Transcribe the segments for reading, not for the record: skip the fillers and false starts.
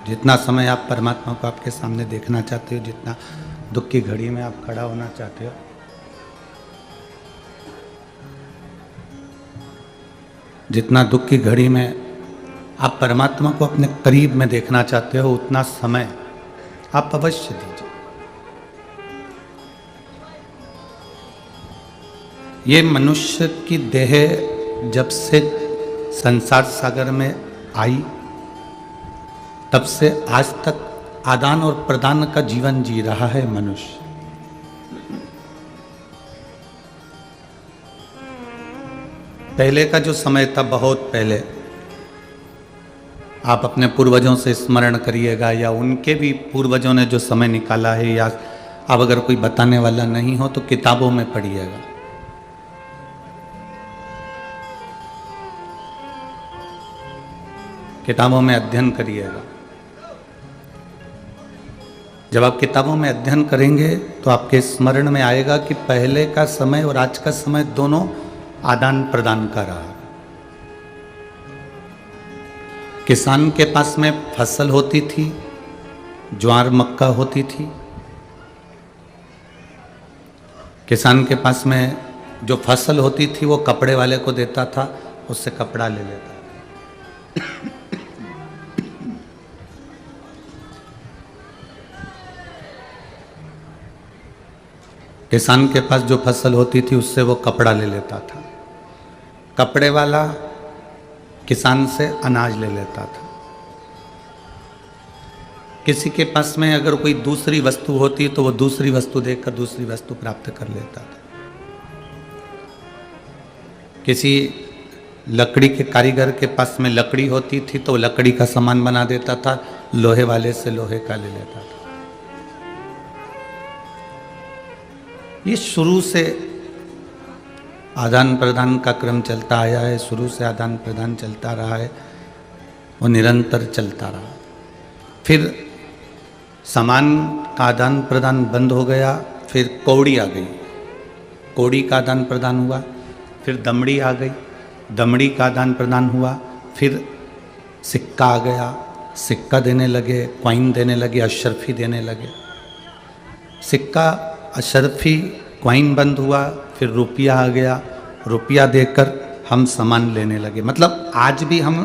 जितना समय आप परमात्मा को आपके सामने देखना चाहते हो, जितना दुख की घड़ी में आप खड़ा होना चाहते हो, जितना दुख की घड़ी में आप परमात्मा को अपने करीब में देखना चाहते हो, उतना समय आप अवश्य दीजिए। ये मनुष्य की देह जब से संसार सागर में आई, तब से आज तक आदान और प्रदान का जीवन जी रहा है मनुष्य। पहले का जो समय था, बहुत पहले, आप अपने पूर्वजों से स्मरण करिएगा, या उनके भी पूर्वजों ने जो समय निकाला है, या अब अगर कोई बताने वाला नहीं हो तो किताबों में पढ़िएगा। किताबों में अध्ययन करिएगा। जब आप किताबों में अध्ययन करेंगे तो आपके स्मरण में आएगा कि पहले का समय और आज का समय दोनों आदान प्रदान का रहा। किसान के पास में फसल होती थी, ज्वार मक्का होती थी। किसान के पास में जो फसल होती थी वो कपड़े वाले को देता था, उससे कपड़ा ले लेता था। किसान के पास जो फसल होती थी उससे वो कपड़ा ले लेता था, कपड़े वाला किसान से अनाज ले लेता था। किसी के पास में अगर कोई दूसरी वस्तु होती तो वो दूसरी वस्तु देकर दूसरी वस्तु प्राप्त कर लेता था। किसी लकड़ी के कारीगर के पास में लकड़ी होती थी तो लकड़ी का सामान बना देता था, लोहे वाले से लोहे का ले लेता था। ये शुरू से आदान प्रदान का क्रम चलता आया है, शुरू से आदान प्रदान चलता रहा है, वो निरंतर चलता रहा। फिर सामान का आदान प्रदान बंद हो गया, फिर कौड़ी आ गई, कौड़ी का आदान प्रदान हुआ। फिर दमड़ी आ गई, दमड़ी का आदान प्रदान हुआ। फिर सिक्का आ गया, सिक्का देने लगे, कॉइन देने लगे, अशरफी देने लगे। सिक्का अशरफी कॉइन बंद हुआ, फिर रुपया आ गया, रुपया देकर हम सामान लेने लगे। मतलब आज भी हम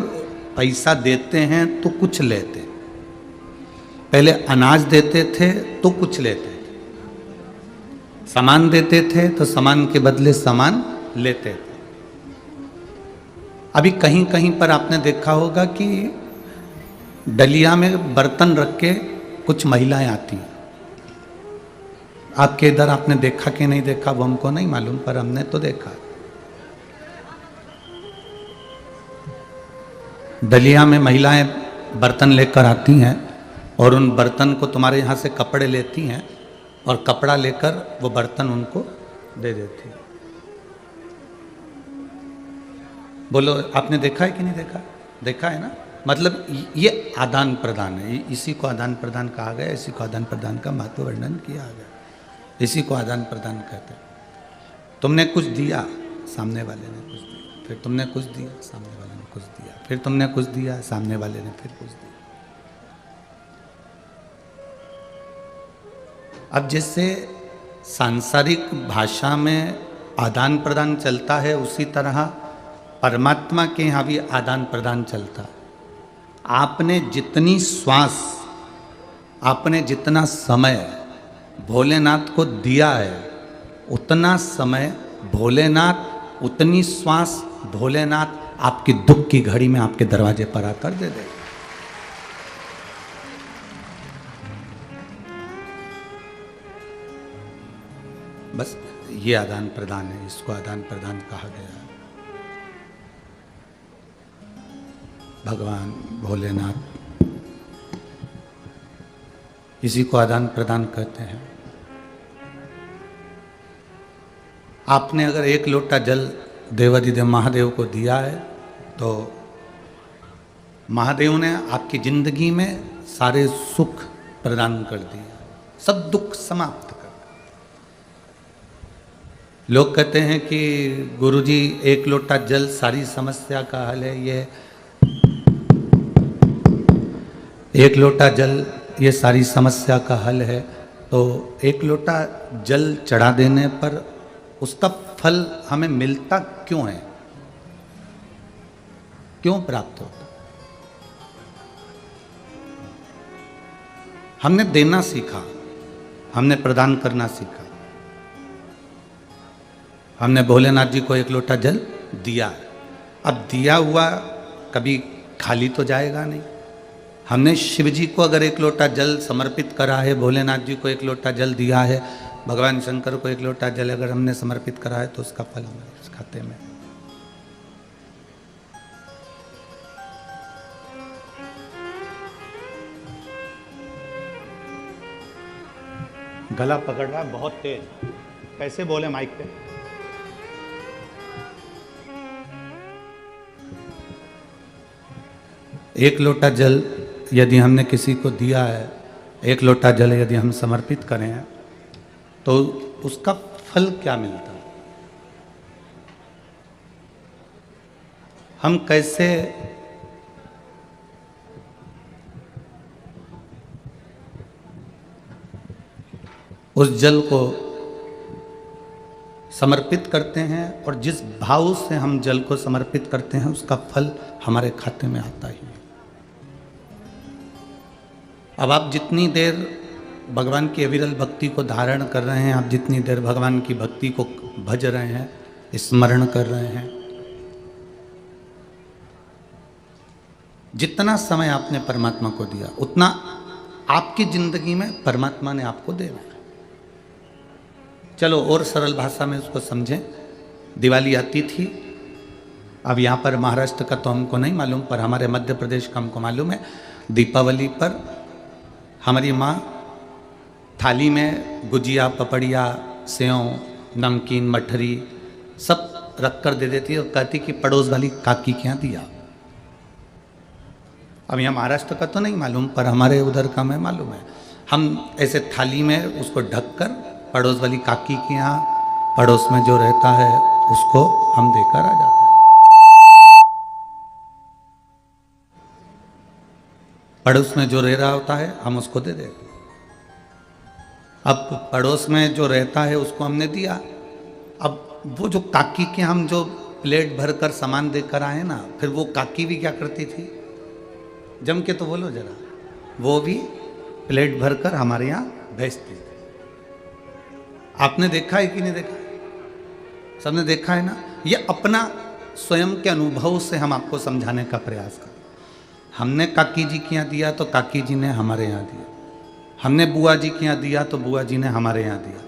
पैसा देते हैं तो कुछ लेते हैं। पहले अनाज देते थे तो कुछ लेते थे, सामान देते थे तो सामान के बदले सामान लेते थे। अभी कहीं कहीं पर आपने देखा होगा कि डलिया में बर्तन रख के कुछ महिलाएं आती हैं। आपके इधर आपने देखा कि नहीं देखा वो हमको नहीं मालूम, पर हमने तो देखा। डलिया में महिलाएं बर्तन लेकर आती हैं और उन बर्तन को तुम्हारे यहाँ से कपड़े लेती हैं और कपड़ा लेकर वो बर्तन उनको दे देती हैं। बोलो, आपने देखा है कि नहीं देखा? देखा है ना। मतलब ये आदान प्रदान है, इसी को आदान प्रदान कहा गया, इसी को आदान प्रदान का महत्व वर्णन किया गया, इसी को आदान प्रदान कहते हैं। तुमने कुछ दिया, सामने वाले ने कुछ दिया, फिर तुमने कुछ दिया, सामने वाले ने कुछ दिया, फिर तुमने कुछ दिया, सामने वाले ने फिर कुछ दिया। अब जैसे सांसारिक भाषा में आदान प्रदान चलता है, उसी तरह परमात्मा के यहाँ भी आदान प्रदान चलता है। आपने जितनी श्वास, आपने जितना समय भोलेनाथ को दिया है, उतना समय भोलेनाथ, उतनी श्वास भोलेनाथ आपकी दुख की घड़ी में आपके दरवाजे पर आकर दे दे। बस ये आदान प्रदान है, इसको आदान प्रदान कहा गया है। भगवान भोलेनाथ इसी को आदान प्रदान कहते हैं। आपने अगर एक लोटा जल देवाधिदेव महादेव को दिया है तो महादेव ने आपकी जिंदगी में सारे सुख प्रदान कर दिए, सब दुख समाप्त कर। लोग कहते हैं कि गुरुजी एक लोटा जल सारी समस्या का हल है। एक लोटा जल ये सारी समस्या का हल है। तो एक लोटा जल चढ़ा देने पर उसका फल हमें मिलता क्यों है, क्यों प्राप्त होता? हमने देना सीखा, हमने प्रदान करना सीखा। हमने भोलेनाथ जी को एक लोटा जल दिया। अब दिया हुआ कभी खाली तो जाएगा नहीं। हमने शिव जी को अगर एक लोटा जल समर्पित करा है, भोलेनाथ जी को एक लोटा जल दिया है, भगवान शंकर को एक लोटा जल अगर हमने समर्पित करा है, तो उसका फल हमारे खाते में। गला पकड़ रहा है बहुत तेज, कैसे बोले माइक पे? एक लोटा जल यदि हमने किसी को दिया है, एक लोटा जल यदि हम समर्पित करें हैं, तो उसका फल क्या मिलता है? हम कैसे उस जल को समर्पित करते हैं, और जिस भाव से हम जल को समर्पित करते हैं उसका फल हमारे खाते में आता ही है। अब आप जितनी देर भगवान की अविरल भक्ति को धारण कर रहे हैं, आप जितनी देर भगवान की भक्ति को भज रहे हैं, स्मरण कर रहे हैं, जितना समय आपने परमात्मा को दिया उतना आपकी जिंदगी में परमात्मा ने आपको देना है। चलो और सरल भाषा में उसको समझें। दिवाली आती थी, अब यहाँ पर महाराष्ट्र का तो हमको नहीं मालूम, पर हमारे मध्य प्रदेश का हमको मालूम है। दीपावली पर हमारी माँ थाली में गुजिया, पपड़िया, सेव, नमकीन, मठरी सब रख कर दे देती है और कहती कि पड़ोस वाली काकी के यहाँ दिया। अब यहाँ महाराष्ट्र का तो नहीं मालूम, पर हमारे उधर का मैं मालूम है। हम ऐसे थाली में उसको ढक कर पड़ोस वाली काकी के यहाँ, पड़ोस में जो रहता है उसको हम देकर आ जाते हैं। पड़ोस में जो रह रहा होता है हम उसको दे देते हैं। अब पड़ोस में जो रहता है उसको हमने दिया। अब वो जो काकी के हम जो प्लेट भर कर सामान देकर आए ना, फिर वो काकी भी क्या करती थी, जम के तो बोलो जरा, वो भी प्लेट भर कर हमारे यहाँ भेजती थी। आपने देखा है कि नहीं देखा? सबने देखा है ना। ये अपना स्वयं के अनुभव से हम आपको समझाने का प्रयास करें। हमने काकी जी के यहाँ दिया तो काकी जी ने हमारे यहाँ दिया, हमने बुआ जी के यहाँ दिया तो बुआ जी ने हमारे यहाँ दिया।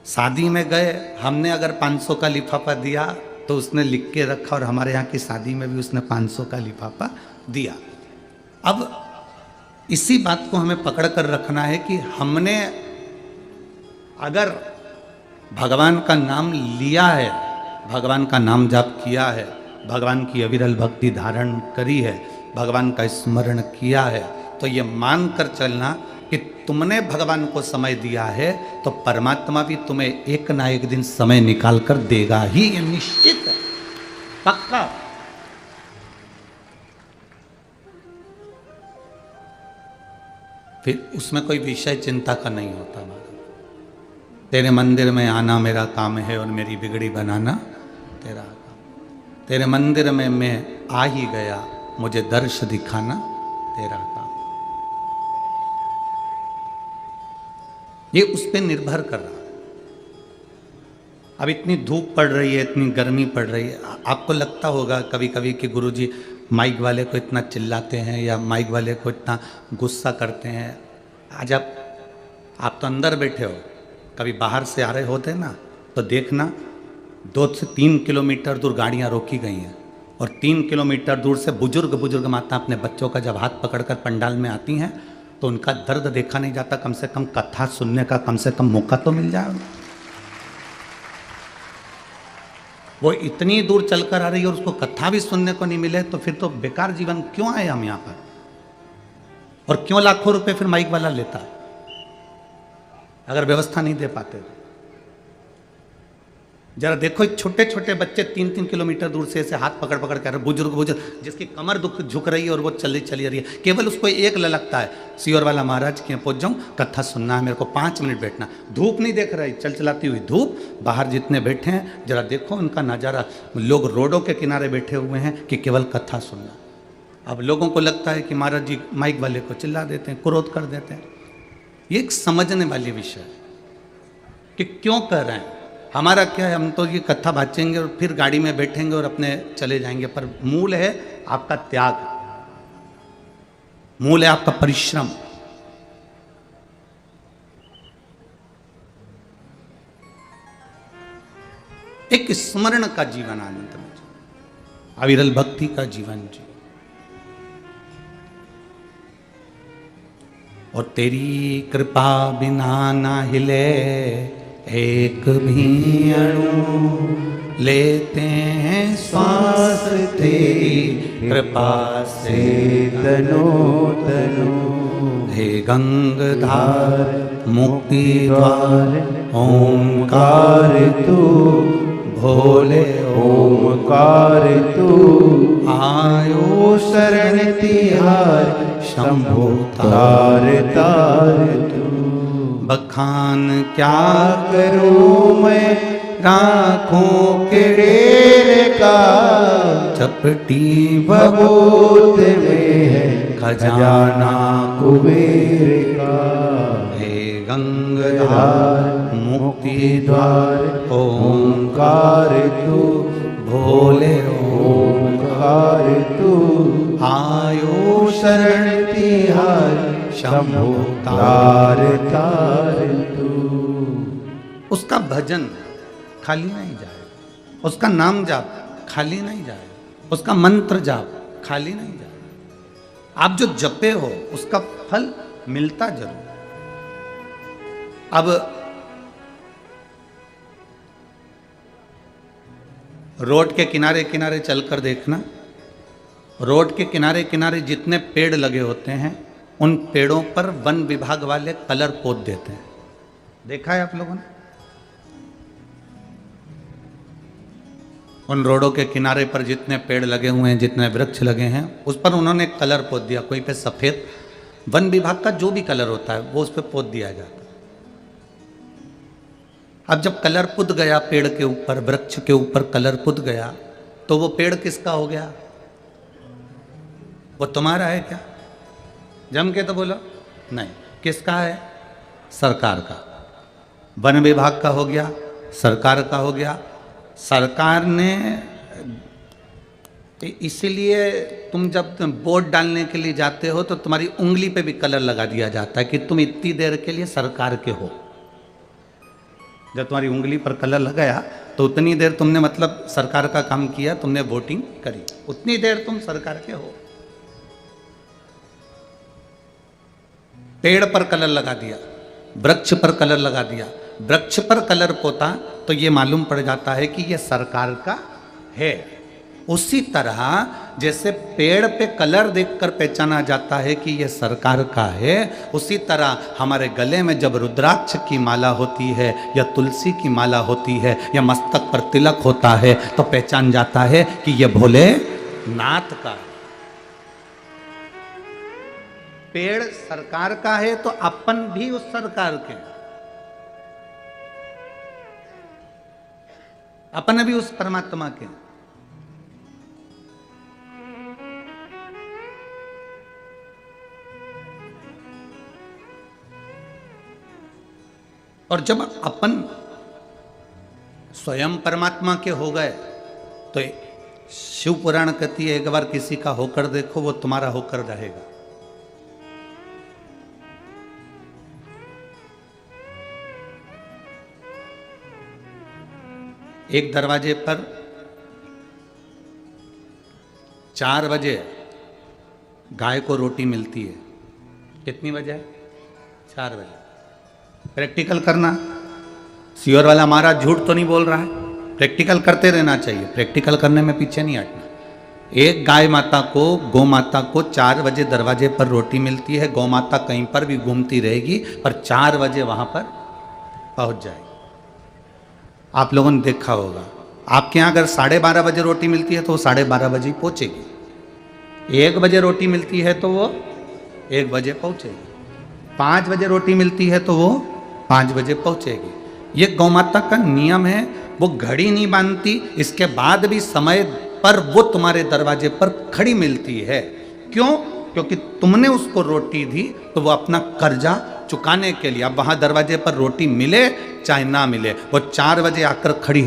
शादी में गए, हमने अगर 500 का लिफाफा दिया तो उसने लिख के रखा, और हमारे यहाँ की शादी में भी उसने 500 का लिफाफा दिया। अब इसी बात को हमें पकड़ कर रखना है कि हमने अगर भगवान का नाम लिया है, भगवान का नाम जाप किया है, भगवान की अविरल भक्ति धारण करी है, भगवान का स्मरण किया है, तो ये मान कर चलना कि तुमने भगवान को समय दिया है तो परमात्मा भी तुम्हें एक ना एक दिन समय निकाल कर देगा ही, ये निश्चित है, पक्का। फिर उसमें कोई विषय चिंता का नहीं होता। तेरे मंदिर में आना मेरा काम है और मेरी बिगड़ी बनाना तेरा काम। तेरे मंदिर में मैं आ ही गया, मुझे दर्श दिखाना तेरा काम। ये उस पर निर्भर कर रहा है। अब इतनी धूप पड़ रही है, इतनी गर्मी पड़ रही है, आपको लगता होगा कभी कभी कि गुरुजी माइक वाले को इतना चिल्लाते हैं या माइक वाले को इतना गुस्सा करते हैं। आज आप तो अंदर बैठे हो, कभी बाहर से आ रहे होते ना तो देखना 2 से 3 किलोमीटर दूर गाड़ियां रोकी गई हैं, और 3 किलोमीटर दूर से बुजुर्ग माता अपने बच्चों का जब हाथ पकड़कर पंडाल में आती हैं तो उनका दर्द देखा नहीं जाता। कम से कम कथा सुनने का कम से कम मौका तो मिल जाए। वो इतनी दूर चलकर आ रही है और उसको कथा भी सुनने को नहीं मिले, तो फिर तो बेकार जीवन क्यों आए हम यहाँ पर, और क्यों लाखों रुपए फिर माइक वाला लेता है अगर व्यवस्था नहीं दे पाते। जरा देखो छोटे छोटे बच्चे 3-3 किलोमीटर दूर से ऐसे हाथ पकड़ पकड़ कर, बुजुर्ग बुजुर्ग जिसकी कमर दुख झुक रही है और वो चली रही है, केवल उसको एक ललकता है, सियोर वाला महाराज के पहुंच जाऊं, कथा सुनना है मेरे को, 5 मिनट बैठना। धूप नहीं देख रही, चलाती हुई धूप, बाहर जितने बैठे हैं जरा देखो उनका नज़ारा, लोग रोडों के किनारे बैठे हुए हैं कि केवल कथा सुनना। अब लोगों को लगता है कि महाराज जी माइक वाले को चिल्ला देते हैं, क्रोध कर देते हैं। ये एक समझने वाली विषय है कि क्यों कर रहे हैं। हमारा क्या है, हम तो ये कथा बाँचेंगे और फिर गाड़ी में बैठेंगे और अपने चले जाएंगे, पर मूल है आपका त्याग, मूल है आपका परिश्रम। एक स्मरण का जीवन आनंद में, अविरल भक्ति का जीवन जी। और तेरी कृपा बिना ना हिले एक भी अणु, लेते हैं श्वास तेरी कृपा से तनो तनो। हे गंगाधार मुक्ति द्वार ओंकार तू, भोले ओंकार तू। आयो शरण तिहार शंभो तार तार तू। बखान क्या करूं मैं राखों के ढेर का, चपटी भगोत में है खजाना कुबेर का। हे गंगाधार मुक्ति द्वार ओंकार तू, भोले ओंकार तू। आयो शरण तिहार शंभो तार तार तू। उसका भजन खाली नहीं जाए, उसका नाम जाप खाली नहीं जाए, उसका मंत्र जाप खाली नहीं जाए। आप जो जपे हो उसका फल मिलता जरूर। अब रोड के किनारे किनारे चलकर देखना, रोड के किनारे किनारे जितने पेड़ लगे होते हैं उन पेड़ों पर वन विभाग वाले कलर पोत देते हैं। देखा है आप लोगों ने? उन रोडों के किनारे पर जितने पेड़ लगे हुए हैं, जितने वृक्ष लगे हैं, उस पर उन्होंने कलर पोत दिया। कोई पे सफेद, वन विभाग का जो भी कलर होता है वो उस पर पोत दिया जाता है। अब जब कलर पुत गया पेड़ के ऊपर, वृक्ष के ऊपर कलर पुत गया, तो वो पेड़ किसका हो गया? वो तुम्हारा है क्या? जम के तो बोलो नहीं। किसका है? सरकार का। वन विभाग का हो गया, सरकार का हो गया। सरकार ने, इसीलिए तुम जब वोट डालने के लिए जाते हो तो तुम्हारी उंगली पे भी कलर लगा दिया जाता है कि तुम इतनी देर के लिए सरकार के हो। जब तुम्हारी उंगली पर कलर लगाया तो उतनी देर तुमने मतलब सरकार का काम किया, तुमने वोटिंग करी, उतनी देर तुम सरकार के हो। पेड़ पर कलर लगा दिया, वृक्ष पर कलर लगा दिया, वृक्ष पर कलर पोता तो ये मालूम पड़ जाता है कि ये सरकार का है। उसी तरह जैसे पेड़ पे कलर देखकर पहचाना जाता है कि ये सरकार का है, उसी तरह हमारे गले में जब रुद्राक्ष की माला होती है या तुलसी की माला होती है या मस्तक पर तिलक होता है तो पहचान जाता है कि ये भोले नाथ का है। पेड़ सरकार का है तो अपन भी उस सरकार के, अपन भी उस परमात्मा के। और जब अपन स्वयं परमात्मा के हो गए तो शिव पुराण कहती है एक बार किसी का होकर देखो, वो तुम्हारा होकर रहेगा। एक दरवाजे पर 4 बजे गाय को रोटी मिलती है। कितनी बजे? 4 बजे। प्रैक्टिकल करना। सियोर वाला महाराज झूठ तो नहीं बोल रहा है, प्रैक्टिकल करते रहना चाहिए, प्रैक्टिकल करने में पीछे नहीं हटना। एक गाय माता को, गौ माता को 4 बजे दरवाजे पर रोटी मिलती है। गौ माता कहीं पर भी घूमती रहेगी पर 4 बजे वहां पर पहुंच जाएगी। आप लोगों ने देखा होगा, आपके यहाँ अगर 12:30 बजे रोटी मिलती है तो वो 12:30 बजे ही पहुँचेगी। 1 बजे रोटी मिलती है तो वो 1 बजे पहुँचेगी। 5 बजे रोटी मिलती है तो वो 5 बजे पहुँचेगी। ये गौ माता का नियम है, वो घड़ी नहीं बांधती, इसके बाद भी समय पर वो तुम्हारे दरवाजे पर खड़ी मिलती है। क्यों? क्योंकि तुमने उसको रोटी दी तो वो अपना कर्जा चुकाने के लिए, अब वहाँ दरवाजे पर रोटी मिले चाहे ना मिले, वो 4 बजे आकर खड़ी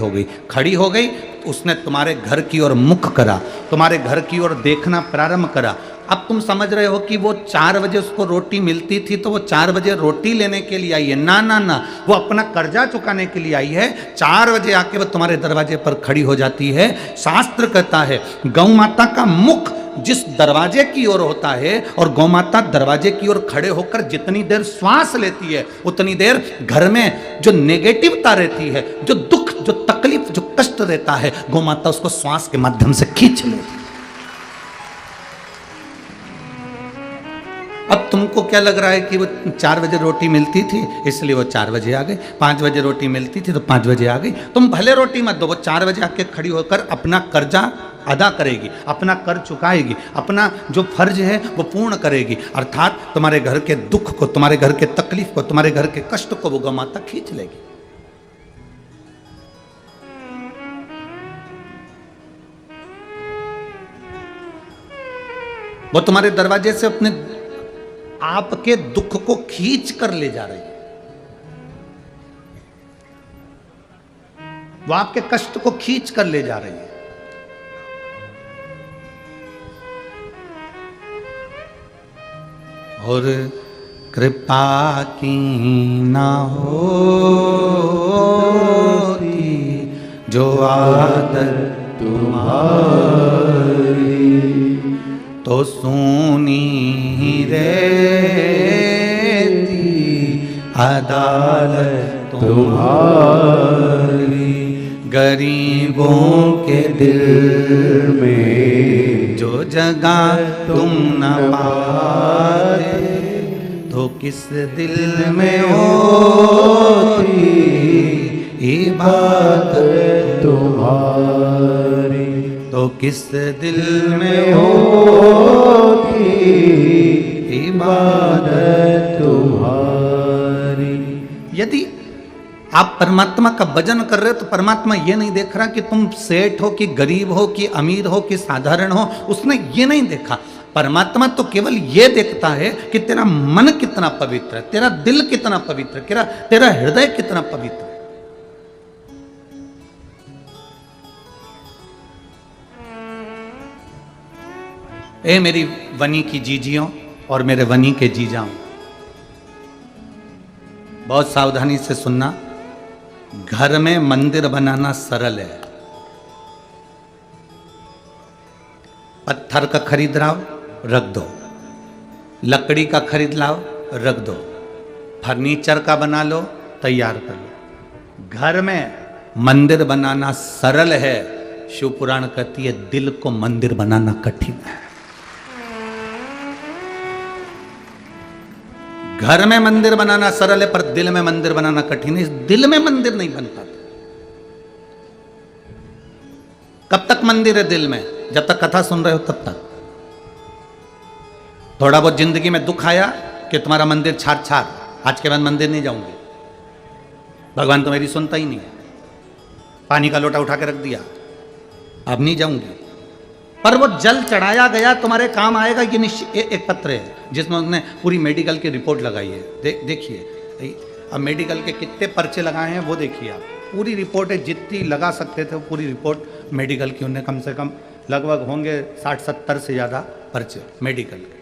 हो गई, उसने तुम्हारे घर की ओर मुख करा, तुम्हारे घर की ओर देखना प्रारंभ करा। अब तुम समझ रहे हो कि वो 4 बजे उसको रोटी मिलती थी तो वो 4 बजे रोटी लेने के लिए आई है। ना ना ना, वो अपना कर्जा चुकाने के लिए आई है। 4 बजे आके वो तुम्हारे दरवाजे पर खड़ी हो जाती है। शास्त्र कहता है गौ माता का मुख जिस दरवाजे की ओर होता है, और गौ माता दरवाजे की ओर खड़े होकर जितनी देर श्वास लेती है उतनी देर घर में जो नेगेटिवता रहती है, जो दुख, जो तकलीफ, जो कष्ट रहता है, गौ माता उसको श्वास के माध्यम से खींच लेती है। अब तुमको क्या लग रहा है कि वो 4 बजे रोटी मिलती थी इसलिए वो 4 बजे आ गई, 5 बजे रोटी मिलती थी तो 5 बजे आ गई। तुम भले रोटी मत दो, वो 4 बजे आके खड़ी होकर अपना कर्जा अदा करेगी, अपना कर चुकाएगी, अपना जो फर्ज है वो पूर्ण करेगी। अर्थात तुम्हारे घर के दुख को, तुम्हारे घर के तकलीफ को, तुम्हारे घर के कष्ट को वो गौ माता खींच लेगी। वो तुम्हारे दरवाजे से अपने आपके दुख को खींच कर ले जा रही है, वो आपके कष्ट को खींच कर ले जा रही है। और कृपा की ना होती जो आदत तुम्हारी, तो सुनी रहती अदालत तुम्हारी। गरीबों के दिल में जो जगह तुम न पाए, तो किस दिल में होती इबादत तुम्हारी, तो किस दिल में होती इबादत तुम्हारी। यदि आप परमात्मा का भजन कर रहे हो तो परमात्मा ये नहीं देख रहा कि तुम सेठ हो कि गरीब हो कि अमीर हो कि साधारण हो, उसने ये नहीं देखा। परमात्मा तो केवल ये देखता है कि तेरा मन कितना पवित्र है, तेरा दिल कितना पवित्र है, तेरा हृदय कितना पवित्र है। ए मेरी वनी की जीजियों और मेरे वनी के जीजाओं, बहुत सावधानी से सुनना। घर में मंदिर बनाना सरल है। पत्थर का खरीद लाओ, रख दो, लकड़ी का खरीद लाओ, रख दो, फर्नीचर का बना लो, तैयार कर लो। घर में मंदिर बनाना सरल है। शिव पुराण कहती है दिल को मंदिर बनाना कठिन है। घर में मंदिर बनाना सरल है पर दिल में मंदिर बनाना कठिन है। दिल में मंदिर नहीं बन पाता। कब तक मंदिर है दिल में? जब तक कथा सुन रहे हो तब तक। थोड़ा बहुत जिंदगी में दुख आया कि तुम्हारा मंदिर छार छार, आज के बाद मंदिर नहीं जाऊंगी, भगवान तो मेरी सुनता ही नहीं है, पानी का लोटा उठा के रख दिया, अब नहीं जाऊंगी। पर वो जल चढ़ाया गया तुम्हारे काम आएगा, ये निश्चित। एक पत्र है जिसमें उन्होंने पूरी मेडिकल की रिपोर्ट लगाई है। देखिए अब मेडिकल के कितने पर्चे लगाए हैं वो देखिए आप। पूरी रिपोर्ट है, जितनी लगा सकते थे वो पूरी रिपोर्ट मेडिकल की उन्हें कम से कम लगभग होंगे 60-70 से ज़्यादा पर्चे मेडिकल के।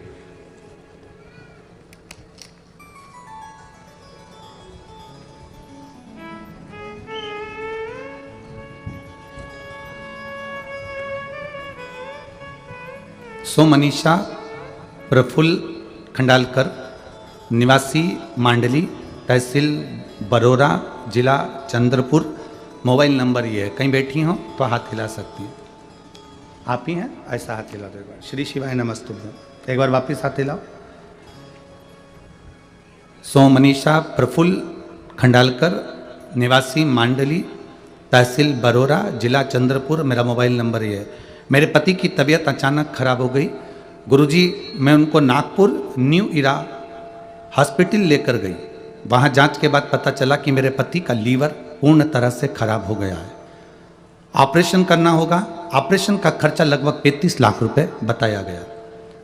सो मनीषा प्रफुल्ल खंडालकर, निवासी मांडली, तहसील बरोरा, जिला चंद्रपुर। मोबाइल नंबर ये है, कहीं बैठी हो तो हाथ हिला सकती हैं। आप ही हैं? ऐसा हाथ हिला दो एक बार। श्री शिवाय नमस्तुभ्यं। एक बार वापिस हाथ हिलाओ। सो मनीषा प्रफुल्ल खंडालकर, निवासी मांडली, तहसील बरोरा, जिला चंद्रपुर, मेरा मोबाइल नंबर ये है। मेरे पति की तबीयत अचानक खराब हो गई। गुरुजी, मैं उनको नागपुर न्यू इरा हॉस्पिटल लेकर गई। वहाँ जांच के बाद पता चला कि मेरे पति का लीवर पूर्ण तरह से खराब हो गया है, ऑपरेशन करना होगा। ऑपरेशन का खर्चा लगभग 35 लाख रुपए बताया गया।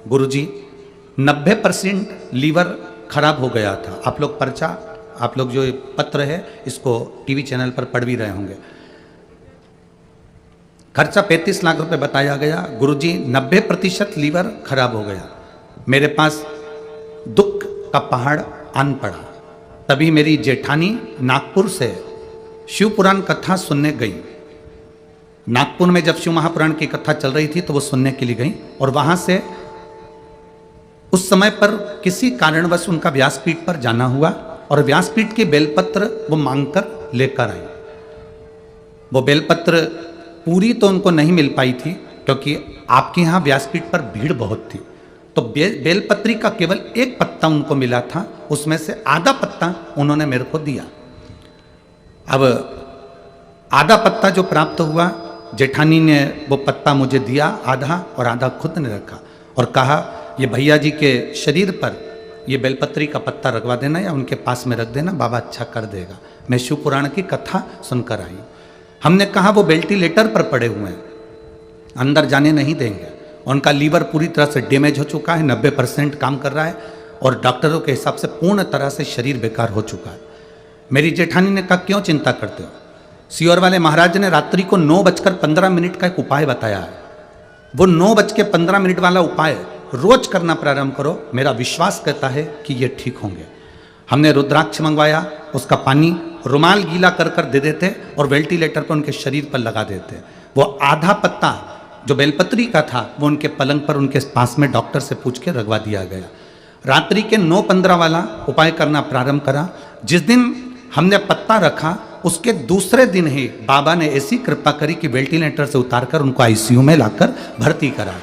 गुरुजी, 90% लीवर खराब हो गया था। आप लोग पर्चा, आप लोग जो पत्र है इसको टीवी चैनल पर पढ़ भी रहे होंगे। खर्चा 35 लाख रुपए बताया गया। गुरुजी, 90% लीवर खराब हो गया। मेरे पास दुख का पहाड़ आन पड़ा। तभी मेरी जेठानी नागपुर से शिव पुराण कथा सुनने गई। नागपुर में जब शिव महापुराण की कथा चल रही थी तो वो सुनने के लिए गई, और वहां से उस समय पर किसी कारणवश उनका व्यासपीठ पर जाना हुआ और व्यासपीठ के बेलपत्र वो मांगकर लेकर आई। वो बेलपत्र पूरी तो उनको नहीं मिल पाई थी क्योंकि आपके यहाँ व्यासपीठ पर भीड़ बहुत थी, तो बेलपत्री का केवल एक पत्ता उनको मिला था, उसमें से आधा पत्ता उन्होंने मेरे को दिया। अब आधा पत्ता जो प्राप्त हुआ, जेठानी ने वो पत्ता मुझे दिया आधा, और आधा खुद ने रखा और कहा, ये भैया जी के शरीर पर ये बेलपत्री का पत्ता रखवा देना या उनके पास में रख देना, बाबा अच्छा कर देगा। मैं शिव पुराण की कथा सुनकर आई। हमने कहा वो वेंटिलेटर पर पड़े हुए हैं, अंदर जाने नहीं देंगे। उनका लीवर पूरी तरह से डैमेज हो चुका है, 90% काम कर रहा है, और डॉक्टरों के हिसाब से पूर्ण तरह से शरीर बेकार हो चुका है। मेरी जेठानी ने कहा, क्यों चिंता करते हो? सियोर वाले महाराज ने रात्रि को 9:15 का एक उपाय बताया है। वो 9:15 वाला उपाय रोज करना प्रारंभ करो, मेरा विश्वास कहता है कि ये ठीक होंगे। हमने रुद्राक्ष मंगवाया, उसका पानी रुमाल गीला कर कर दे देते और वेंटिलेटर पर उनके शरीर पर लगा देते। वो आधा पत्ता जो बेलपत्री का था वो उनके पलंग पर उनके पास में डॉक्टर से पूछ के रखवा दिया गया। रात्रि के 9:15 वाला उपाय करना प्रारंभ करा। जिस दिन हमने पत्ता रखा उसके दूसरे दिन ही बाबा ने ऐसी कृपा करी कि वेंटिलेटर से उतारकर उनको आईसीयू में लाकर भर्ती करा।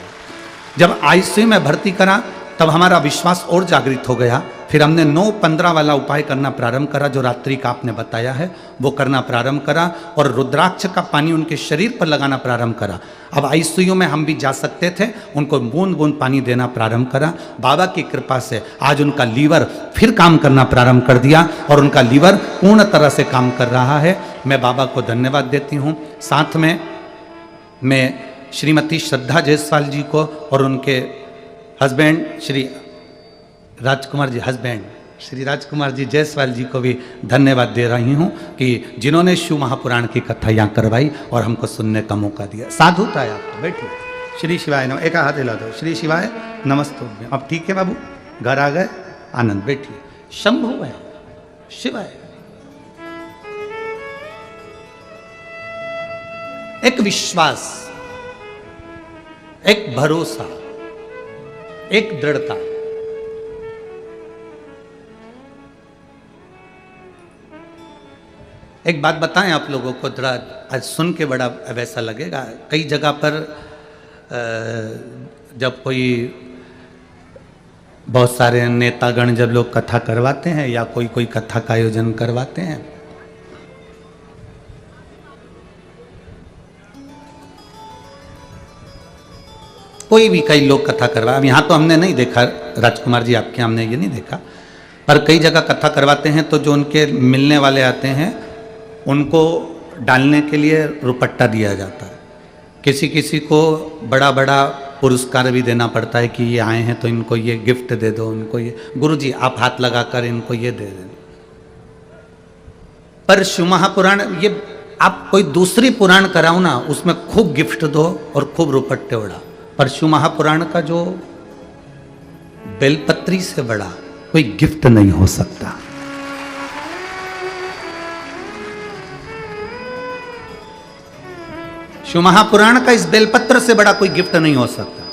जब आईसीयू में भर्ती करा तब हमारा विश्वास और जागृत हो गया। फिर हमने 9:15 वाला उपाय करना प्रारंभ करा, जो रात्रि का आपने बताया है वो करना प्रारंभ करा, और रुद्राक्ष का पानी उनके शरीर पर लगाना प्रारंभ करा। अब आईसीयू में हम भी जा सकते थे, उनको बूंद बूंद पानी देना प्रारंभ करा। बाबा की कृपा से आज उनका लीवर फिर काम करना प्रारंभ कर दिया और उनका लीवर पूर्ण तरह से काम कर रहा है। मैं बाबा को धन्यवाद देती हूँ। साथ में मैं श्रीमती श्रद्धा जायसवाल जी को और उनके हस्बैंड श्री राजकुमार जी जायसवाल जी को भी धन्यवाद दे रही हूँ कि जिन्होंने शिव महापुराण की कथा यहाँ करवाई और हमको सुनने का मौका दिया। साधुता है आपको। बैठिए। श्री शिवाय नमः। एक हाथ हिला दो। श्री शिवाय नमस्ते। अब ठीक है बाबू, घर आ गए, आनंद। बैठिए। शंभु है, शिवाय। एक विश्वास, एक भरोसा, एक दृढ़ता। एक बात बताएं आप लोगों को, थोड़ा आज सुन के बड़ा वैसा लगेगा। कई जगह पर जब कोई बहुत सारे नेतागण जब लोग कथा करवाते हैं या कोई कथा का आयोजन करवाते हैं, कोई भी कई लोग कथा करवा, अब यहाँ तो हमने नहीं देखा राजकुमार जी, आपके हमने ये नहीं देखा, पर कई जगह कथा करवाते हैं तो जो उनके मिलने वाले आते हैं उनको डालने के लिए रुपट्टा दिया जाता है। किसी किसी को बड़ा बड़ा पुरस्कार भी देना पड़ता है कि ये आए हैं तो इनको ये गिफ्ट दे दो, उनको ये, गुरुजी आप हाथ लगाकर इनको ये दे दें। पर शिव महापुराण, ये आप कोई दूसरी पुराण कराओ ना, उसमें खूब गिफ्ट दो और खूब रुपट्टे उड़ा, पर शिव महापुराण का जो बेलपत्री से बड़ा कोई गिफ्ट नहीं हो सकता। शिव महापुराण का इस बेलपत्र से बड़ा कोई गिफ्ट नहीं हो सकता।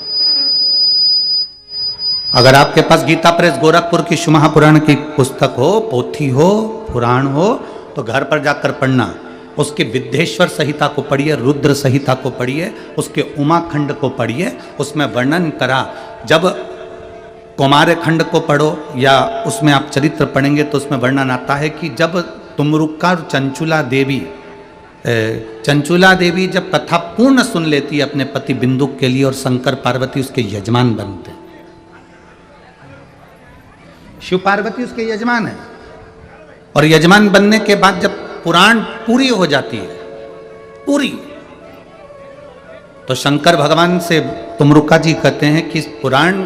अगर आपके पास गीता प्रेस गोरखपुर की शिव महापुराण की पुस्तक हो, पोथी हो, पुराण हो, तो घर पर जाकर पढ़ना। उसके विद्येश्वर संहिता को पढ़िए, रुद्र संहिता को पढ़िए, उसके उमाखंड को पढ़िए। उसमें वर्णन करा, जब कौमार खंड को पढ़ो या उसमें आप चरित्र पढ़ेंगे तो उसमें वर्णन आता है कि जब तुमरुक्का चंचुला देवी चंचुला देवी जब कथा पूर्ण सुन लेती है अपने पति बिंदुक के लिए और शंकर पार्वती उसके यजमान बनते हैं। शिव पार्वती उसके यजमान है और यजमान बनने के बाद जब पुराण पूरी हो जाती है पूरी, तो शंकर भगवान से तुमरुका जी कहते हैं कि इस पुराण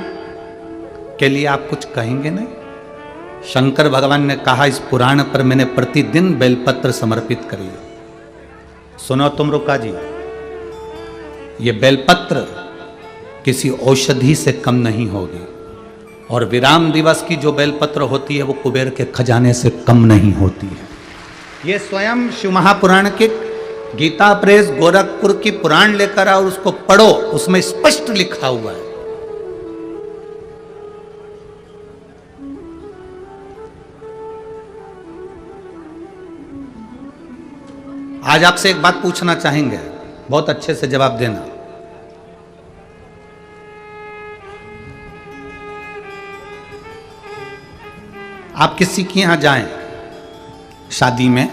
के लिए आप कुछ कहेंगे नहीं। शंकर भगवान ने कहा इस पुराण पर मैंने प्रतिदिन बेलपत्र समर्पित करी। सुनो तुमरुका जी, ये बेलपत्र किसी औषधि से कम नहीं होगी और विराम दिवस की जो बेलपत्र होती है वो कुबेर के खजाने से कम नहीं होती है। ये स्वयं शिव महापुराण के गीता प्रेस गोरखपुर की पुराण लेकर आओ, उसको पढ़ो, उसमें स्पष्ट लिखा हुआ है। आज आपसे एक बात पूछना चाहेंगे, बहुत अच्छे से जवाब देना। आप किसी के यहां जाएं, शादी में,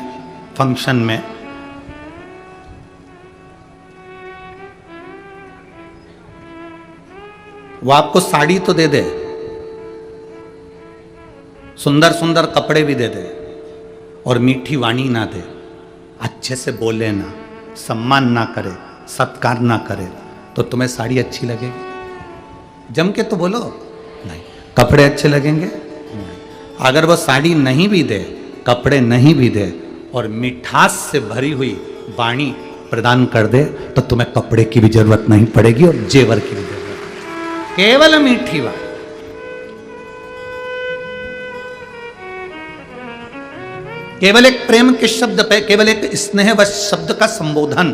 फंक्शन में, वो आपको साड़ी तो दे दे, सुंदर सुंदर कपड़े भी दे दे और मीठी वाणी ना दे, अच्छे से बोले ना, सम्मान ना करे, सत्कार ना करे, तो तुम्हें साड़ी अच्छी लगेगी? जम के तो बोलो नहीं। कपड़े अच्छे लगेंगे नहीं। अगर वो साड़ी नहीं भी दे, कपड़े नहीं भी दे और मिठास से भरी हुई वाणी प्रदान कर दे, तो तुम्हें कपड़े की भी जरूरत नहीं पड़ेगी और जेवर की भी जरूरत, केवल मीठी वाणी। केवल एक प्रेम के शब्द पे, केवल एक स्नेह व शब्द का संबोधन।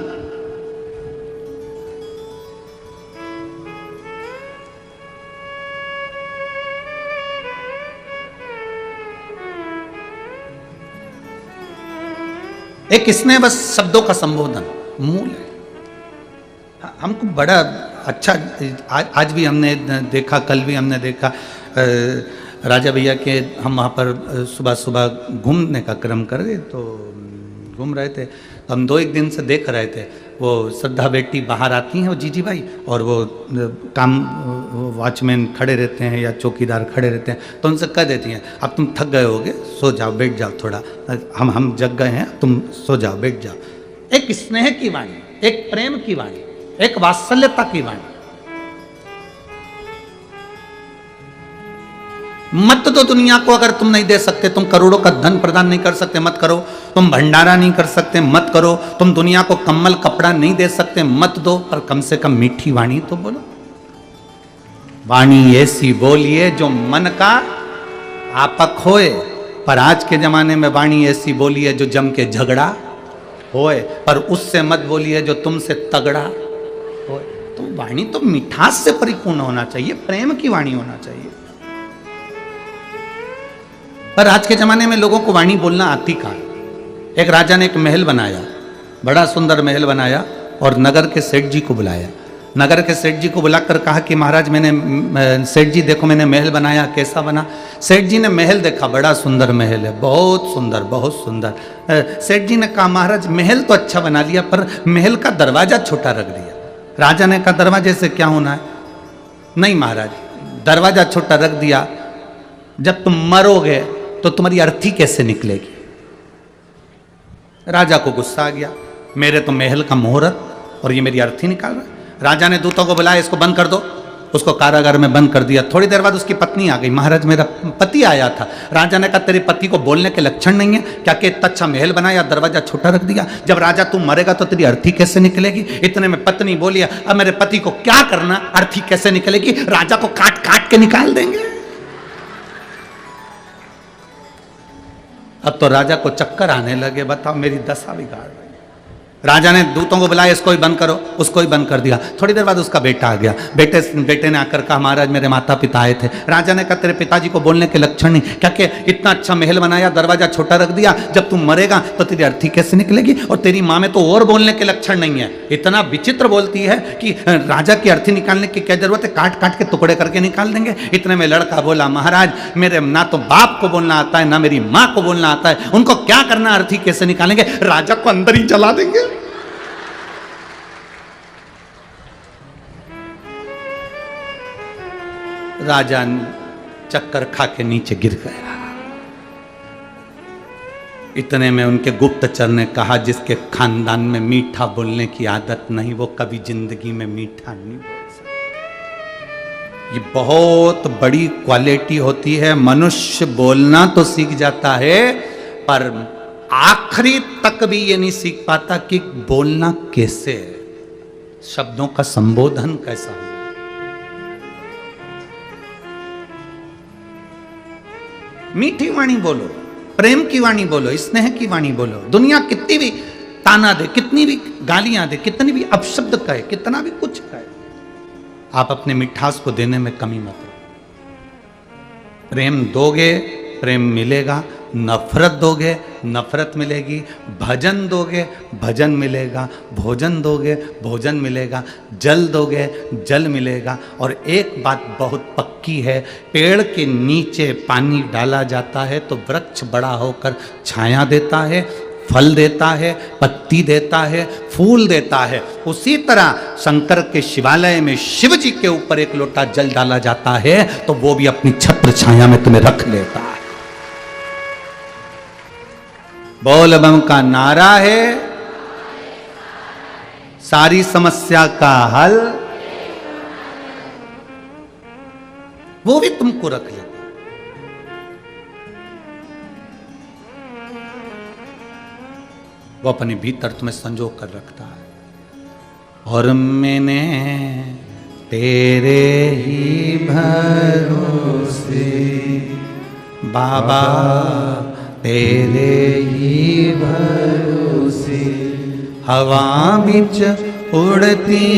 एक स्नेह व शब्दों का संबोधन मूल है। हमको बड़ा अच्छा, आज भी हमने देखा, कल भी हमने देखा, राजा भैया के हम वहाँ पर सुबह सुबह घूमने का क्रम कर रहे, तो घूम रहे थे, तो हम 2-1 दिन से देख रहे थे, वो श्रद्धा बेटी बाहर आती हैं, वो जीजी भाई, और वो काम वॉचमैन खड़े रहते हैं या चौकीदार खड़े रहते हैं, तो उनसे कह देती हैं अब तुम थक गए होगे, सो जाओ, बैठ जाओ थोड़ा, हम जग गए हैं, तुम सो जाओ, बैठ जाओ। एक स्नेह की वाणी, एक प्रेम की वाणी, एक वात्सल्यता की वाणी। मत दो दुनिया को, अगर तुम नहीं दे सकते, तुम करोड़ों का धन प्रदान नहीं कर सकते, मत करो। तुम भंडारा नहीं कर सकते, मत करो। तुम दुनिया को कम्बल कपड़ा नहीं दे सकते, मत दो, पर कम से कम मीठी वाणी तो बोलो। वाणी ऐसी बोलिए जो मन का आपक होए, पर आज के जमाने में वाणी ऐसी बोलिए जो जम के झगड़ा होए, पर उससे मत बोलिए जो तुमसे तगड़ा होए। तो वाणी तो मिठास से परिपूर्ण होना चाहिए, प्रेम की वाणी होना चाहिए। पर आज के जमाने में लोगों को वाणी बोलना आती कहाँ। एक राजा ने एक महल बनाया, बड़ा सुंदर महल बनाया, और नगर के सेठ जी को बुलाया। नगर के सेठ जी को बुलाकर कहा कि महाराज मैंने, सेठ जी देखो मैंने महल बनाया, कैसा बना? सेठ जी ने महल देखा, बड़ा सुंदर महल है, बहुत सुंदर, बहुत सुंदर। सेठ जी ने कहा महाराज महल तो अच्छा बना लिया, पर महल का दरवाजा छोटा रख दिया। राजा ने कहा दरवाजे से क्या होना है? नहीं महाराज, दरवाजा छोटा रख दिया, जब तुम मरोगे तो तुम्हारी अर्थी कैसे निकलेगी? राजा को गुस्सा आ गया, मेरे तो महल का मुहूर्त और ये मेरी अर्थी निकाल रहा है। राजा ने दूतों को बुलाया, इसको बंद कर दो। उसको कारागार में बंद कर दिया। थोड़ी देर बाद उसकी पत्नी आ गई, महाराज मेरा पति आया था। राजा ने कहा तेरे पति को बोलने के लक्षण नहीं है क्या कि इतना अच्छा महल बनाया, दरवाजा छोटा रख दिया? जब राजा तू मरेगा तो तेरी अर्थी कैसे निकलेगी? इतने में पत्नी बोली अब मेरे पति को क्या करना, अर्थी कैसे निकलेगी? राजा को काट काट के निकाल देंगे। अब तो राजा को चक्कर आने लगे, बताओ मेरी दशा बिगाड़ रही। राजा ने दूतों को बुलाया, इसको ही बंद करो, उसको ही बंद कर दिया। थोड़ी देर बाद उसका बेटा आ गया। बेटे ने आकर कहा, महाराज मेरे माता पिता आए थे। राजा ने कहा, तेरे पिताजी को बोलने के लक्षण नहीं, क्या कि इतना अच्छा महल बनाया, दरवाजा छोटा रख दिया, जब तुम मरेगा तो तेरी अर्थी कैसे निकलेगी, और तेरी माँ में तो और बोलने के लक्षण नहीं है, इतना विचित्र बोलती है कि राजा की अर्थी निकालने की क्या जरूरत है, काट काट के टुकड़े करके निकाल देंगे। इतने में लड़का बोला, महाराज मेरे ना तो बाप को बोलना आता है, ना मेरी माँ को बोलना आता है, उनको क्या करना, अर्थी कैसे निकालेंगे, राजा को अंदर ही जला देंगे। राजा चक्कर खा के नीचे गिर गया। इतने में उनके गुप्तचर ने कहा, जिसके खानदान में मीठा बोलने की आदत नहीं, वो कभी जिंदगी में मीठा नहीं बोल सकता। ये बहुत बड़ी क्वालिटी होती है। मनुष्य बोलना तो सीख जाता है, पर आखिरी तक भी ये नहीं सीख पाता कि बोलना कैसे है, शब्दों का संबोधन कैसा है। मीठी वाणी बोलो, प्रेम की वाणी बोलो, स्नेह की वाणी बोलो। दुनिया कितनी भी ताना दे, कितनी भी गालियां दे, कितनी भी अपशब्द कहे, कितना भी कुछ कहे, आप अपने मिठास को देने में कमी मत करो। प्रेम दोगे, प्रेम मिलेगा। नफरत दोगे, नफरत मिलेगी। भजन दोगे, भजन मिलेगा। भोजन दोगे, भोजन मिलेगा। जल दोगे, जल मिलेगा। और एक बात बहुत पक्की है, पेड़ के नीचे पानी डाला जाता है तो वृक्ष बड़ा होकर छाया देता है, फल देता है, पत्ती देता है, फूल देता है। उसी तरह शंकर के शिवालय में शिव जी के ऊपर एक लोटा जल डाला जाता है तो वो भी अपनी छत्र छाया में तुम्हें रख लेता है। बोल बम का नारा है, सारी समस्या का हल वो भी तुमको रख लेता। वो अपने भीतर तुम्हें संजो कर रखता है। और मैंने तेरे ही भरोसे बाबा, तेरे ही भरोसे हवा बिच उड़ती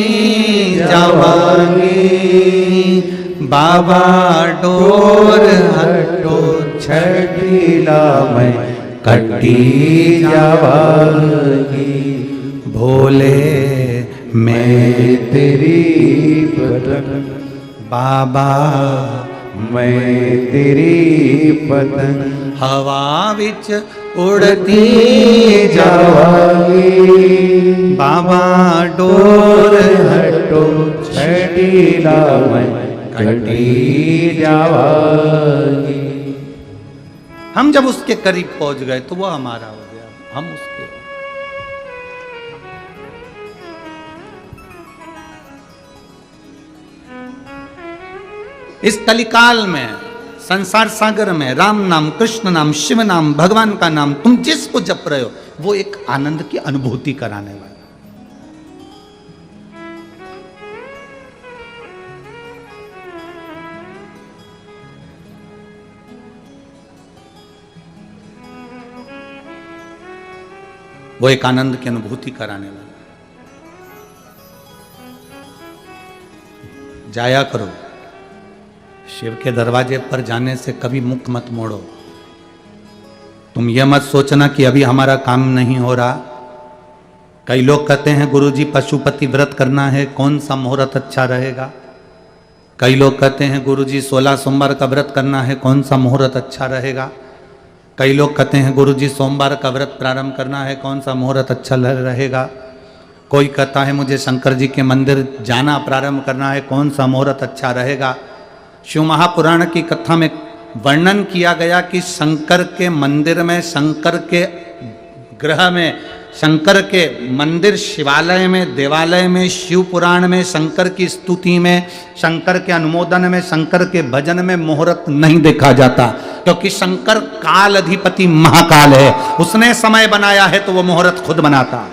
जावांगी, बाबा डोर हटो छठीला मैं कटी जावांगी। भोले मैं तेरी पतंग, बाबा मैं तेरी पतंग हवा विच उड़ती जावांगी, बाबा डोर हटो छठीला मैं कटी जावांगी। हम जब उसके करीब पहुंच गए तो वो हमारा हो गया, हम उसके। इस कलिकाल में, संसार सागर में, राम नाम, कृष्ण नाम, शिव नाम, भगवान का नाम तुम जिसको जप रहे हो वो एक आनंद की अनुभूति कराने वाला। वो एक आनंद की अनुभूति कराने वाला। जाया करो, शिव के दरवाजे पर जाने से कभी मुख मत मोड़ो। तुम ये मत सोचना कि अभी हमारा काम नहीं हो रहा। कई लोग कहते हैं गुरुजी पशुपति व्रत करना है, कौन सा मुहूर्त अच्छा रहेगा। कई लोग कहते हैं गुरुजी 16 सोमवार का व्रत करना है, कौन सा मुहूर्त अच्छा रहेगा। कई लोग कहते हैं गुरुजी सोमवार का व्रत प्रारंभ करना है, कौन सा मुहूर्त अच्छा रहेगा। कोई कहता है मुझे शंकर जी के मंदिर जाना प्रारंभ करना है, कौन सा मुहूर्त अच्छा रहेगा। शिव महापुराण की कथा में वर्णन किया गया कि शंकर के मंदिर में, शंकर के ग्रह में, शंकर के मंदिर शिवालय में, देवालय में, शिव पुराण में, शंकर की स्तुति में, शंकर के अनुमोदन में, शंकर के भजन में मुहूर्त नहीं देखा जाता, क्योंकि शंकर काल अधिपति महाकाल है। उसने समय बनाया है तो वो मुहूर्त खुद बनाता।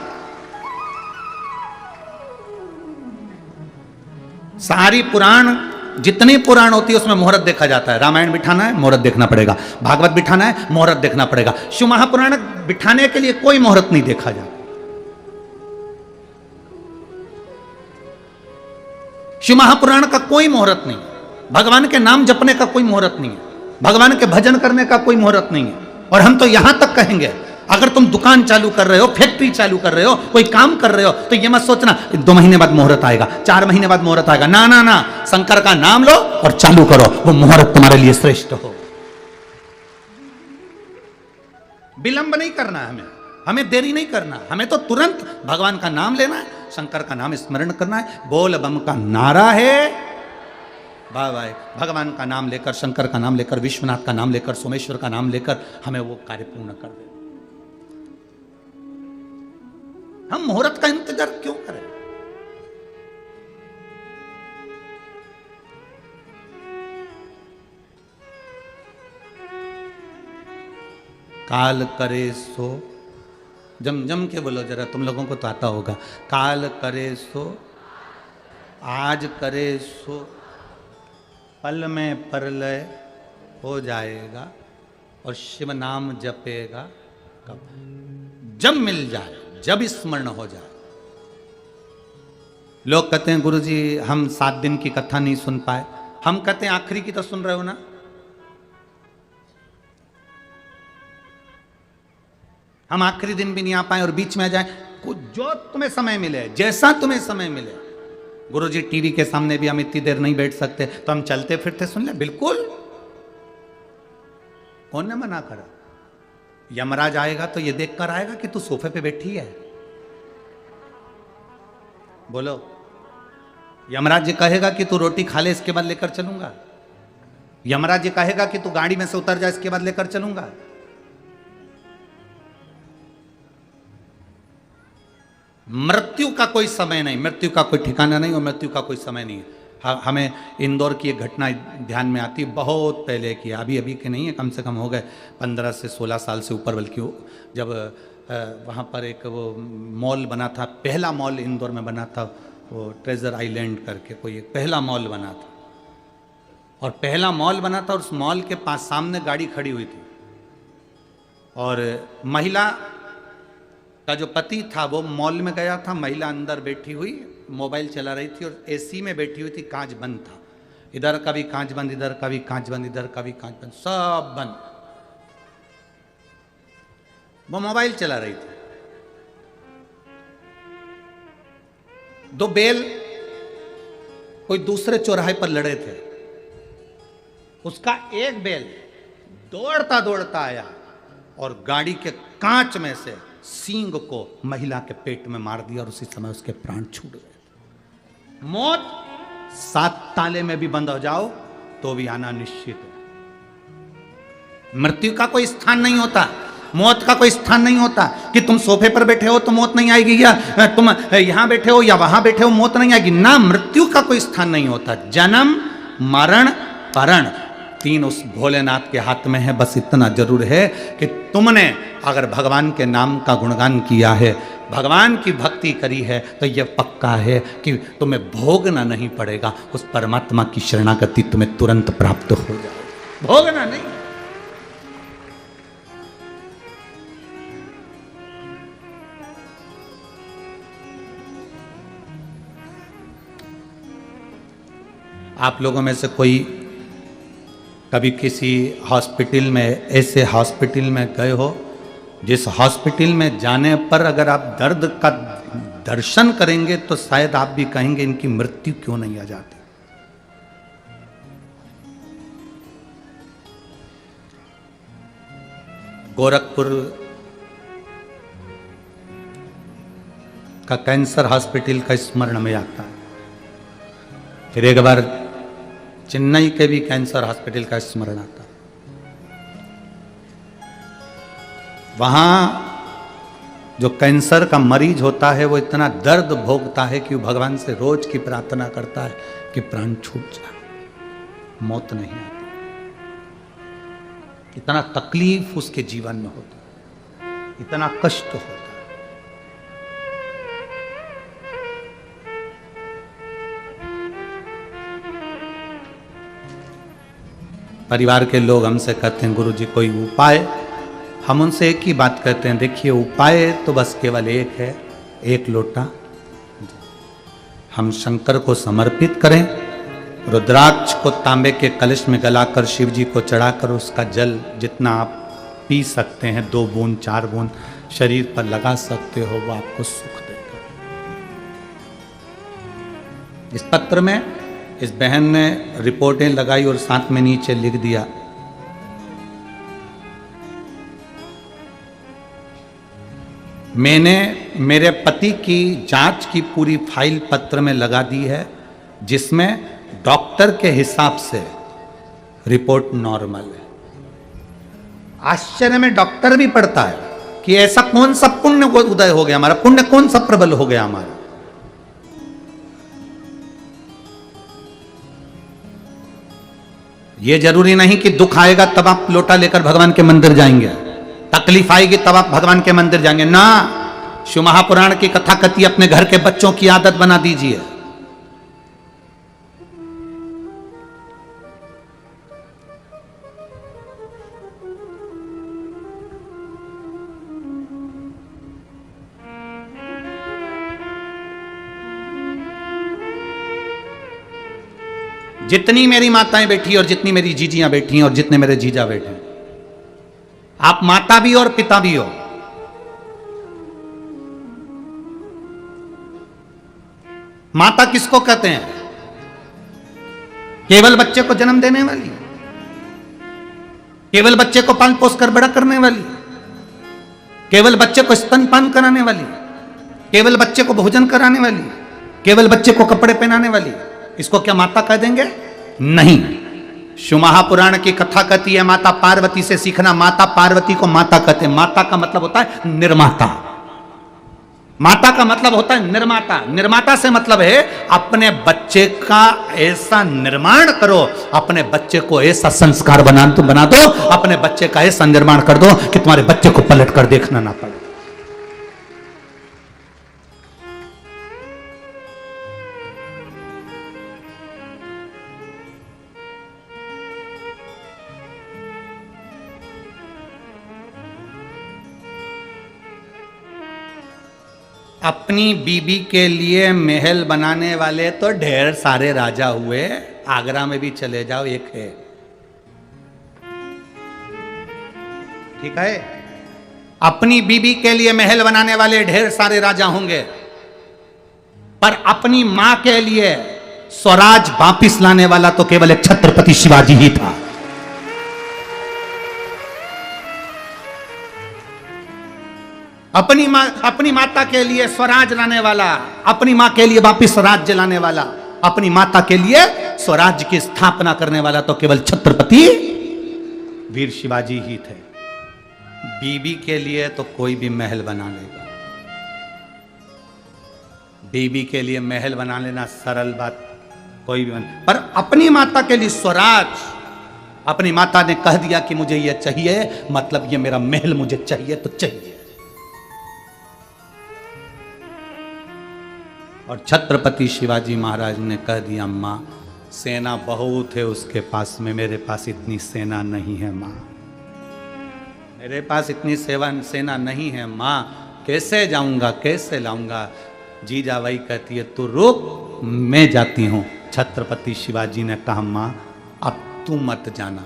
सारी पुराण, जितनी पुराण होती है उसमें मुहूर्त देखा जाता है। रामायण बिठाना है, मुहूर्त देखना पड़ेगा। भागवत बिठाना है, मुहूर्त देखना पड़ेगा। शिव महापुराण बिठाने के लिए कोई मुहूर्त नहीं देखा जाता। शिव महापुराण का कोई मुहूर्त नहीं है, भगवान के नाम जपने का कोई मुहूर्त नहीं है, भगवान के भजन करने का कोई मुहूर्त नहीं है। और हम तो यहां तक कहेंगे, अगर तुम दुकान चालू कर रहे हो, फैक्ट्री चालू कर रहे हो, कोई काम कर रहे हो, तो ये मत सोचना 2 महीने बाद मुहूर्त आएगा, 4 महीने बाद मुहूर्त आएगा। ना ना ना, शंकर का नाम लो और चालू करो, वो मुहूर्त तुम्हारे लिए श्रेष्ठ हो। विलंब नहीं करना है हमें देरी नहीं करना, हमें तो तुरंत भगवान का नाम लेना है, शंकर का नाम स्मरण करना है। बोल बम का नारा है, वाह भाई, भगवान का नाम लेकर, शंकर का नाम लेकर, विश्वनाथ का नाम लेकर, सोमेश्वर का नाम लेकर हमें वो कार्य पूर्ण कर दे। हम मुहूर्त का इंतजार क्यों करें? काल करे सो, जम के बोलो जरा, तुम लोगों को तो आता होगा। काल करे सो, आज करे सो, पल में परलय हो जाएगा, और शिव नाम जपेगा कब? जब मिल जाए, जब स्मरण हो जाए। लोग कहते हैं गुरुजी हम 7 दिन की कथा नहीं सुन पाए, हम कहते हैं आखिरी की तो सुन रहे हो ना। हम आखिरी दिन भी नहीं आ पाए और बीच में आ जाए, जो तुम्हें समय मिले, जैसा तुम्हें समय मिले। गुरुजी टीवी के सामने भी हम इतनी देर नहीं बैठ सकते, तो हम चलते फिरते सुन ले, बिल्कुल, कौन ने मना करा? यमराज आएगा तो ये देखकर आएगा कि तू सोफे पे बैठी है। बोलो, यमराज जी कहेगा कि तू रोटी खा ले, इसके बाद लेकर चलूंगा? यमराज जी कहेगा कि तू गाड़ी में से उतर जा, इसके बाद लेकर चलूंगा? मृत्यु का कोई समय नहीं, मृत्यु का कोई ठिकाना नहीं और मृत्यु का कोई समय नहीं है। हमें इंदौर की एक घटना ध्यान में आती, बहुत पहले की, अभी अभी के नहीं है, कम से कम हो गए 15 से 16 साल से ऊपर, बल्कि जब वहाँ पर एक वो मॉल बना था, पहला मॉल इंदौर में बना था, वो ट्रेजर आइलैंड करके कोई एक पहला मॉल बना था। और पहला मॉल बना था और उस मॉल के पास सामने गाड़ी खड़ी हुई थी, और महिला का जो पति था वो मॉल में गया था, महिला अंदर बैठी हुई मोबाइल चला रही थी और एसी में बैठी हुई थी, कांच बंद था, इधर का भी कांच बंद, इधर का भी कांच बंद, इधर का भी कांच बंद, सब बंद। वो मोबाइल चला रही थी। 2 बैल कोई दूसरे चौराहे पर लड़े थे, उसका एक बैल दौड़ता दौड़ता आया और गाड़ी के कांच में से सींग को महिला के पेट में मार दिया और उसी समय उसके प्राण छूट गए। मौत 7 ताले में भी बंद हो जाओ तो भी आना निश्चित है। मृत्यु का कोई स्थान नहीं होता, मौत का कोई स्थान नहीं होता कि तुम सोफे पर बैठे हो तो मौत नहीं आएगी, या तुम यहां बैठे हो या वहां बैठे हो मौत नहीं आएगी ना। मृत्यु का कोई स्थान नहीं होता। जन्म, मरण, परण, 3 उस भोलेनाथ के हाथ में है। बस इतना जरूर है कि तुमने अगर भगवान के नाम का गुणगान किया है, भगवान की भक्ति करी है, तो यह पक्का है कि तुम्हें भोगना नहीं पड़ेगा, उस परमात्मा की शरणागति तुम्हें तुरंत प्राप्त हो जाएगी, भोगना नहीं। आप लोगों में से कोई कभी किसी हॉस्पिटल में, ऐसे हॉस्पिटल में गए हो जिस हॉस्पिटल में जाने पर अगर आप दर्द का दर्शन करेंगे तो शायद आप भी कहेंगे इनकी मृत्यु क्यों नहीं आ जाती। गोरखपुर का कैंसर हॉस्पिटल का स्मरण में आता है। फिर एक बार चेन्नई के भी कैंसर हॉस्पिटल का स्मरण आता है। वहां जो कैंसर का मरीज होता है वो इतना दर्द भोगता है कि वो भगवान से रोज की प्रार्थना करता है कि प्राण छूट जाए, मौत नहीं आती। इतना तकलीफ उसके जीवन में होता है, इतना कष्ट होता है। परिवार के लोग हमसे कहते हैं गुरुजी कोई उपाय। हम उनसे एक ही बात कहते हैं, देखिए उपाय तो बस केवल एक है, 1 लोटा। हम शंकर को समर्पित करें। रुद्राक्ष को तांबे के कलश में गलाकर शिव जी को चढ़ाकर उसका जल जितना आप पी सकते हैं, 2 बूंद 4 बूंद शरीर पर लगा सकते हो, वो आपको सुख देगा। इस पत्र में इस बहन ने रिपोर्टें लगाई और साथ में नीचे लिख दिया, मैंने मेरे पति की जांच की पूरी फाइल पत्र में लगा दी है, जिसमें डॉक्टर के हिसाब से रिपोर्ट नॉर्मल है। आश्चर्य में डॉक्टर भी पढ़ता है कि ऐसा कौन सा पुण्य उदय हो गया हमारा, पुण्य कौन सा प्रबल हो गया हमारा। यह जरूरी नहीं कि दुख आएगा तब आप लोटा लेकर भगवान के मंदिर जाएंगे, तकलीफ आएगी तब आप भगवान के मंदिर जाएंगे ना। शिव महापुराण की कथा कथी अपने घर के बच्चों की आदत बना दीजिए। जितनी मेरी माताएं बैठी और जितनी मेरी जीजियां बैठी और जितने मेरे जीजा बैठे, आप माता भी और पिता भी हो। माता किसको कहते हैं? केवल बच्चे को जन्म देने वाली, केवल बच्चे को पाल पोस कर बड़ा करने वाली, केवल बच्चे को स्तनपान कराने वाली, केवल बच्चे को भोजन कराने वाली, केवल बच्चे को कपड़े पहनाने वाली, इसको क्या माता कह देंगे? नहीं। शिव महापुराण की कथा कहती है माता पार्वती से सीखना, माता पार्वती को माता कहते हैं। माता का मतलब होता है निर्माता, माता का मतलब होता है निर्माता। निर्माता से मतलब है अपने बच्चे का ऐसा निर्माण करो, अपने बच्चे को ऐसा संस्कार बना दो, अपने बच्चे का ऐसा निर्माण कर दो कि तुम्हारे बच्चे को पलट कर देखना ना पड़े। अपनी बीबी के लिए महल बनाने वाले तो ढेर सारे राजा हुए, आगरा में भी चले जाओ एक है, ठीक है। अपनी बीबी के लिए महल बनाने वाले ढेर सारे राजा होंगे, पर अपनी मां के लिए स्वराज वापिस लाने वाला तो केवल एक छत्रपति शिवाजी ही था। अपनी माता के लिए स्वराज लाने वाला, अपनी मां के लिए वापिस स्वराज्य लाने वाला, अपनी माता के लिए स्वराज्य की स्थापना करने वाला तो केवल छत्रपति वीर शिवाजी ही थे। बीबी के लिए तो कोई भी महल बना लेगा, बीबी के लिए महल बना लेना सरल बात, कोई भी पर अपनी माता के लिए स्वराज, अपनी माता ने कह दिया कि मुझे यह चाहिए, मतलब ये मेरा महल मुझे चाहिए तो चाहिए। और छत्रपति शिवाजी महाराज ने कह दिया मां सेना बहुत है उसके पास में, मेरे पास इतनी सेना नहीं है मां, मेरे पास इतनी सेना नहीं है मां, कैसे जाऊंगा कैसे लाऊंगा। जीजाबाई कहती है तू रुक मैं जाती हूं। छत्रपति शिवाजी ने कहा मां अब तू मत जाना।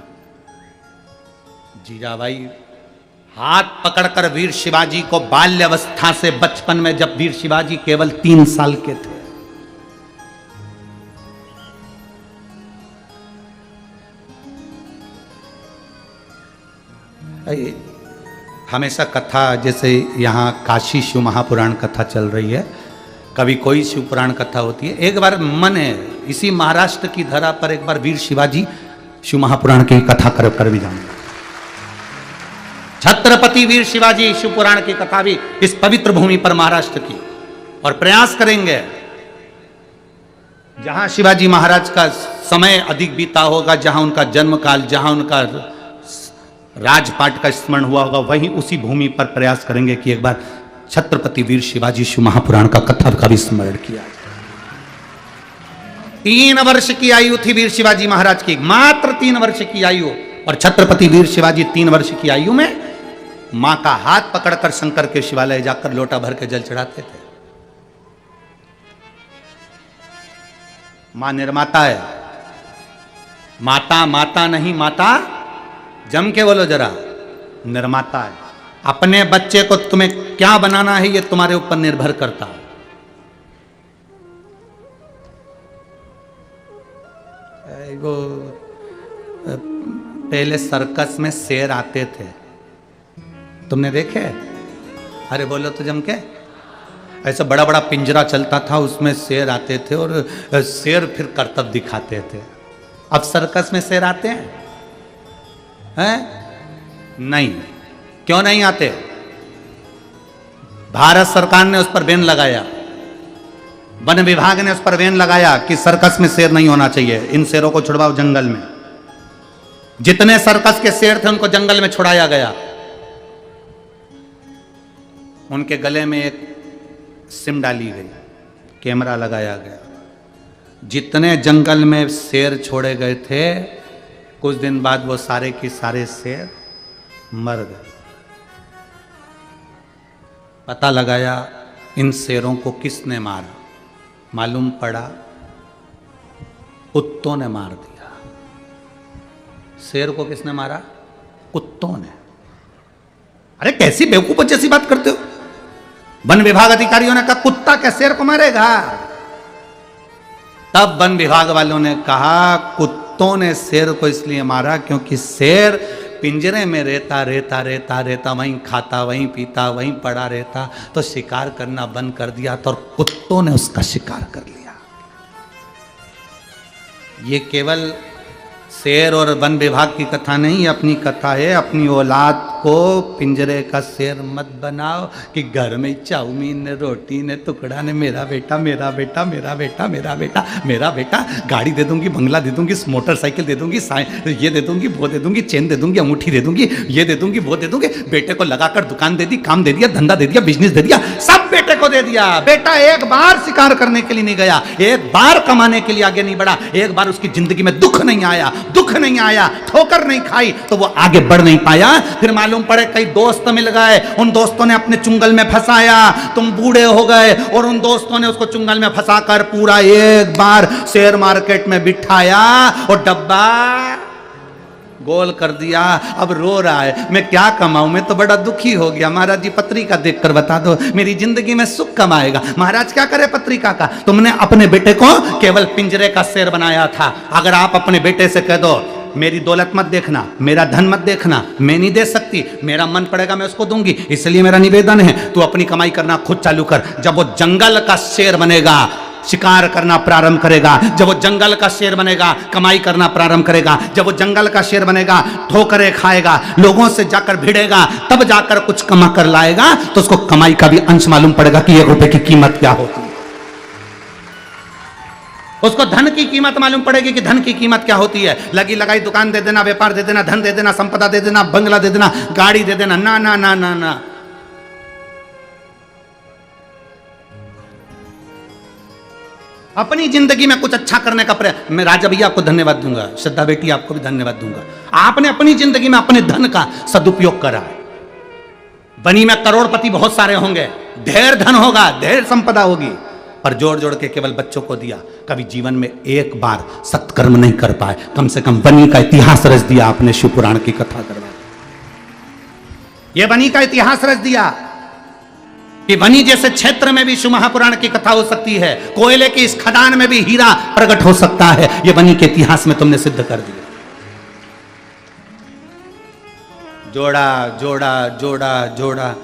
जीजाबाई हाथ पकड़कर वीर शिवाजी को बाल्यावस्था से, बचपन में जब वीर शिवाजी केवल 3 साल के थे, हमेशा कथा जैसे यहाँ काशी शिव महापुराण कथा चल रही है, कभी कोई शिव पुराण कथा होती है, एक बार मन है इसी महाराष्ट्र की धरा पर एक बार वीर शिवाजी शिव महापुराण की कथा कर भी जाऊंगा। छत्रपति वीर शिवाजी शिव पुराण की कथा भी इस पवित्र भूमि पर महाराष्ट्र की, और प्रयास करेंगे जहां शिवाजी महाराज का समय अधिक बीता होगा, जहां उनका जन्म काल, जहां उनका राजपाट का स्मरण हुआ होगा, वहीं उसी भूमि पर प्रयास करेंगे कि एक बार छत्रपति वीर शिवाजी शिव महापुराण का कथा का भी स्मरण किया। 3 वर्ष की आयु थी वीर शिवाजी महाराज की, मात्र 3 वर्ष की आयु, और छत्रपति वीर शिवाजी 3 वर्ष की आयु में मां का हाथ पकड़कर शंकर के शिवालय जाकर लोटा भर के जल चढ़ाते थे। मां निर्माता है। माता माता नहीं, माता जम के बोलो जरा, निर्माता है। अपने बच्चे को तुम्हें क्या बनाना है ये तुम्हारे ऊपर निर्भर करता है। वो पहले सर्कस में शेर आते थे, तुमने देखे? अरे बोलो तो जम के। ऐसा बड़ा बड़ा पिंजरा चलता था, उसमें शेर आते थे और शेर फिर करतब दिखाते थे। अब सर्कस में शेर आते हैं? नहीं। क्यों नहीं आते? भारत सरकार ने उस पर बैन लगाया, वन विभाग ने उस पर बैन लगाया कि सर्कस में शेर नहीं होना चाहिए, इन शेरों को छुड़वाओ जंगल में। जितने सर्कस के शेर थे उनको जंगल में छुड़ाया गया। उनके गले में एक सिम डाली गई, कैमरा लगाया गया। जितने जंगल में शेर छोड़े गए थे, कुछ दिन बाद वो सारे के सारे शेर मर गए। पता लगाया इन शेरों को किसने मारा, मालूम पड़ा कुत्तों ने मार दिया। शेर को किसने मारा? कुत्तों ने। अरे कैसी बेवकूफ जैसी बात करते हो। वन विभाग अधिकारियों ने कहा कुत्ता क्या शेर को मारेगा? तब वन विभाग वालों ने कहा कुत्तों ने शेर को इसलिए मारा क्योंकि शेर पिंजरे में रहता रहता रहता रहता, वहीं खाता, वहीं पीता, वहीं पड़ा रहता, तो शिकार करना बंद कर दिया तो कुत्तों ने उसका शिकार कर लिया। ये केवल शेर और वन विभाग की कथा नहीं, अपनी कथा है। अपनी औलाद को पिंजरे का शेर मत बनाओ कि घर में चाउमीन ने, रोटी ने, टुकड़ा ने, मेरा बेटा मेरा बेटा मेरा बेटा मेरा बेटा मेरा बेटा, गाड़ी दे दूंगी, बंगला दे दूंगी, मोटरसाइकिल दे दूंगी, ये दे दूंगी, वो दे दूंगी, चेन दे दूंगी, अंगूठी दे दूंगी, ये दे दूंगी, वो दे दूंगी। बेटे को लगाकर दुकान दे दी, काम दे दिया, धंधा दे दिया, बिजनेस दे दिया, सब बेटे को दे दिया। बेटा एक बार शिकार करने के लिए नहीं गया, एक बार कमाने के लिए आगे नहीं बढ़ा, एक बार उसकी जिंदगी में दुख नहीं आया, दुख नहीं आया, ठोकर नहीं खाई, तो वो आगे बढ़ नहीं पाया। फिर मालूम पड़े कई दोस्त मिल गए, उन दोस्तों ने अपने चुंगल में फंसाया, तुम बूढ़े हो गए और उन दोस्तों ने उसको चुंगल में फंसाकर पूरा एक बार शेयर मार्केट में बिठाया और डब्बा गोल कर दिया। अब रो रहा है, मैं क्या कमाऊं, मैं तो बड़ा दुखी हो गया। महाराज जी पत्रिका देखकर बता दो, मेरी जिंदगी में सुख कम आएगा। महाराज क्या करे पत्रिका का? तुमने अपने बेटे को केवल पिंजरे का शेर बनाया था। अगर आप अपने बेटे से कह दो मेरी दौलत मत देखना, मेरा धन मत देखना, मैं नहीं दे सकती, मेरा मन पड़ेगा मैं उसको दूंगी, इसलिए मेरा निवेदन है तू अपनी कमाई करना खुद चालू कर। जब वो जंगल का शेर बनेगा, शिकार करना प्रारंभ करेगा, जब वो जंगल का शेर बनेगा, कमाई करना प्रारंभ करेगा, जब वो जंगल का शेर बनेगा, ठोकरें खाएगा, लोगों से जाकर भिड़ेगा, तब जाकर कुछ कमा कर लाएगा, तो उसको कमाई का भी अंश मालूम पड़ेगा कि 1 रुपए की कीमत क्या होती है। उसको धन की कीमत मालूम पड़ेगी कि धन की कीमत क्या होती है। लगी लगाई दुकान दे देना, व्यापार दे देना, धन दे देना, संपदा दे देना, बंगला दे देना, गाड़ी दे देना, ना ना ना ना ना। अपनी जिंदगी में कुछ अच्छा करने का प्रयास। मैं राजा भैया आपको धन्यवाद दूंगा, श्रद्धा बेटी आपको भी धन्यवाद दूंगा। आपने अपनी जिंदगी में अपने धन का सदुपयोग करा। बनी में करोड़पति बहुत सारे होंगे, ढेर धन होगा, ढेर संपदा होगी, पर जोड़ जोड़ के केवल बच्चों को दिया। कभी जीवन में एक बार सत्कर्म नहीं कर पाए। कम से कम बनी का इतिहास रच दिया आपने, शिव पुराण की कथा करवा। ये बनी का इतिहास रच दिया कि बनी जैसे क्षेत्र में भी शिव महापुराण की कथा हो सकती है, कोयले की इस खदान में भी हीरा प्रकट हो सकता है। ये बनी के इतिहास में तुमने सिद्ध कर दिया। जोड़ा जोड़ा जोड़ा जोड़ा।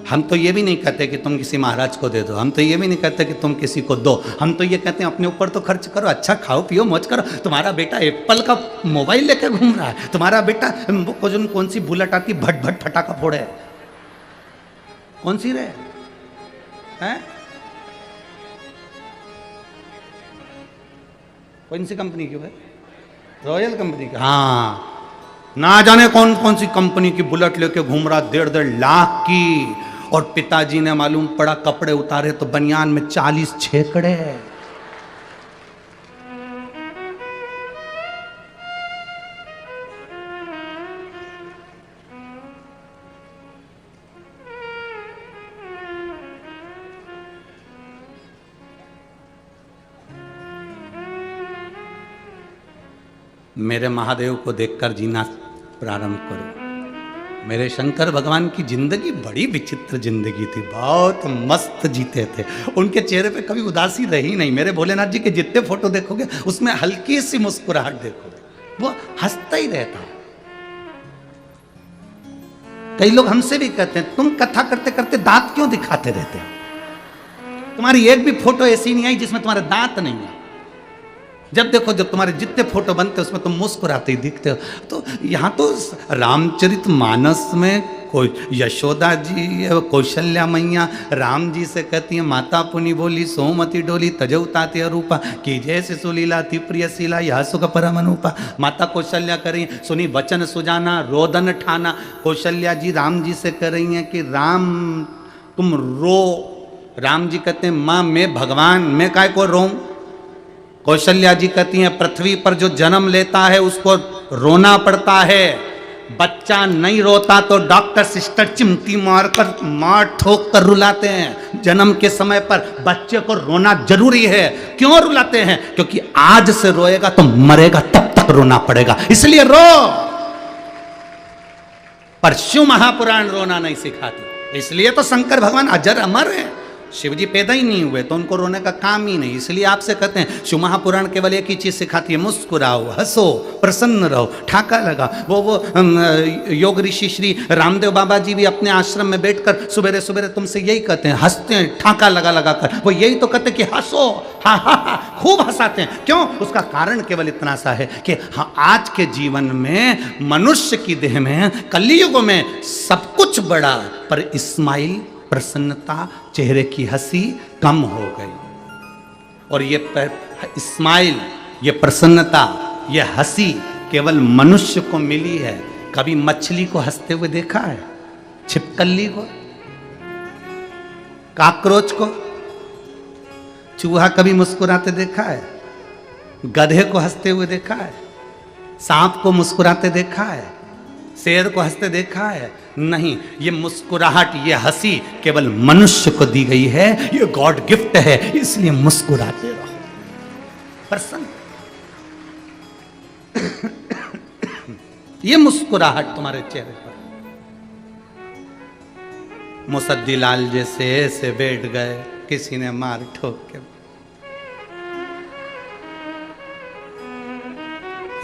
हम तो ये भी नहीं कहते कि तुम किसी महाराज को दे दो, हम तो ये भी नहीं कहते कि तुम किसी को दो, हम तो ये कहते हैं अपने ऊपर तो खर्च करो, अच्छा खाओ पियो मौज करो। तुम्हारा बेटा एप्पल का मोबाइल लेकर घूम रहा है, तुम्हारा बेटा कौन सी बुलेट आती भट भट फटाका फोड़े, कौन सी रे हैं? कौन सी कंपनी की? रॉयल कंपनी की। हाँ, ना जाने कौन कौन सी कंपनी की बुलेट लेके घूम रहा, 1.5 लाख की। और पिताजी ने मालूम पड़ा कपड़े उतारे तो बनियान में 40 छेकड़े। मेरे महादेव को देखकर जीना प्रारंभ करो। मेरे शंकर भगवान की जिंदगी बड़ी विचित्र जिंदगी थी, बहुत मस्त जीते थे। उनके चेहरे पे कभी उदासी रही नहीं। मेरे भोलेनाथ जी के जितने फोटो देखोगे उसमें हल्की सी मुस्कुराहट देखोगे, वो हंसता ही रहता है। कई लोग हमसे भी कहते हैं तुम कथा करते करते दांत क्यों दिखाते रहते हो? तुम्हारी एक भी फोटो ऐसी नहीं आई जिसमें तुम्हारे दांत नहीं है। जब देखो, जब तुम्हारे जितने फोटो बनते उसमें तुम मुस्कुराते ही दिखते हो। तो यहाँ तो रामचरित मानस में कोई यशोदा जी, कौशल्या मैया राम जी से कहती है माता पुनि बोली सोमति डोली तजौताते अरूपा की जैसे सुलीला थी प्रियशीला यह सुख परम अनुपा। माता कौशल्या कर रही है, सुनी वचन सुजाना रोदन ठाना। कौशल्या जी राम जी से कह रही हैं कि राम तुम रो। राम जी कहते हैं माँ मैं भगवान, मैं काय को रोऊं? कौशल्या जी कहती हैं पृथ्वी पर जो जन्म लेता है उसको रोना पड़ता है, बच्चा नहीं रोता तो डॉक्टर सिस्टर चिमटी मारकर मार ठोक कर रुलाते हैं। जन्म के समय पर बच्चे को रोना जरूरी है। क्यों रुलाते हैं? क्योंकि आज से रोएगा तो मरेगा तब तक रोना पड़ेगा, इसलिए रो। पर शिव महापुराण रोना नहीं सिखाती, इसलिए तो शंकर भगवान अजर अमर हैं। शिव जी पैदा ही नहीं हुए तो उनको रोने का काम ही नहीं। इसलिए आपसे कहते हैं शिव महापुराण केवल एक ही चीज सिखाती है, मुस्कुराओ, हंसो, प्रसन्न रहो, ठाका लगा। वो योग ऋषि श्री रामदेव बाबा जी भी अपने आश्रम में बैठकर सुबह सुबह तुमसे यही कहते हैं, हंसते हैं ठाका लगा लगा कर। वो यही तो कहते हैं कि हंसो, हा हा हा, खूब हंसाते हैं। क्यों? उसका कारण केवल इतना सा है कि हाँ, आज के जीवन में मनुष्य की देह में कलयुग में सब कुछ बढ़ा पर इस्माइल प्रसन्नता, चेहरे की हंसी कम हो गई। और ये स्माइल, ये प्रसन्नता, ये हंसी केवल मनुष्य को मिली है। कभी मछली को हंसते हुए देखा है? छिपकली को, काकरोच को, चूहा कभी मुस्कुराते देखा है? गधे को हंसते हुए देखा है? सांप को मुस्कुराते देखा है? शेर को हंसते देखा है? नहीं। ये मुस्कुराहट, ये हंसी केवल मनुष्य को दी गई है, ये गॉड गिफ्ट है, इसलिए मुस्कुराते रहो, प्रसन्न। ये मुस्कुराहट तुम्हारे चेहरे पर। मुसद्दी लाल जैसे ऐसे बैठ गए, किसी ने मार ठोक के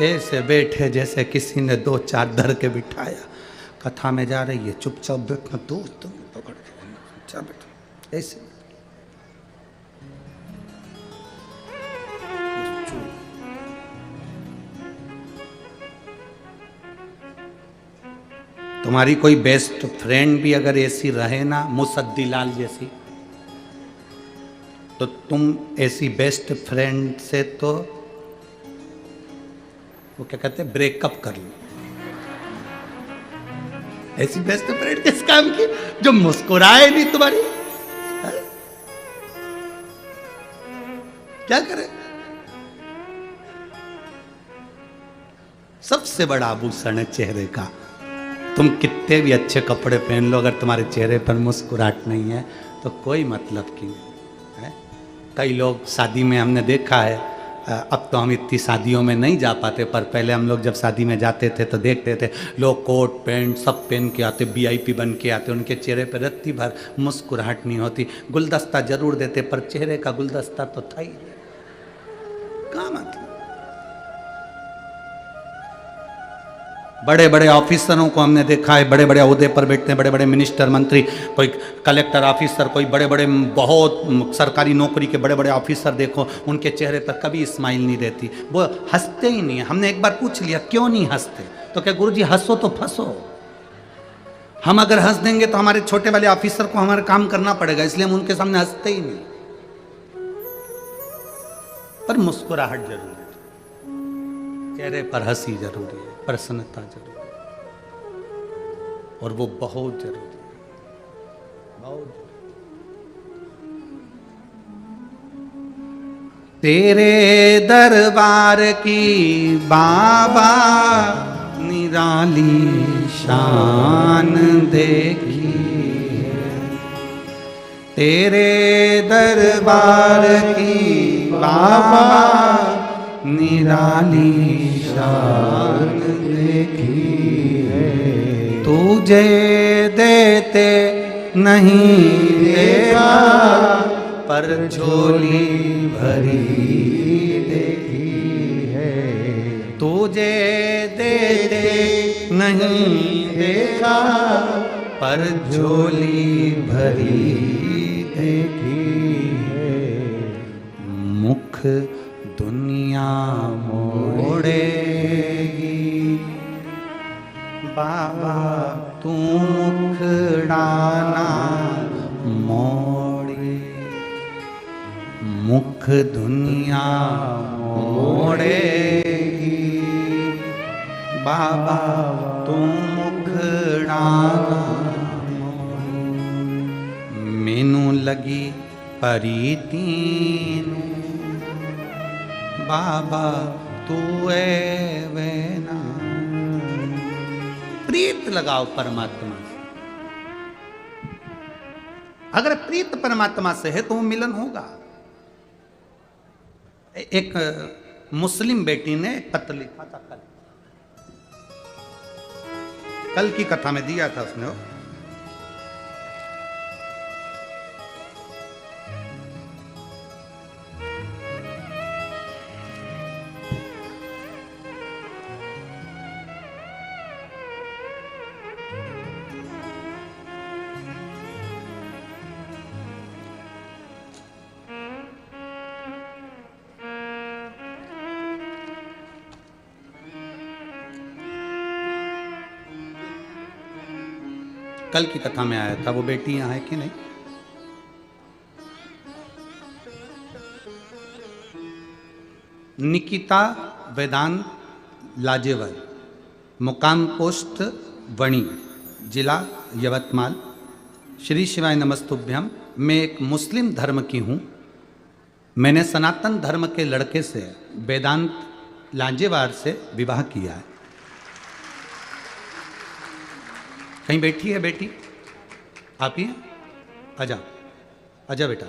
ऐसे बैठे जैसे किसी ने दो चार धर के बिठाया। कथा में जा रही है, चुपचाप बैठना, दोस्त पकड़ के चुपचाप बैठो ऐसे। तुम्हारी कोई बेस्ट फ्रेंड भी अगर ऐसी रहे ना, मुसद्दी लाल जैसी, तो तुम ऐसी बेस्ट फ्रेंड से तो वो क्या कहते हैं, ब्रेकअप कर लो। ऐसी बेस्ट फ्रेंड किस काम की जो मुस्कुराए नहीं तुम्हारी? है? क्या करे? सबसे बड़ा आभूषण है चेहरे का। तुम कितने भी अच्छे कपड़े पहन लो, अगर तुम्हारे चेहरे पर मुस्कुराहट नहीं है तो कोई मतलब की नहीं है। कई लोग शादी में हमने देखा है, अब तो हम इतनी शादियों में नहीं जा पाते, पर पहले हम लोग जब शादी में जाते थे तो देखते थे लोग कोट पैंट सब पहन के आते, वीआईपी बन के आते, उनके चेहरे पर रत्ती भर मुस्कुराहट नहीं होती। गुलदस्ता जरूर देते पर चेहरे का गुलदस्ता तो था ही क्या मतलब। बड़े बड़े ऑफिसरों को हमने देखा है, बड़े बड़े ओहदे पर बैठते हैं, बड़े बड़े मिनिस्टर मंत्री, कोई कलेक्टर ऑफिसर, कोई बड़े बड़े बहुत सरकारी नौकरी के बड़े बड़े ऑफिसर देखो, उनके चेहरे पर कभी स्माइल नहीं रहती, वो हंसते ही नहीं है। हमने एक बार पूछ लिया क्यों नहीं हंसते, तो क्या गुरुजी हंसो तो फंसो। हम अगर हंस देंगे तो हमारे छोटे वाले ऑफिसर को हमारा काम करना पड़ेगा, इसलिए हम उनके सामने हंसते ही नहीं। पर मुस्कुराहट जरूरी है, चेहरे पर हंसी जरूरी है, प्रसन्नता जरूरी है, और वो बहुत जरूरी है, बहुत जरूरी। तेरे दरबार की बाबा निराली शान देखी है, तेरे दरबार की बाबा निराली शान देखी है। तुझे देते नहीं देखा, पर झोली भरी देखी है। तुझे देते नहीं देखा, पर झोली भरी देखी है। मुख दुनिया मोड़ेगी, बाबा तू मुखड़ाना मोड़े। मुख दुनिया मोड़ेगी, बाबा तू मुखड़ाना मोड़े। मैनू लगी परीतीन, बाबा तू है वेना। प्रीत लगाओ परमात्मा से। अगर प्रीत परमात्मा से है तो वो मिलन होगा। एक मुस्लिम बेटी ने पत्र लिखा था कल की कथा में दिया था उसने। कल की कथा में आया था। वो बेटी यहाँ है कि नहीं? निकिता वेदांत लाजेवर, मुकाम पोस्ट वणी, जिला यवतमाल। श्री शिवाय नमस्तुभ्यम। मैं एक मुस्लिम धर्म की हूँ। मैंने सनातन धर्म के लड़के से, वेदांत लाजेवार से विवाह किया है। कहीं बैठी है बेटी? आप ही हैं? आजा आजा बेटा।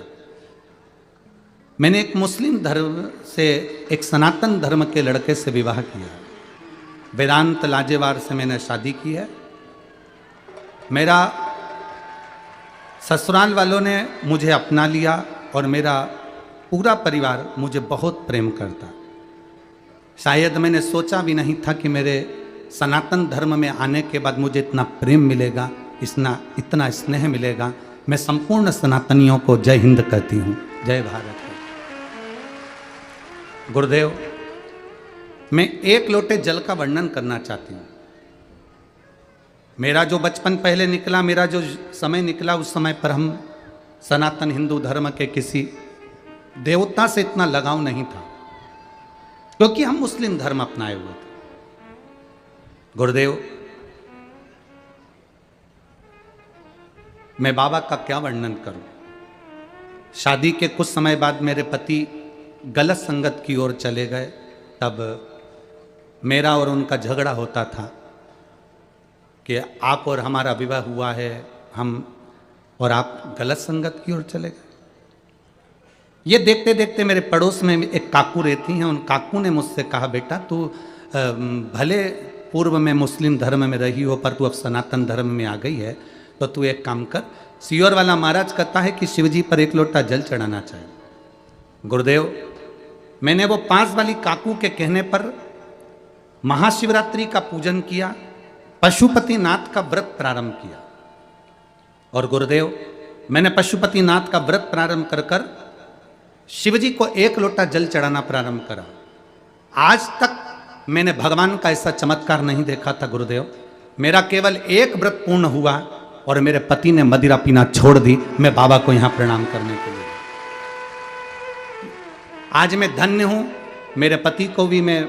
मैंने एक मुस्लिम धर्म से, एक सनातन धर्म के लड़के से विवाह किया। वेदांत लाजेवार से मैंने शादी की है। मेरा ससुराल वालों ने मुझे अपना लिया और मेरा पूरा परिवार मुझे बहुत प्रेम करता। शायद मैंने सोचा भी नहीं था कि मेरे सनातन धर्म में आने के बाद मुझे इतना प्रेम मिलेगा, इतना स्नेह मिलेगा। मैं संपूर्ण सनातनियों को जय हिंद कहती हूँ, जय भारत। गुरुदेव, मैं एक लोटे जल का वर्णन करना चाहती हूँ। मेरा जो बचपन पहले निकला, मेरा जो समय निकला, उस समय पर हम सनातन हिंदू धर्म के किसी देवता से इतना लगाव नहीं था, क्योंकि हम मुस्लिम धर्म अपनाए हुए थे। गुरुदेव, मैं बाबा का क्या वर्णन करूं। शादी के कुछ समय बाद मेरे पति गलत संगत की ओर चले गए। तब मेरा और उनका झगड़ा होता था कि आप और हमारा विवाह हुआ है, हम और आप गलत संगत की ओर चले गए। ये देखते देखते मेरे पड़ोस में एक काकू रहती हैं। उन काकू ने मुझसे कहा, बेटा तू भले पूर्व में मुस्लिम धर्म में रही हो, पर तू अब सनातन धर्म में आ गई है, तो तू एक काम कर। सियोर वाला महाराज कहता है कि शिवजी पर एक लोटा जल चढ़ाना चाहिए। गुरुदेव, मैंने वो पास वाली काकू के कहने पर महाशिवरात्रि का पूजन किया, पशुपतिनाथ का व्रत प्रारंभ किया। और गुरुदेव, मैंने पशुपतिनाथ का व्रत प्रारंभ कर कर शिवजी को एक लोटा जल चढ़ाना प्रारंभ करा। आज तक मैंने भगवान का ऐसा चमत्कार नहीं देखा था। गुरुदेव, मेरा केवल एक व्रत पूर्ण हुआ और मेरे पति ने मदिरा पीना छोड़ दी, मैं बाबा को यहां प्रणाम करने के लिए। आज मैं धन्य हूं। मेरे पति को भी मैं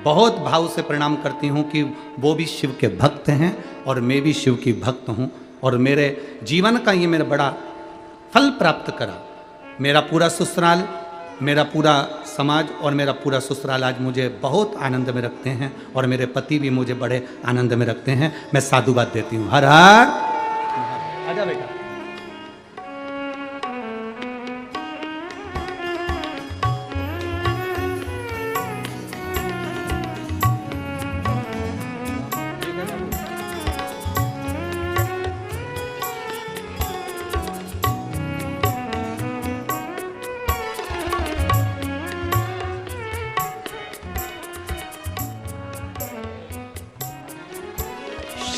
बहुत भाव से प्रणाम करती हूं कि वो भी शिव के भक्त हैं और मैं भी शिव की भक्त हूं, और मेरे जीवन का ये मेरा बड़ा फल प्राप्त करा। मेरा पूरा ससुराल, मेरा पूरा समाज और मेरा पूरा ससुराल आज मुझे बहुत आनंद में रखते हैं, और मेरे पति भी मुझे बड़े आनंद में रखते हैं। मैं साधुवाद देती हूँ। हर हर। आजा बेटा।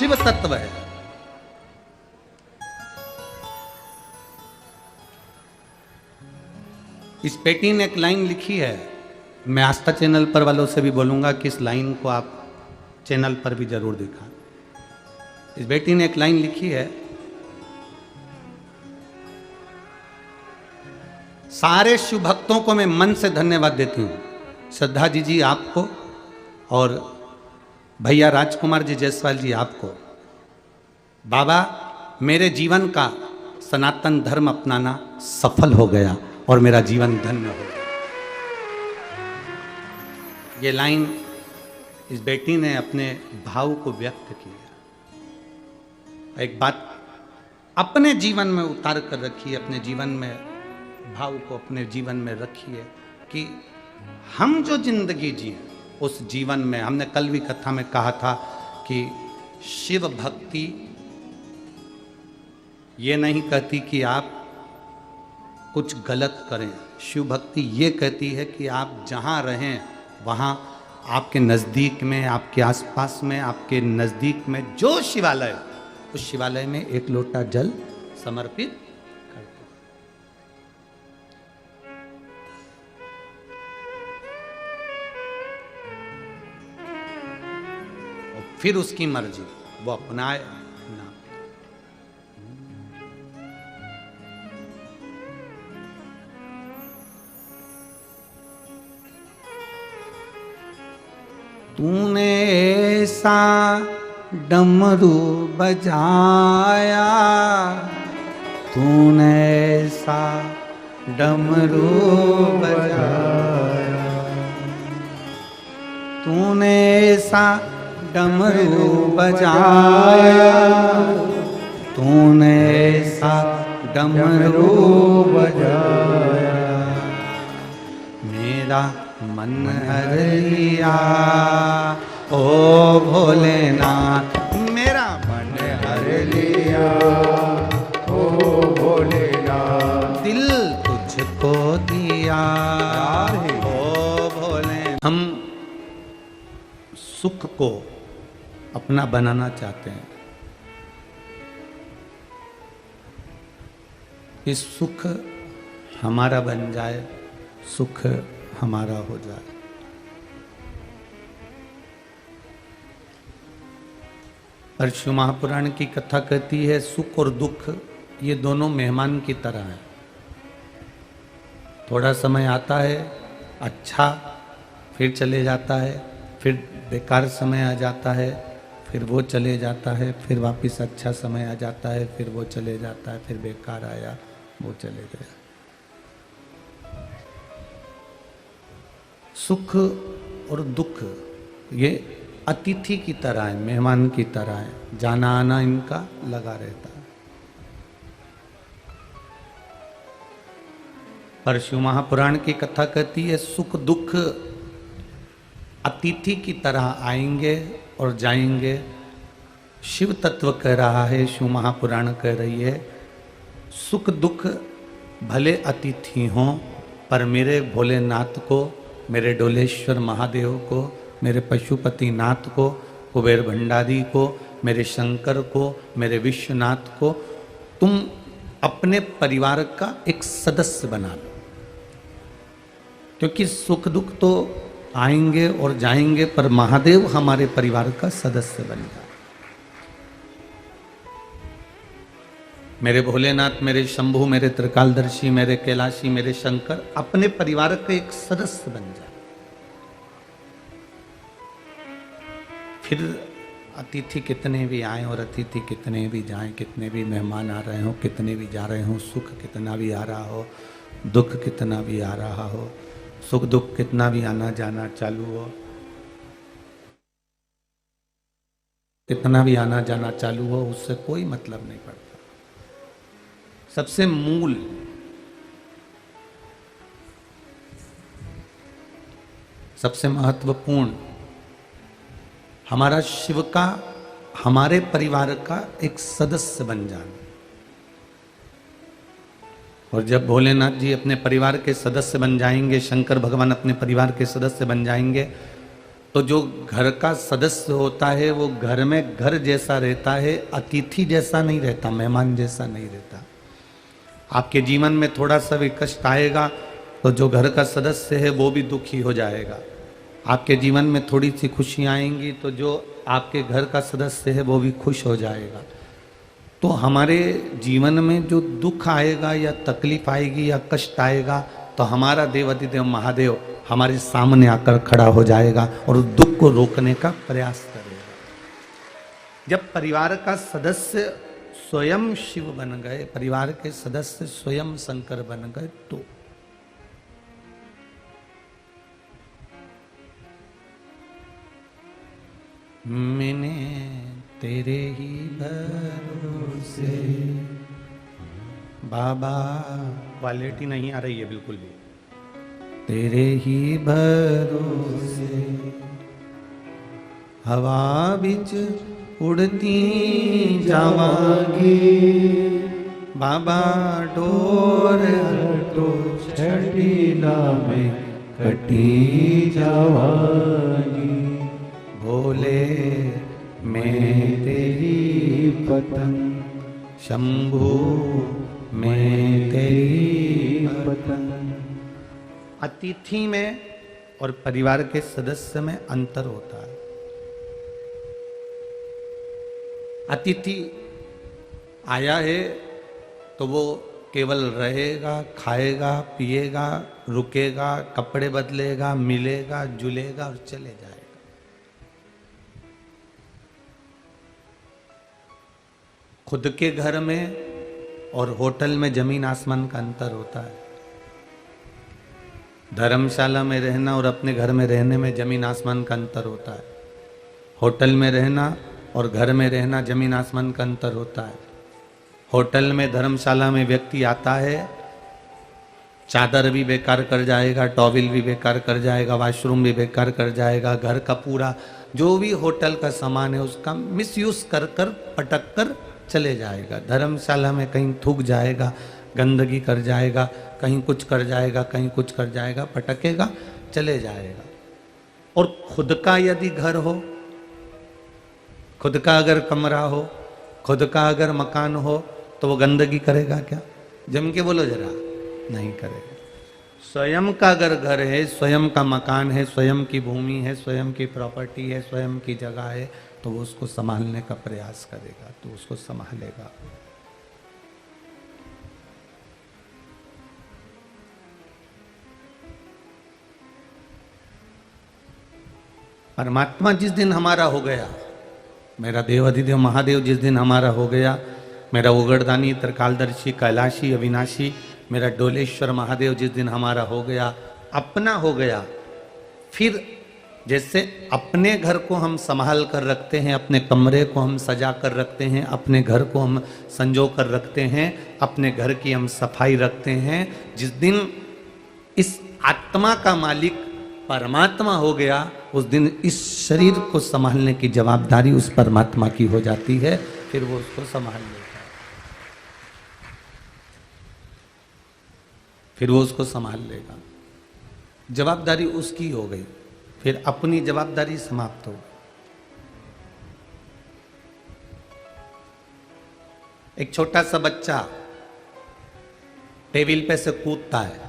शिव तत्व है। इस बेटी ने एक लाइन लिखी है, मैं आस्था चैनल पर वालों से भी बोलूंगा कि इस लाइन को आप चैनल पर भी जरूर दिखाएं। इस बेटी ने एक लाइन लिखी है, सारे शिव भक्तों को मैं मन से धन्यवाद देती हूँ, श्रद्धा जी आपको और भैया राजकुमार जी जायसवाल जी आपको। बाबा मेरे जीवन का सनातन धर्म अपनाना सफल हो गया और मेरा जीवन धन्य हो गया। ये लाइन इस बेटी ने अपने भाव को व्यक्त किया। एक बात अपने जीवन में उतार कर रखिए, अपने जीवन में भाव को अपने जीवन में रखिए कि हम जो जिंदगी जिए उस जीवन में, हमने कल भी कथा में कहा था कि शिव भक्ति ये नहीं कहती कि आप कुछ गलत करें, शिव भक्ति ये कहती है कि आप जहाँ रहें वहाँ आपके नज़दीक में, आपके आसपास में, आपके नज़दीक में जो शिवालय, उस शिवालय में एक लोटा जल समर्पित करते। और फिर उसकी मर्जी, वो अपनाए ना। तूने ऐसा डमरू बजाया, तूने ऐसा डमरू बजाया, तूने ऐसा डमरू बजाया, तूने ऐसा डमरू बजाया, मेरा मन हर लिया ओ भोलेनाथ, मेरा मन हर लिया ओ भोलेनाथ, दिल तुझको दिया ओ भोले। हम सुख को अपना बनाना चाहते हैं, इस सुख हमारा बन जाए, सुख हमारा हो जाए। पर शिव महापुराण की कथा कहती है सुख और दुख ये दोनों मेहमान की तरह हैं। थोड़ा समय आता है अच्छा, फिर चले जाता है, फिर बेकार समय आ जाता है, फिर वो चले जाता है, फिर वापस अच्छा समय आ जाता है, फिर वो चले जाता है, फिर बेकार आया वो चले गया। सुख और दुख ये अतिथि की तरह है, मेहमान की तरह है, जाना आना इनका लगा रहता है। पर शिव महापुराण की कथा कहती है सुख दुख अतिथि की तरह आएंगे और जाएंगे। शिव तत्व कह रहा है, शिव महापुराण कह रही है, सुख दुख भले अतिथि हों पर मेरे भोलेनाथ को, मेरे डोलेश्वर महादेव को, मेरे पशुपति नाथ को, कुबेर भंडारी को, मेरे शंकर को, मेरे विश्वनाथ को तुम अपने परिवार का एक सदस्य बना लो। क्योंकि सुख दुख तो आएंगे और जाएंगे पर महादेव हमारे परिवार का सदस्य बन जाए। मेरे भोलेनाथ, मेरे शंभू, मेरे त्रिकालदर्शी, मेरे कैलाशी, मेरे शंकर अपने परिवार के एक सदस्य बन जाए। फिर अतिथि कितने भी आए और अतिथि कितने भी जाएं, कितने भी मेहमान आ रहे हो, कितने भी जा रहे हो, सुख कितना भी आ रहा हो, दुख कितना भी आ रहा हो, सुख दुख कितना भी आना जाना चालू हो, कितना भी आना जाना चालू हो, उससे कोई मतलब नहीं पड़ता। सबसे मूल सबसे महत्वपूर्ण हमारा शिव का हमारे परिवार का एक सदस्य बन जाना। और जब भोलेनाथ जी अपने परिवार के सदस्य बन जाएंगे, शंकर भगवान अपने परिवार के सदस्य बन जाएंगे, तो जो घर का सदस्य होता है वो घर में घर जैसा रहता है, अतिथि जैसा नहीं रहता, मेहमान जैसा नहीं रहता। आपके जीवन में थोड़ा सा भी कष्ट आएगा तो जो घर का सदस्य है वो भी दुखी हो जाएगा। आपके जीवन में थोड़ी सी खुशियाँ आएंगी तो जो आपके घर का सदस्य है वो भी खुश हो जाएगा। तो हमारे जीवन में जो दुख आएगा या तकलीफ आएगी या कष्ट आएगा तो हमारा देवाधिदेव महादेव हमारे सामने आकर खड़ा हो जाएगा और उस दुख को रोकने का प्रयास करेगा। जब परिवार का सदस्य स्वयं शिव बन गए, परिवार के सदस्य स्वयं शंकर बन गए, तो मैंने तेरे ही भरोसे बाबा, क्वालिटी नहीं आ रही है बिल्कुल भी, तेरे ही भरोसे हवा बिच उड़ती जावांगी बाबा, डोर हटो छड़ीला में कटी जावांगी, भोले मैं तेरी पतंग, शंभू मैं तेरी पतंग। अतिथि में और परिवार के सदस्य में अंतर होता है। अतिथि आया है तो वो केवल रहेगा, खाएगा, पिएगा, रुकेगा, कपड़े बदलेगा, मिलेगा, जुलेगा और चले जाएगा। खुद के घर में और होटल में जमीन आसमान का अंतर होता है। धर्मशाला में रहना और अपने घर में रहने में जमीन आसमान का अंतर होता है। होटल में रहना और घर में रहना जमीन आसमान का अंतर होता है। होटल में, धर्मशाला में व्यक्ति आता है, चादर भी बेकार कर जाएगा, टॉवल भी बेकार कर जाएगा, वॉशरूम भी बेकार कर जाएगा, घर का पूरा जो भी होटल का सामान है उसका मिसयूज कर कर पटक कर चले जाएगा। धर्मशाला में कहीं थूक जाएगा, गंदगी कर जाएगा, कहीं कुछ कर जाएगा, कहीं कुछ कर जाएगा, पटकेगा, चले जाएगा। और खुद का यदि घर हो, खुद का अगर कमरा हो, खुद का अगर मकान हो तो वो गंदगी करेगा क्या? जम के बोलो जरा, नहीं करेगा। स्वयं का अगर घर है, स्वयं का मकान है, स्वयं की भूमि है, स्वयं की प्रॉपर्टी है, स्वयं की जगह है, तो वो उसको संभालने का प्रयास करेगा, तो उसको संभालेगा। परमात्मा जिस दिन हमारा हो गया, मेरा देवाधिदेव महादेव जिस दिन हमारा हो गया, मेरा उगड़दानी, त्रिकालदर्शी, कैलाशी, अविनाशी, मेरा डोलेश्वर महादेव जिस दिन हमारा हो गया, अपना हो गया, फिर जैसे अपने घर को हम संभाल कर रखते हैं, अपने कमरे को हम सजा कर रखते हैं, अपने घर को हम संजो कर रखते हैं, अपने घर की हम सफाई रखते हैं, जिस दिन इस आत्मा का मालिक परमात्मा हो गया, उस दिन इस शरीर को संभालने की जवाबदारी उस परमात्मा की हो जाती है। फिर वो उसको संभाल लेता है, फिर वो उसको संभाल लेगा। जवाबदारी उसकी हो गई, फिर अपनी जवाबदारी समाप्त हो गई। एक छोटा सा बच्चा टेबल पे से कूदता है,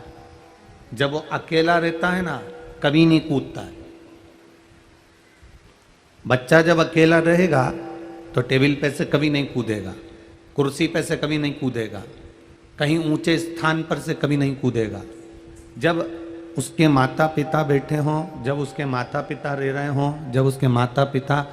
जब वो अकेला रहता है ना, कभी नहीं कूदता है। बच्चा जब अकेला रहेगा तो टेबल पे से कभी नहीं कूदेगा, कुर्सी पे से कभी नहीं कूदेगा, कहीं ऊंचे स्थान पर से कभी नहीं कूदेगा। जब उसके माता पिता बैठे हों, जब उसके माता पिता रह रहे हों, जब उसके माता पिता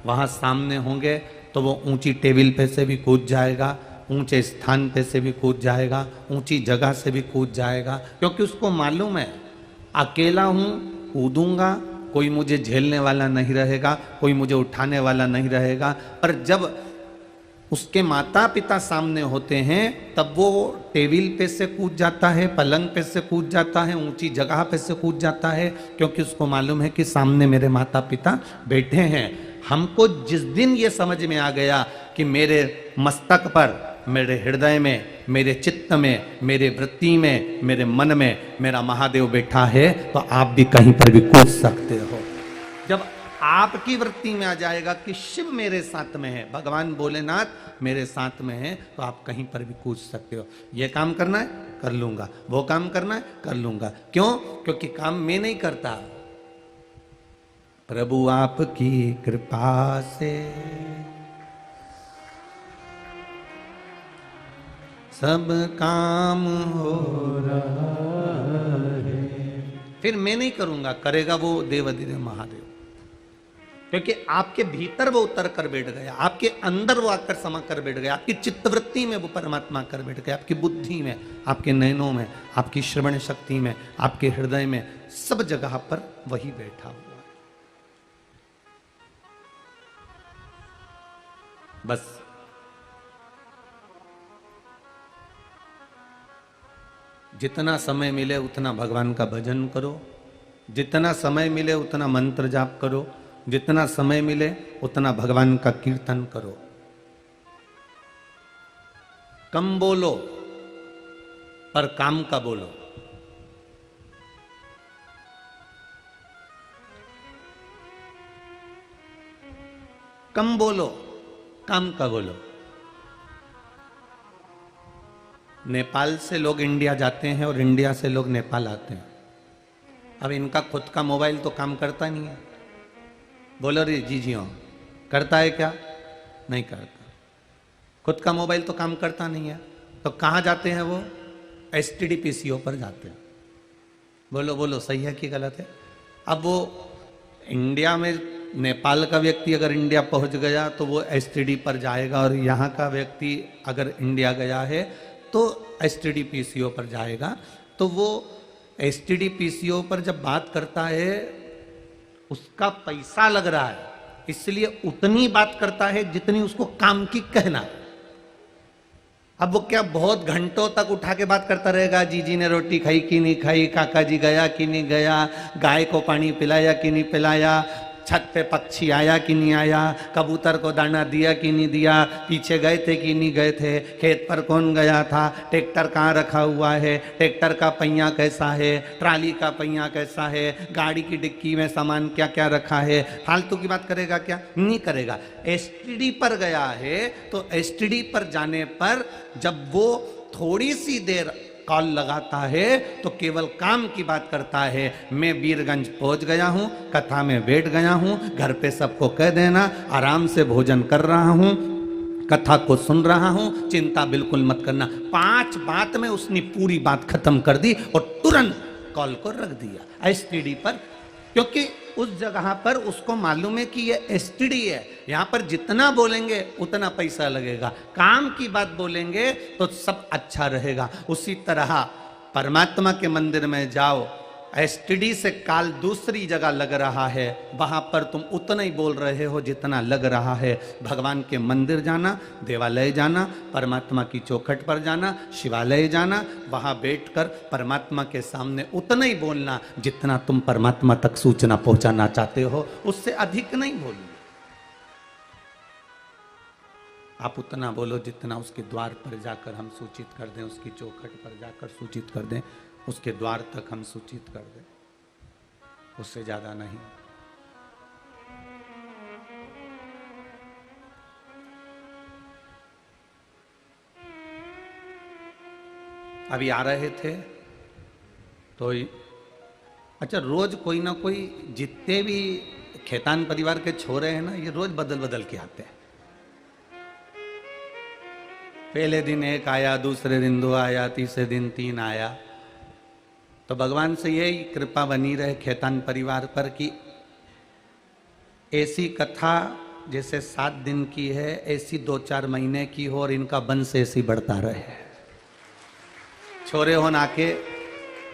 वहाँ सामने होंगे तो वो ऊंची टेबल पे से भी कूद जाएगा, ऊंचे स्थान पे से भी कूद जाएगा, ऊंची जगह से भी कूद जाएगा, क्योंकि उसको मालूम है अकेला हूँ, कूदूंगा, कोई मुझे झेलने वाला नहीं रहेगा, कोई मुझे उठाने वाला नहीं रहेगा। पर जब उसके माता पिता सामने होते हैं तब वो टेबल पे से कूद जाता है, पलंग पे से कूद जाता है, ऊंची जगह पे से कूद जाता है, क्योंकि उसको मालूम है कि सामने मेरे माता पिता बैठे हैं। हमको जिस दिन ये समझ में आ गया कि मेरे मस्तक पर, मेरे हृदय में, मेरे चित्त में, मेरे वृत्ति में, मेरे मन में मेरा महादेव बैठा है, तो आप भी कहीं पर भी कूद सकते हो। जब आपकी वृत्ति में आ जाएगा कि शिव मेरे साथ में है, भगवान भोलेनाथ मेरे साथ में है, तो आप कहीं पर भी कूद सकते हो। ये काम करना है कर लूंगा, वो काम करना है कर लूंगा। क्यों? क्योंकि काम मैं नहीं करता, प्रभु आपकी कृपा से सब काम हो रहा है। फिर मैं नहीं करूंगा, करेगा वो देवाधिदेव महादेव, क्योंकि आपके भीतर वो उतर कर बैठ गया, आपके अंदर वो आकर समा कर बैठ गया, आपकी चित्तवृत्ति में वो परमात्मा कर बैठ गया, आपकी बुद्धि में, आपके नयनों में, आपकी श्रवण शक्ति में, आपके हृदय में, सब जगह पर वही बैठा हुआ है। बस जितना समय मिले उतना भगवान का भजन करो, जितना समय मिले उतना मंत्र जाप करो, जितना समय मिले उतना भगवान का कीर्तन करो। कम बोलो पर काम का बोलो। कम बोलो, काम का बोलो। नेपाल से लोग इंडिया जाते हैं और इंडिया से लोग नेपाल आते हैं। अब इनका खुद का मोबाइल तो काम करता नहीं है। बोलो रे जी हाँ, करता है क्या? नहीं करता। खुद का मोबाइल तो काम करता नहीं है, तो कहाँ जाते हैं वो? एसटीडी पीसीओ पर जाते हैं। बोलो बोलो, सही है कि गलत है? अब वो इंडिया में, नेपाल का व्यक्ति अगर इंडिया पहुंच गया तो वो एसटीडी पर जाएगा, और यहाँ का व्यक्ति अगर इंडिया गया है तो एसटीडी पीसीओ पर जाएगा। तो वो एसटीडी पीसीओ पर जब बात करता है उसका पैसा लग रहा है, इसलिए उतनी बात करता है जितनी उसको काम की कहना है। अब वो क्या बहुत घंटों तक उठा के बात करता रहेगा? जीजी ने रोटी खाई कि नहीं खाई, काका जी गया कि नहीं गया, गाय को पानी पिलाया कि नहीं पिलाया, छत पे पक्षी आया कि नहीं आया, कबूतर को दाना दिया कि नहीं दिया, पीछे गए थे कि नहीं गए थे, खेत पर कौन गया था, ट्रैक्टर कहाँ रखा हुआ है, ट्रैक्टर का पहिया कैसा है, ट्राली का पहिया कैसा है, गाड़ी की डिक्की में सामान क्या क्या रखा है। फालतू की बात करेगा क्या? नहीं करेगा। एसटीडी पर गया है तो एसटीडी पर जाने पर जब वो थोड़ी सी देर कॉल लगाता है तो केवल काम की बात करता है। मैं वीरगंज पहुंच गया हूं, कथा में बैठ गया हूं, घर पे सबको कह देना आराम से भोजन कर रहा हूं, कथा को सुन रहा हूं, चिंता बिल्कुल मत करना। 5 बात में उसने पूरी बात खत्म कर दी और तुरंत कॉल को रख दिया एसटीडी पर, क्योंकि उस जगह पर उसको मालूम है कि ये एसटीडी है, यहां पर जितना बोलेंगे उतना पैसा लगेगा, काम की बात बोलेंगे तो सब अच्छा रहेगा। उसी तरह परमात्मा के मंदिर में जाओ, एसटीडी से काल दूसरी जगह लग रहा है, वहां पर तुम उतना ही बोल रहे हो जितना लग रहा है। भगवान के मंदिर जाना, देवालय जाना, परमात्मा की चौखट पर जाना, शिवालय जाना, वहां बैठकर परमात्मा के सामने उतना ही बोलना जितना तुम परमात्मा तक सूचना पहुंचाना चाहते हो, उससे अधिक नहीं बोलना। आप उतना बोलो जितना उसके द्वार पर जाकर हम सूचित कर दें, उसकी चौखट पर जाकर सूचित कर दें, उसके द्वार तक हम सूचित कर दें, उससे ज्यादा नहीं। अभी आ रहे थे तो अच्छा, रोज कोई ना कोई, जितने भी खेतान परिवार के छोरे हैं ना, ये रोज बदल बदल के आते हैं। पहले दिन एक आया, दूसरे दिन 2 आया, तीसरे दिन 3 आया। तो भगवान से यही कृपा बनी रहे खेतान परिवार पर कि ऐसी कथा जैसे 7 दिन की है, ऐसी 2-4 महीने की हो और इनका वंश ऐसी बढ़ता रहे। छोरे हो ना के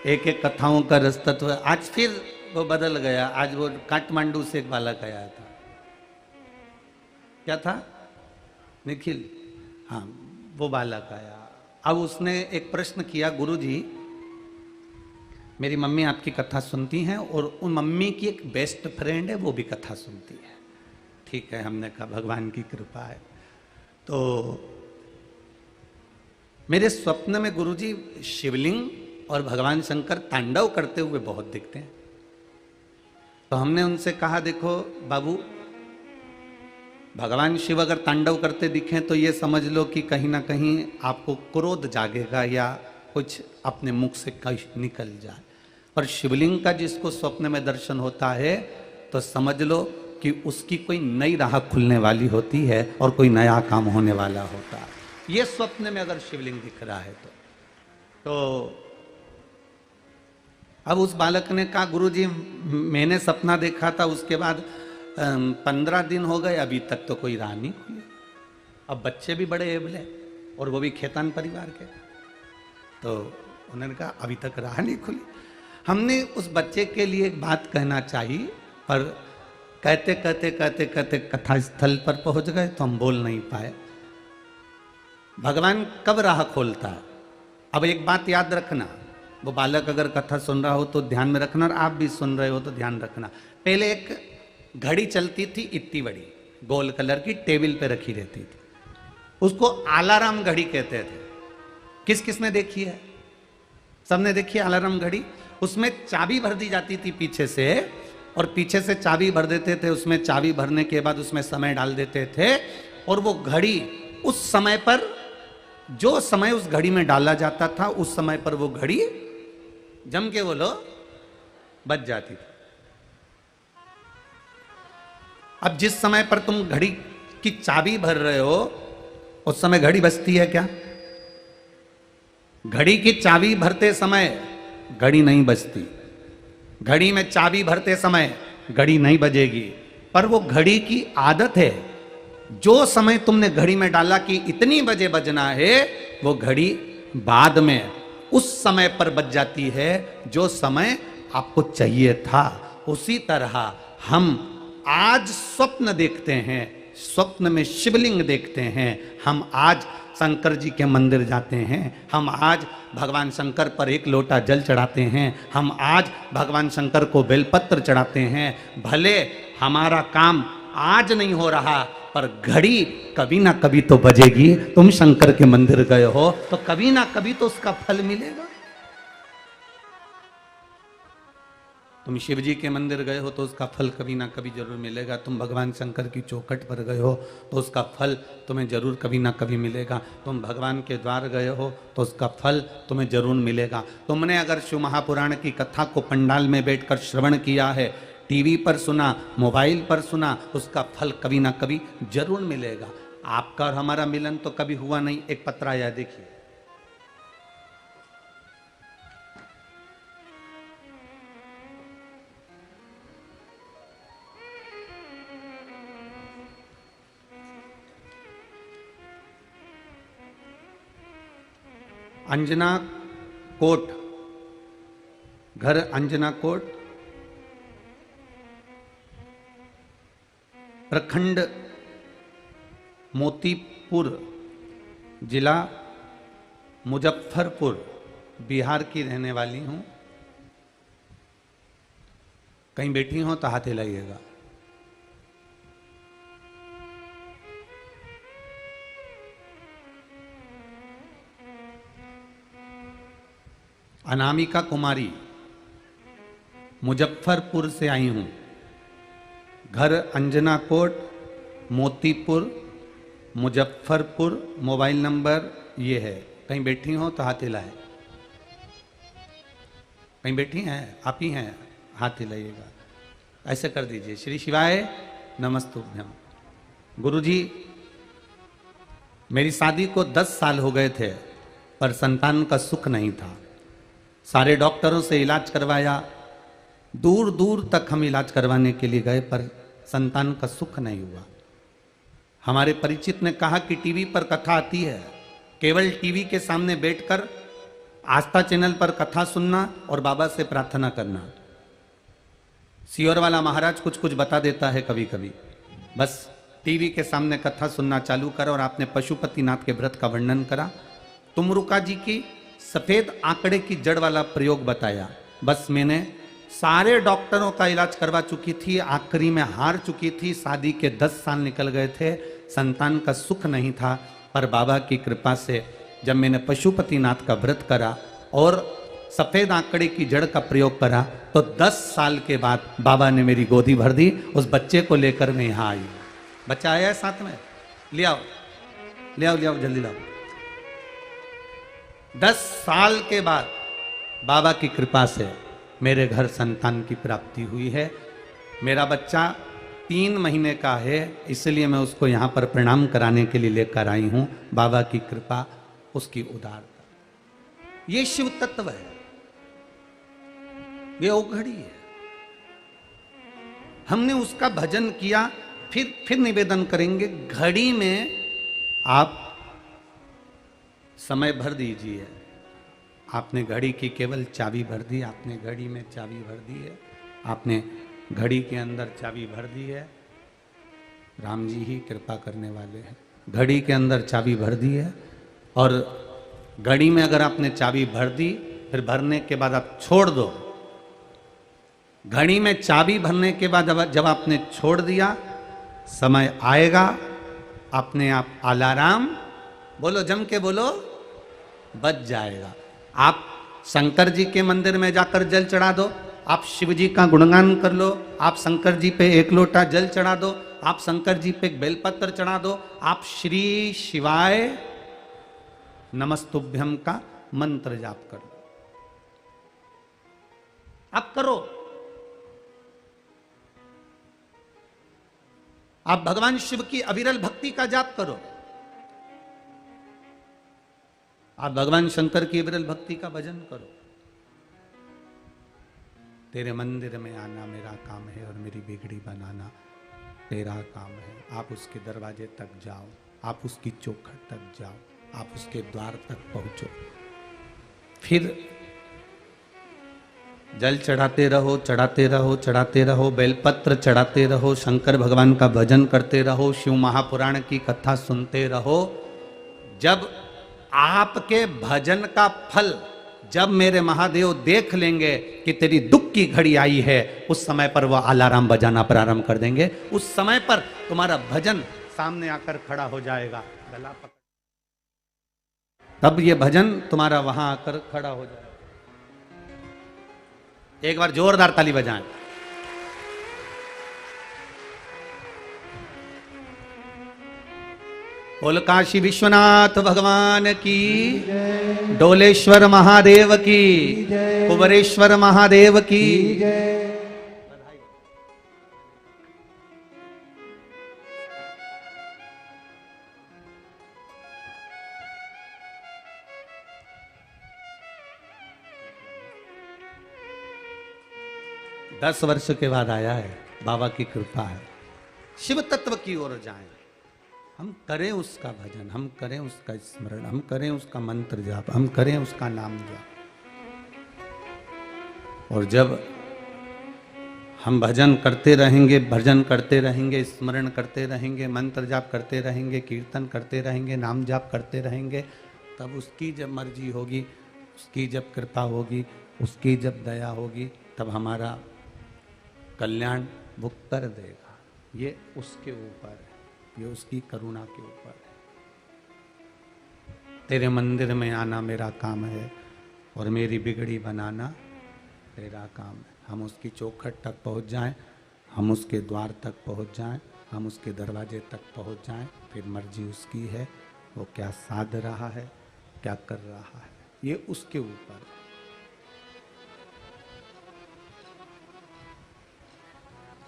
एक एक कथाओं का रसतत्व। आज फिर वो बदल गया। आज वो काठमांडू से एक बालक आया था, क्या था, निखिल, हाँ वो बालक आया। अब उसने एक प्रश्न किया, गुरुजी मेरी मम्मी आपकी कथा सुनती हैं और उन मम्मी की एक बेस्ट फ्रेंड है, वो भी कथा सुनती है। ठीक है, हमने कहा भगवान की कृपा है। तो मेरे स्वप्न में गुरुजी शिवलिंग और भगवान शंकर तांडव करते हुए बहुत दिखते हैं। तो हमने उनसे कहा, देखो बाबू, भगवान शिव अगर तांडव करते दिखें तो ये समझ लो कि कहीं ना कहीं आपको क्रोध जागेगा या कुछ अपने मुख से कहीं निकल जाए। पर शिवलिंग का जिसको स्वप्न में दर्शन होता है तो समझ लो कि उसकी कोई नई राह खुलने वाली होती है और कोई नया काम होने वाला होता है। ये स्वप्न में अगर शिवलिंग दिख रहा है तो अब उस बालक ने कहा, गुरुजी मैंने सपना देखा था, उसके बाद 15 दिन हो गए, अभी तक तो कोई राह नहीं खुली। अब बच्चे भी बड़े एबले और वो भी खेतान परिवार के, तो उन्होंने कहा अभी तक राह नहीं खुली। हमने उस बच्चे के लिए एक बात कहना चाहिए, पर कहते कहते कहते कहते कथा स्थल पर पहुंच गए तो हम बोल नहीं पाए। भगवान कब राह खोलता है? अब एक बात याद रखना, वो बालक अगर कथा सुन रहा हो तो ध्यान में रखना, और आप भी सुन रहे हो तो ध्यान रखना। पहले एक घड़ी चलती थी, इतनी बड़ी गोल कलर की, टेबल पे रखी रहती थी, उसको अलार्म घड़ी कहते थे। किस किसने देखी है? सबने देखी है अलार्म घड़ी। उसमें चाबी भर दी जाती थी पीछे से, और पीछे से चाबी भर देते थे, उसमें चाबी भरने के बाद उसमें समय डाल देते थे, और वो घड़ी उस समय पर, जो समय उस घड़ी में डाला जाता था उस समय पर वो घड़ी जम के बोलो बज जाती थी। अब जिस समय पर तुम घड़ी की चाबी भर रहे हो उस समय घड़ी बजती है क्या? घड़ी की चाबी भरते समय घड़ी नहीं बजती, घड़ी में चाबी भरते समय घड़ी नहीं बजेगी। पर वो घड़ी की आदत है, जो समय तुमने घड़ी में डाला कि इतनी बजे बजना है, वो घड़ी बाद में उस समय पर बज जाती है जो समय आपको चाहिए था। उसी तरह हम आज स्वप्न देखते हैं, स्वप्न में शिवलिंग देखते हैं, हम आज शंकर जी के मंदिर जाते हैं, हम आज भगवान शंकर पर एक लोटा जल चढ़ाते हैं, हम आज भगवान शंकर को बेलपत्र चढ़ाते हैं। भले हमारा काम आज नहीं हो रहा, पर घड़ी कभी ना कभी तो बजेगी। तुम शंकर के मंदिर गए हो तो कभी ना कभी तो उसका फल मिलेगा। तुम शिव जी के मंदिर गए हो तो उसका फल कभी ना कभी जरूर मिलेगा। तुम भगवान शंकर की चौखट पर गए हो तो उसका फल तुम्हें जरूर कभी ना कभी मिलेगा। तुम भगवान के द्वार गए हो तो उसका फल तुम्हें जरूर मिलेगा। तुमने अगर शिव महापुराण की कथा को पंडाल में बैठकर श्रवण किया है, टीवी पर सुना, मोबाइल पर सुना, उसका फल कभी ना कभी जरूर मिलेगा। आपका और हमारा मिलन तो कभी हुआ नहीं। एक पत्र आया, देखिए। अंजना कोट, घर अंजना कोट, प्रखंड मोतीपुर, जिला मुजफ्फरपुर, बिहार की रहने वाली हूं। कहीं बैठी हो तो हाथ हिलाइएगा। अनामिका कुमारी, मुजफ्फरपुर से आई हूं। घर अंजना कोट, मोतीपुर, मुजफ्फरपुर। मोबाइल नंबर ये है। कहीं बैठी हो तो हाथ हिलाए। कहीं बैठी हैं? आप ही हैं? हाथ हिलाइएगा। ऐसे कर दीजिए। श्री शिवाय नमस्तुभ्यम। गुरुजी, मेरी शादी को 10 साल हो गए थे, पर संतान का सुख नहीं था। सारे डॉक्टरों से इलाज करवाया, दूर दूर तक हम इलाज करवाने के लिए गए, पर संतान का सुख नहीं हुआ। हमारे परिचित ने कहा कि टीवी पर कथा आती है, केवल टीवी के सामने बैठकर आस्था चैनल पर कथा सुनना और बाबा से प्रार्थना करना। सियोर वाला महाराज कुछ कुछ बता देता है कभी कभी। बस टीवी के सामने कथा सुनना चालू करा और आपने पशुपतिनाथ के व्रत का वर्णन करा। तुमरुका जी की सफेद आंकड़े की जड़ वाला प्रयोग बताया। बस मैंने सारे डॉक्टरों का इलाज करवा चुकी थी, आखिरी में हार चुकी थी। शादी के 10 साल निकल गए थे, संतान का सुख नहीं था। पर बाबा की कृपा से जब मैंने पशुपतिनाथ का व्रत करा और सफेद आंकड़े की जड़ का प्रयोग करा तो 10 साल के बाद बाबा ने मेरी गोदी भर दी। उस बच्चे को लेकर मैं यहां आई। बच्चा आया है साथ में, ले आओ ले आओ ले आओ, जल्दी लाओ। 10 साल के बाद बाबा की कृपा से मेरे घर संतान की प्राप्ति हुई है। मेरा बच्चा 3 महीने का है, इसलिए मैं उसको यहाँ पर प्रणाम कराने के लिए लेकर आई हूँ। बाबा की कृपा, उसकी उदारता, ये शिव तत्व है, ये औघड़ी है। हमने उसका भजन किया, फिर निवेदन करेंगे, घड़ी में आप समय भर दीजिए। आपने घड़ी की केवल चाबी भर दी, आपने घड़ी में चाबी भर दी है, आपने घड़ी के अंदर चाबी भर दी है। राम जी ही कृपा करने वाले हैं। घड़ी के अंदर चाबी भर दी है, और घड़ी में अगर आपने चाबी भर दी, फिर भरने के बाद आप छोड़ दो। घड़ी में चाबी भरने के बाद जब आपने छोड़ दिया, समय आएगा, अपने आप अलार्म, बोलो जम के बोलो, बज जाएगा। आप शंकर जी के मंदिर में जाकर जल चढ़ा दो, आप शिव जी का गुणगान कर लो, आप शंकर जी पे 1 लोटा जल चढ़ा दो, आप शंकर जी पे बेलपत्र चढ़ा दो, आप श्री शिवाय नमस्तुभ्यम का मंत्र जाप कर दो। आप करो। आप भगवान शिव की अविरल भक्ति का जाप करो। आप भगवान शंकर की अविरल भक्ति का भजन करो। तेरे मंदिर में आना मेरा काम है और मेरी बिगड़ी बनाना तेरा काम है। आप उसके दरवाजे तक जाओ, आप उसकी चौखट तक जाओ, आप उसके द्वार तक पहुंचो, फिर जल चढ़ाते रहो, चढ़ाते रहो, चढ़ाते रहो, बेलपत्र चढ़ाते रहो, शंकर भगवान का भजन करते रहो, शिव महापुराण की कथा सुनते रहो। जब आपके भजन का फल जब मेरे महादेव देख लेंगे कि तेरी दुख की घड़ी आई है, उस समय पर वह अलार्म बजाना प्रारंभ कर देंगे। उस समय पर तुम्हारा भजन सामने आकर खड़ा हो जाएगा, गला पकड़, तब ये भजन तुम्हारा वहां आकर खड़ा हो जाएगा। एक बार जोरदार ताली बजाएं। बोल काशी विश्वनाथ भगवान की, डोलेश्वर महादेव की, कुबरेश्वर महादेव की। 10 वर्ष के बाद आया है, बाबा की कृपा है। शिव तत्व की ओर जाएं, हम करें उसका भजन, हम करें उसका स्मरण, हम करें उसका मंत्र जाप, हम करें उसका नाम जाप। और जब हम भजन करते रहेंगे, भजन करते रहेंगे, स्मरण करते रहेंगे, मंत्र जाप करते रहेंगे, कीर्तन करते रहेंगे, नाम जाप करते रहेंगे, तब उसकी जब मर्जी होगी, उसकी जब कृपा होगी, उसकी जब दया होगी, तब हमारा कल्याण वो कर देगा। ये उसके ऊपर है, ये उसकी करुणा के ऊपर है। तेरे मंदिर में आना मेरा काम है और मेरी बिगड़ी बनाना तेरा काम है। हम उसकी चौखट तक पहुंच जाएं, हम उसके द्वार तक पहुंच जाएं, हम उसके दरवाजे तक पहुंच जाएं, फिर मर्जी उसकी है, वो क्या साध रहा है, क्या कर रहा है, ये उसके ऊपर है।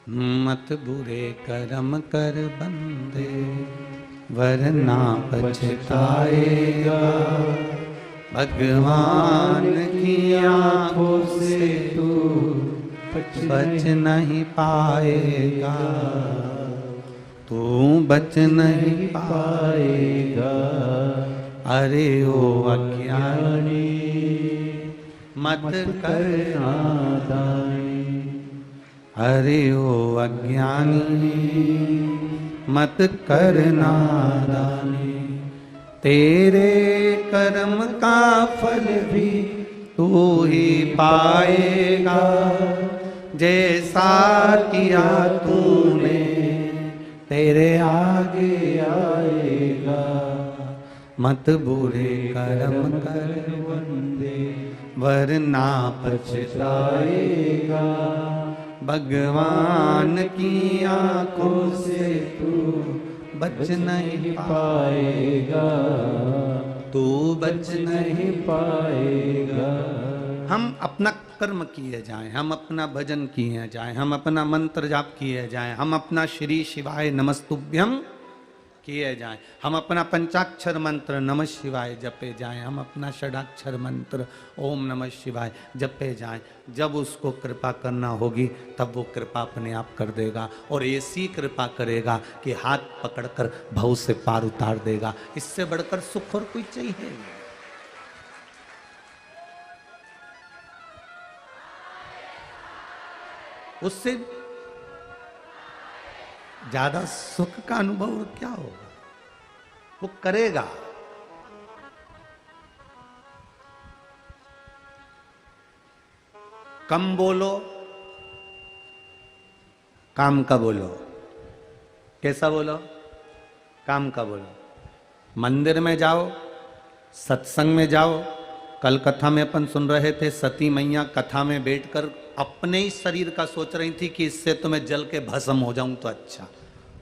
मत बुरे कर्म कर बंदे, वरना पछताएगा, भगवान की आंखों से तू बच नहीं पाएगा, तू बच नहीं पाएगा। अरे ओ अज्ञानी मत कर नादानी, अरे ओ अज्ञानी मत कर नादानी, तेरे कर्म का फल भी तू ही पाएगा, जैसा किया तूने तेरे आगे आएगा। मत बुरे कर्म कर वंदे वरना पछताएगा। भगवान की आंखों से तू बच नहीं पाएगा, तू बच नहीं पाएगा। हम अपना कर्म किए जाएं, हम अपना भजन किए जाएं, हम अपना मंत्र जाप किए जाएं, हम अपना श्री शिवाय नमस्तुभ्यं किए जाएं, हम अपना पंचाक्षर मंत्र नमः शिवाय जपे जाएं, हम अपना षडाक्षर मंत्र ओम नमः शिवाय जपे जाएं। जब उसको कृपा करना होगी तब वो कृपा अपने आप कर देगा, और ऐसी कृपा करेगा कि हाथ पकड़कर भव से पार उतार देगा। इससे बढ़कर सुख और कोई चाहिए नहीं। उससे ज्यादा सुख का अनुभव क्या होगा, वो करेगा। कम बोलो, काम का बोलो। कैसा बोलो? काम का बोलो। मंदिर में जाओ, सत्संग में जाओ। कल कथा में अपन सुन रहे थे, सती मैया कथा में बैठकर अपने ही शरीर का सोच रही थी कि इससे तो मैं जल के भस्म हो जाऊं तो अच्छा।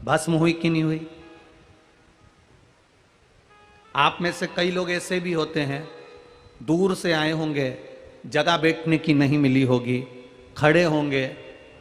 भस्म हुई कि नहीं हुई? आप में से कई लोग ऐसे भी होते हैं, दूर से आए होंगे, जगह बैठने की नहीं मिली होगी, खड़े होंगे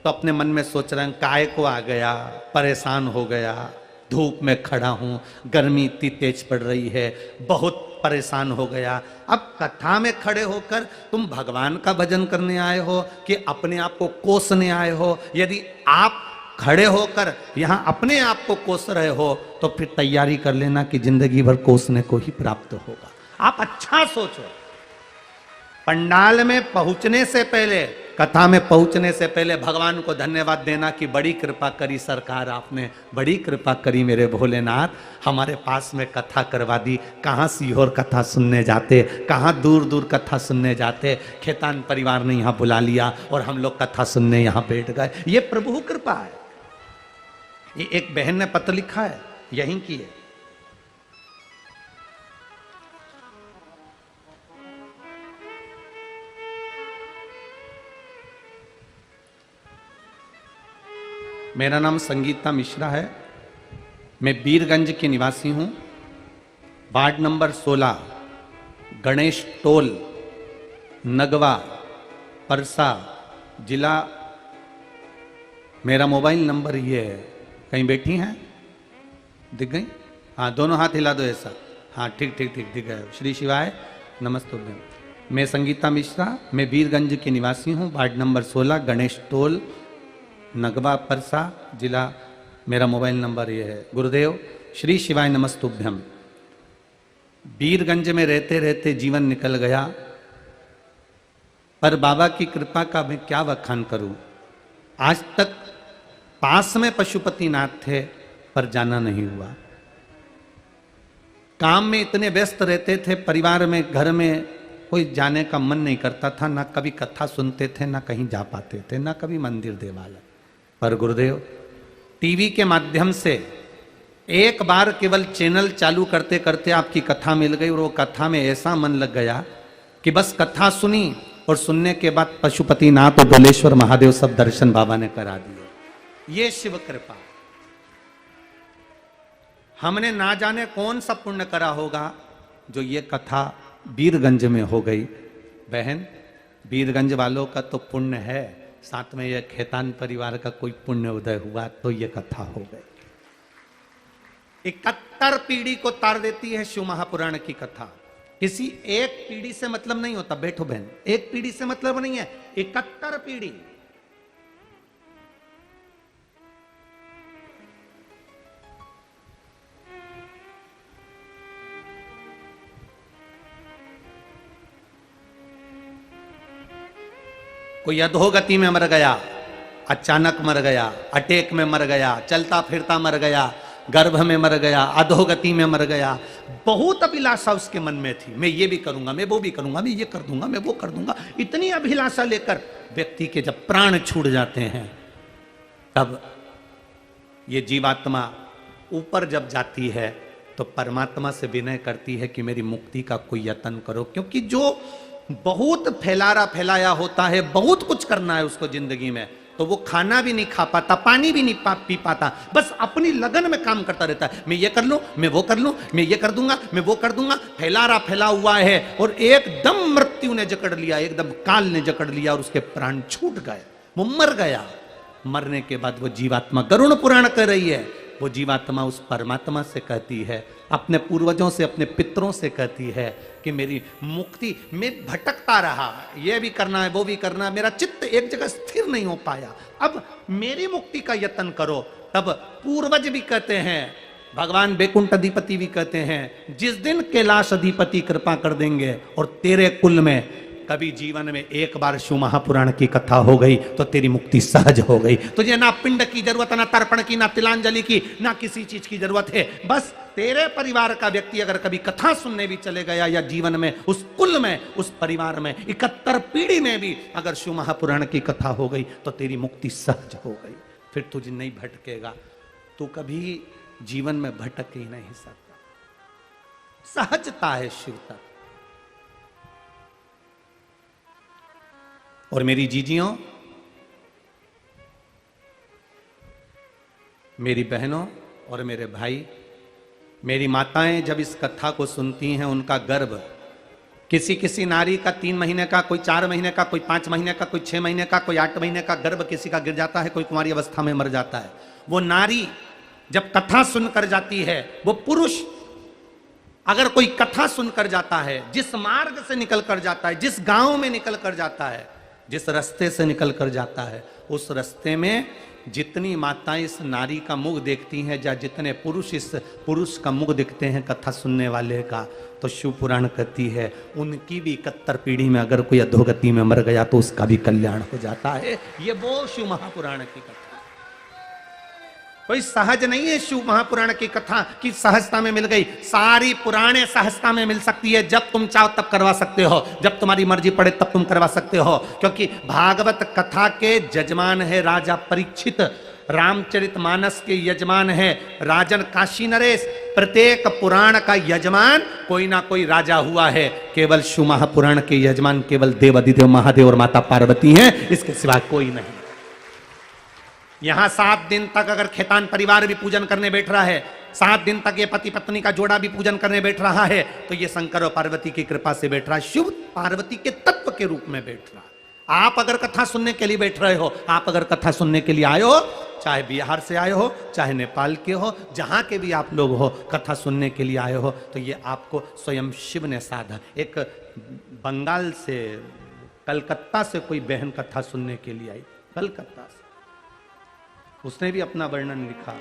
तो अपने मन में सोच रहे हैं काय को आ गया, परेशान हो गया, धूप में खड़ा हूं, गर्मी इतनी तेज पड़ रही है, बहुत परेशान हो गया। अब कथा में खड़े होकर तुम भगवान का भजन करने आए हो कि अपने आप को कोसने आए हो? यदि आप खड़े होकर यहां अपने आप को कोस रहे हो तो फिर तैयारी कर लेना कि जिंदगी भर कोसने को ही प्राप्त होगा। आप अच्छा सोचो। पंडाल में पहुंचने से पहले, कथा में पहुंचने से पहले भगवान को धन्यवाद देना कि बड़ी कृपा करी सरकार, आपने बड़ी कृपा करी मेरे भोलेनाथ, हमारे पास में कथा करवा दी। कहाँ सीहोर कथा सुनने जाते, कहाँ दूर दूर कथा सुनने जाते, खेतान परिवार ने यहाँ बुला लिया और हम लोग कथा सुनने यहाँ बैठ गए। ये प्रभु कृपा है। ये एक बहन ने पत्र लिखा है, यहीं की है। मेरा नाम संगीता मिश्रा है, मैं बीरगंज के निवासी हूं, ward number 16, Ganesh toll, Nagwa, Parsa जिला। मेरा मोबाइल नंबर ये है। कहीं बैठी हैं? दिख गई? हाँ, दोनों हाथ हिला दो ऐसा। हाँ, ठीक ठीक ठीक, दिख गए। श्री शिवाय नमस्तुभ्यं। मैं संगीता मिश्रा, मैं बीरगंज के निवासी हूँ, ward number 16, Ganesh toll, Nagwa, Parsa जिला। मेरा मोबाइल नंबर ये है। गुरुदेव श्री शिवाय नमस्तुभ्यम। बीरगंज में रहते रहते जीवन निकल गया, पर बाबा की कृपा का मैं क्या बखान करूं। आज तक पास में पशुपतिनाथ थे पर जाना नहीं हुआ। काम में इतने व्यस्त रहते थे, परिवार में, घर में कोई जाने का मन नहीं करता था, ना कभी कथा सुनते थे, ना कहीं जा पाते थे, ना कभी मंदिर देवालय। पर गुरुदेव टीवी के माध्यम से एक बार केवल चैनल चालू करते करते आपकी कथा मिल गई, और वो कथा में ऐसा मन लग गया कि बस कथा सुनी, और सुनने के बाद पशुपतिनाथ और डोलेश्वर महादेव सब दर्शन बाबा ने करा दिए। ये शिव कृपा। हमने ना जाने कौन सा पुण्य करा होगा जो ये कथा बीरगंज में हो गई। बहन, बीरगंज वालों का तो पुण्य है, साथ में यह खेतान परिवार का कोई पुण्य उदय हुआ तो ये कथा हो गई। 71 पीढ़ी को तार देती है शिव महापुराण की कथा। किसी एक पीढ़ी से मतलब नहीं होता। बैठो बहन, एक पीढ़ी से मतलब नहीं है, 71 पीढ़ी। कोई अधोगति में मर गया, अचानक मर गया, अटैक में मर गया, चलता फिरता मर गया, गर्भ में मर गया, अधोगति में मर गया। बहुत अभिलाषा उसके मन में थी, मैं ये भी करूंगा, मैं वो भी करूंगा, मैं ये कर दूंगा, मैं वो कर दूंगा। इतनी अभिलाषा लेकर व्यक्ति के जब प्राण छूट जाते हैं, तब ये जीवात्मा ऊपर जब जाती है तो परमात्मा से विनय करती है कि मेरी मुक्ति का कोई यत्न करो, क्योंकि जो बहुत फैलाया होता है, बहुत कुछ करना है उसको जिंदगी में, तो वो खाना भी नहीं खा पाता, पानी भी नहीं पी पाता, बस अपनी लगन में काम करता रहता है। मैं ये कर लूं, मैं वो कर लूं, मैं ये कर दूंगा, मैं वो कर दूंगा, फैला हुआ है। और एकदम मृत्यु ने जकड़ लिया, एकदम काल ने जकड़ लिया और उसके प्राण छूट गए, वो मर गया। मरने के बाद वो जीवात्मा, गरुड़ पुराण कर रही है, वो जीवात्मा उस परमात्मा से कहती है, अपने पूर्वजों से, अपने पितरों से कहती है कि मेरी मुक्ति, मैं भटकता रहा, ये भी करना है, वो भी करना है, मेरा चित्त एक जगह स्थिर नहीं हो पाया, अब मेरी मुक्ति का यत्न करो। तब पूर्वज भी कहते हैं, भगवान बैकुंठ अधिपति भी कहते हैं, जिस दिन कैलाश अधिपति कृपा कर देंगे और तेरे कुल में कभी जीवन में एक बार शिव महापुराण की कथा हो गई तो तेरी मुक्ति सहज हो गई। तुझे ना पिंड की जरूरत, ना तर्पण की, ना तिलांजलि की, ना किसी चीज की जरूरत है। बस तेरे परिवार का व्यक्ति अगर कभी कथा सुनने भी चले गया, या जीवन में उस कुल में, उस परिवार में 71 पीढ़ी में भी अगर शिव महापुराण की कथा हो गई तो तेरी मुक्ति सहज हो गई, फिर तुझे नहीं भटकेगा। तू कभी जीवन में भटक ही नहीं सकता। सहजता है शिव तक। और मेरी जीजियों, मेरी बहनों और मेरे भाई, मेरी माताएं जब इस कथा को सुनती हैं, उनका गर्भ, किसी किसी नारी का 3 महीने का, कोई 4 महीने का, कोई 5 महीने का, कोई 6 महीने का, कोई 8 महीने का गर्भ किसी का गिर जाता है, कोई कुंवारी अवस्था में मर जाता है। वो नारी जब कथा सुनकर जाती है, वो पुरुष अगर कोई कथा सुनकर जाता है, जिस मार्ग से निकल कर जाता है, जिस गांव में निकल कर जाता है, जिस रास्ते से निकल कर जाता है, उस रास्ते में जितनी माताएं इस नारी का मुख देखती हैं, या जितने पुरुष इस पुरुष का मुख देखते हैं कथा सुनने वाले का, तो शिव पुराण कहती है उनकी भी 71 पीढ़ी में अगर कोई अधोगति में मर गया तो उसका भी कल्याण हो जाता है। ये वो शिव महापुराण की कथा, कोई सहज नहीं है। शिव महापुराण की कथा की सहजता में मिल गई, सारी पुराणे सहजता में मिल सकती है। जब तुम चाहो तब करवा सकते हो, जब तुम्हारी मर्जी पड़े तब तुम करवा सकते हो, क्योंकि भागवत कथा के यजमान है राजा परीक्षित, रामचरितमानस के यजमान है राजन काशी नरेश। प्रत्येक पुराण का यजमान कोई ना कोई राजा हुआ है। केवल शिव महापुराण के यजमान केवल देव अधिदेव महादेव और माता पार्वती हैं, इसके सिवा कोई नहीं। यहां 7 दिन तक अगर खेतान परिवार भी पूजन करने बैठ रहा है, 7 दिन तक ये पति पत्नी का जोड़ा भी पूजन करने बैठ रहा है, तो ये शंकर और पार्वती की कृपा से बैठ रहा है, शिव पार्वती के तत्व के रूप में बैठ रहा है। आप अगर कथा सुनने के लिए बैठ रहे हो, आप अगर कथा सुनने के लिए आए हो, चाहे बिहार से आए हो, चाहे नेपाल के हो, जहां के भी आप लोग हो, कथा सुनने के लिए आए हो, तो ये आपको स्वयं शिव ने साधा। एक बंगाल से, कलकत्ता से कोई बहन कथा सुनने के लिए आई, कलकत्ता से, उसने भी अपना वर्णन लिखा।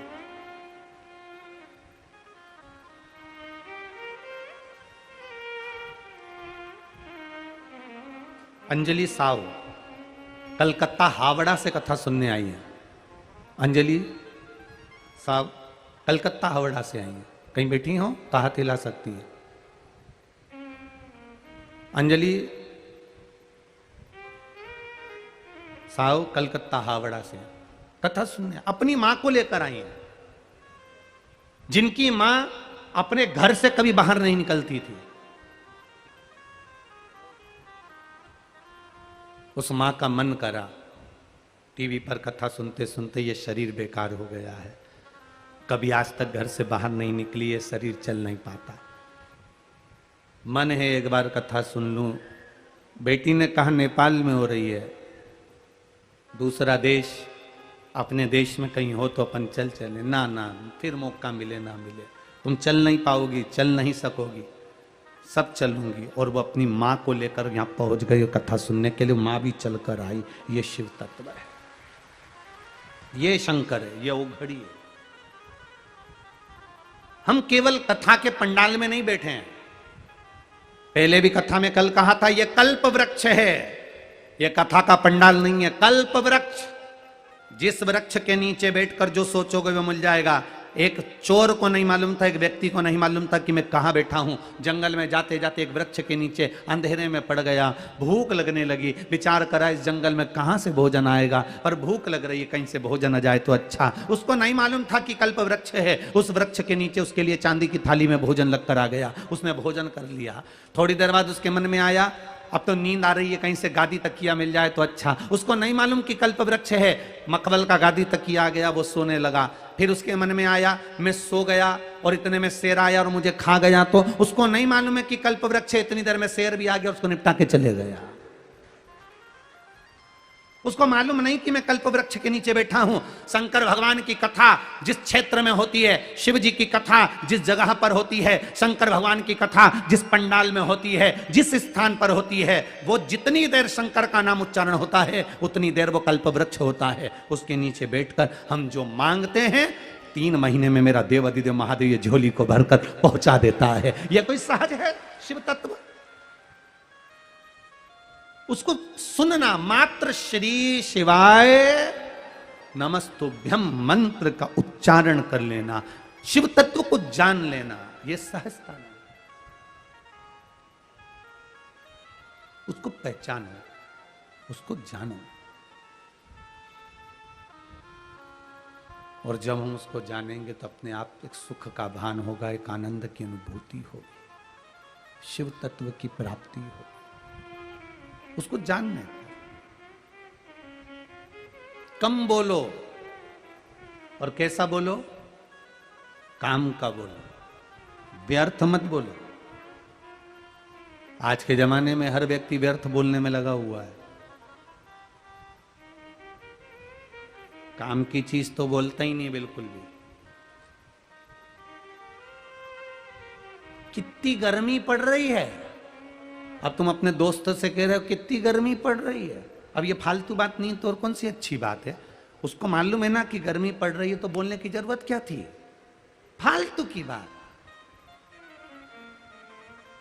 अंजलि साव कलकत्ता हावड़ा से कथा सुनने आई है। अंजलि साव कलकत्ता हावड़ा से आई है। कहीं बैठी हो तो हाथ हिला सकती है। अंजलि साव कलकत्ता हावड़ा से कथा सुनने अपनी मां को लेकर आई है, जिनकी मां अपने घर से कभी बाहर नहीं निकलती थी। उस मां का मन करा, टीवी पर कथा सुनते सुनते ये शरीर बेकार हो गया है, कभी आज तक घर से बाहर नहीं निकली, ये शरीर चल नहीं पाता, मन है एक बार कथा सुन लूं। बेटी ने कहा नेपाल में हो रही है, दूसरा देश, अपने देश में कहीं हो तो अपन चल चले। ना ना, फिर मौका मिले ना मिले, तुम चल नहीं पाओगी, चल नहीं सकोगी, सब चलूंगी। और वो अपनी माँ को लेकर यहाँ पहुंच गई कथा सुनने के लिए, माँ भी चलकर आई। ये शिव तत्व है, ये शंकर है, ये उघड़ी है। हम केवल कथा के पंडाल में नहीं बैठे हैं। पहले भी कथा में कल कहा था, ये कल्प वृक्ष है, ये कथा का पंडाल नहीं है, कल्प वृक्ष। जिस वृक्ष के नीचे बैठकर जो सोचोगे वो मिल जाएगा। एक चोर को नहीं मालूम था, एक व्यक्ति को नहीं मालूम था कि मैं कहाँ बैठा हूँ। जंगल में जाते जाते एक वृक्ष के नीचे अंधेरे में पड़ गया, भूख लगने लगी, विचार करा इस जंगल में कहाँ से भोजन आएगा, पर भूख लग रही है, कहीं से भोजन आ जाए तो अच्छा। उसको नहीं मालूम था कि कल्प वृक्ष है, उस वृक्ष के नीचे उसके लिए चांदी की थाली में भोजन लगकर आ गया, उसने भोजन कर लिया। थोड़ी देर बाद उसके मन में आया अब तो नींद आ रही है, कहीं से गादी तकिया मिल जाए तो अच्छा। उसको नहीं मालूम कि कल्प वृक्ष है, मखमल का गादी तकिया आ गया, वो सोने लगा। फिर उसके मन में आया मैं सो गया और इतने में शेर आया और मुझे खा गया, तो उसको नहीं मालूम है कि कल्प वृक्ष है, इतनी देर में शेर भी आ गया, उसको निपटा के चले गया। उसको मालूम नहीं कि मैं कल्प वृक्ष के नीचे बैठा हूं। शंकर भगवान की कथा जिस क्षेत्र में होती है, शिव जी की कथा जिस जगह पर होती है, शंकर भगवान की कथा जिस पंडाल में होती है, जिस स्थान पर होती है, वो जितनी देर शंकर का नाम उच्चारण होता है उतनी देर वो कल्प वृक्ष होता है। उसके नीचे बैठकर हम जो मांगते हैं 3 महीने में मेरा देव अधिदेव महादेव ये झोली को भरकर पहुंचा देता है। यह कोई सहज है शिव तत्व? उसको सुनना, मात्र श्री शिवाय नमस्तुभ्यम मंत्र का उच्चारण कर लेना, शिव तत्व को जान लेना, यह सहजता नहीं। उसको पहचानो, उसको जानो, और जब हम उसको जानेंगे तो अपने आप एक सुख का भान होगा, एक आनंद की अनुभूति होगी, शिव तत्व की प्राप्ति होगी। उसको जानने, कम बोलो और कैसा बोलो, काम का बोलो, व्यर्थ मत बोलो। आज के जमाने में हर व्यक्ति व्यर्थ बोलने में लगा हुआ है। काम की चीज तो बोलता ही नहीं बिल्कुल भी। कितनी गर्मी पड़ रही है, अब तुम अपने दोस्त से कह रहे हो कितनी गर्मी पड़ रही है। अब ये फालतू बात नहीं तो और कौन सी अच्छी बात है। उसको मालूम है ना कि गर्मी पड़ रही है, तो बोलने की जरूरत क्या थी, फालतू की बात।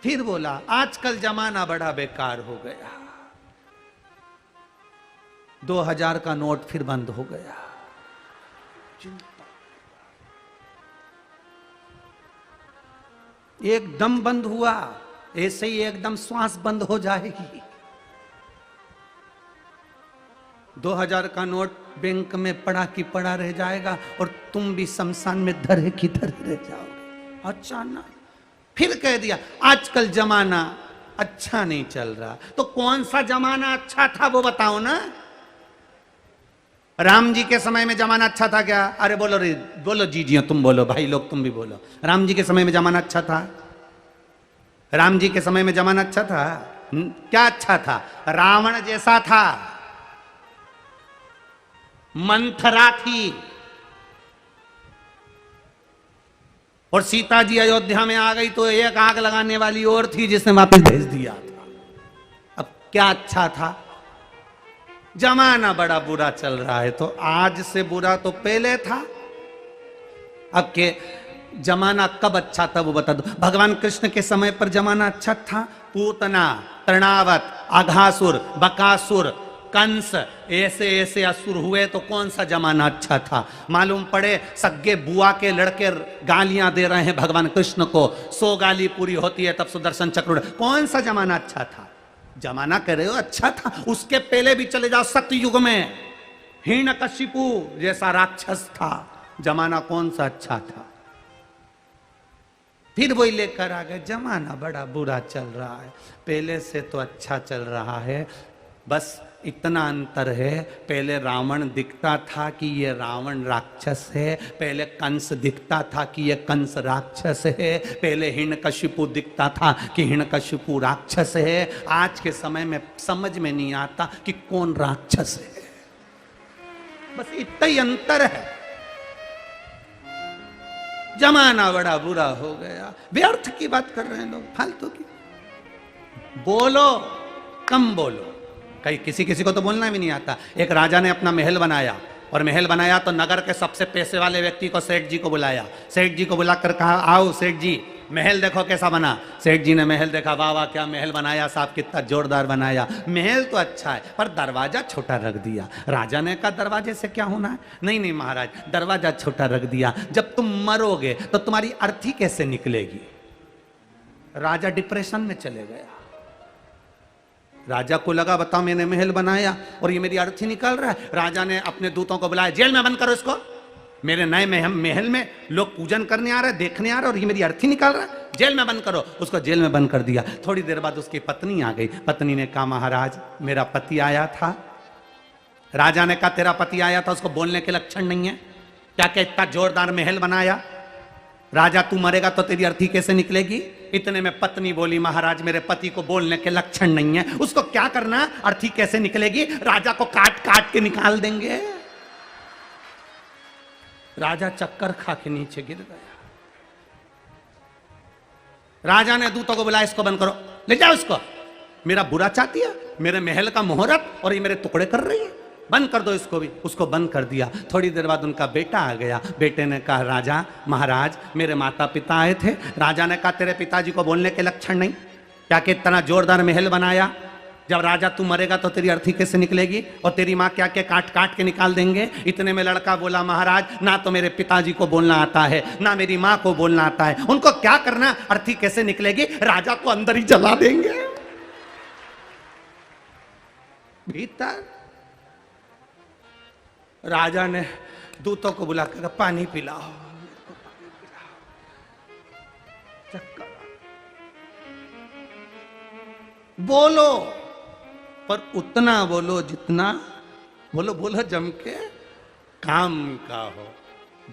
फिर बोला आजकल जमाना बड़ा बेकार हो गया, 2000 का नोट फिर बंद हो गया। चिंता एकदम बंद हुआ, ऐसे ही एकदम श्वास बंद हो जाएगी। 2000 का नोट बैंक में पड़ा की पड़ा रह जाएगा और तुम भी शमशान में धरे की धरे रह जाओगे। अचानक फिर कह दिया आजकल जमाना अच्छा नहीं चल रहा। तो कौन सा जमाना अच्छा था वो बताओ ना। राम जी के समय में जमाना अच्छा था क्या? अरे बोलो रे, बोलो जी तुम बोलो, भाई लोग तुम भी बोलो। राम जी के समय में जमाना अच्छा था? राम जी के समय में जमाना अच्छा था? क्या अच्छा था? रावण जैसा था, मंथरा थी, और सीता जी अयोध्या में आ गई तो एक आग लगाने वाली और थी जिसने वापस भेज दिया था। अब क्या अच्छा था? जमाना बड़ा बुरा चल रहा है, तो आज से बुरा तो पहले था। अब के जमाना कब अच्छा था वो बता दो। भगवान कृष्ण के समय पर जमाना अच्छा था? पूतना, तृणावत, अघासुर, बकासुर, कंस, ऐसे ऐसे असुर हुए तो कौन सा जमाना अच्छा था? मालूम पड़े सग्गे बुआ के लड़के गालियां दे रहे हैं भगवान कृष्ण को, 100 गाली पूरी होती है तब सुदर्शन चक्र। कौन सा जमाना अच्छा था? जमाना कह रहे हो अच्छा था। उसके पहले भी चले जाओ, सतयुग में हिरण्यकशिपु जैसा राक्षस था, जमाना कौन सा अच्छा था? फिर वही लेकर आ गए जमाना बड़ा बुरा चल रहा है, पहले से तो अच्छा चल रहा है। बस इतना अंतर है, पहले रावण दिखता था कि ये रावण राक्षस है, पहले कंस दिखता था कि ये कंस राक्षस है, पहले हिरण्यकशिपु दिखता था कि हिरण्यकशिपु राक्षस है। आज के समय में समझ में नहीं आता कि कौन राक्षस है, बस इतना ही अंतर है। जमाना बड़ा बुरा हो गया। व्यर्थ की बात कर रहे हैं लोग, फालतू की। बोलो, कम बोलो। कहीं किसी किसी को तो बोलना भी नहीं आता। एक राजा ने अपना महल बनाया, और महल बनाया तो नगर के सबसे पैसे वाले व्यक्ति को, सेठ जी को बुलाया। सेठ जी को बुलाकर कहा आओ सेठ जी, महल देखो कैसा बना। सेठ जी ने महल देखा, वाह वाह क्या महल बनाया साहब, कितना जोरदार बनाया। महल तो अच्छा है पर दरवाजा छोटा रख दिया। राजा ने कहा दरवाजे से क्या होना है? नहीं नहीं महाराज, दरवाजा छोटा रख दिया, जब तुम मरोगे तो तुम्हारी अर्थी कैसे निकलेगी। राजा डिप्रेशन में चले गया। राजा को लगा बताओ मैंने महल बनाया और ये मेरी अर्थी निकल रहा है। राजा ने अपने दूतों को बुलाया, जेल में बंद करो इसको, मेरे नए महल में लोग पूजन करने आ रहे, देखने आ रहे और ये मेरी अर्थी निकाल रहा है, जेल में बंद करो। उसको जेल में बंद कर दिया। थोड़ी देर बाद उसकी पत्नी आ गई। पत्नी ने कहा महाराज मेरा पति आया था। राजा ने कहा तेरा पति आया था, उसको बोलने के लक्षण नहीं है क्या, क्या इतना जोरदार महल बनाया। राजा तू मरेगा तो तेरी अर्थी कैसे निकलेगी। इतने में पत्नी बोली महाराज मेरे पति को बोलने के लक्षण नहीं है, उसको क्या करना, अर्थी कैसे निकलेगी, राजा को काट काट के निकाल देंगे। राजा चक्कर खा के नीचे गिर गया। राजा ने दूतों को बुलाया, इसको बंद करो, ले जाओ इसको, मेरा बुरा चाहती है, मेरे महल का मुहूर्त और ये मेरे टुकड़े कर रही है, बंद कर दो इसको भी। उसको बंद कर दिया। थोड़ी देर बाद उनका बेटा आ गया। बेटे ने कहा राजा महाराज मेरे माता पिता आए थे। राजा ने कहा तेरे पिताजी को बोलने के लक्षण नहीं क्या, कि इतना जोरदार महल बनाया, जब राजा तू मरेगा तो तेरी अर्थी कैसे निकलेगी, और तेरी माँ क्या क्या काट काट के निकाल देंगे। इतने में लड़का बोला महाराज ना तो मेरे पिताजी को बोलना आता है, ना मेरी माँ को बोलना आता है, उनको क्या करना, अर्थी कैसे निकलेगी, राजा को अंदर ही जला देंगे। भीतर राजा ने दूतों को बुला कर पानी पिलाओ, चक्कर बोलो पर उतना बोलो जितना बोलो, बोलो जम के काम का हो।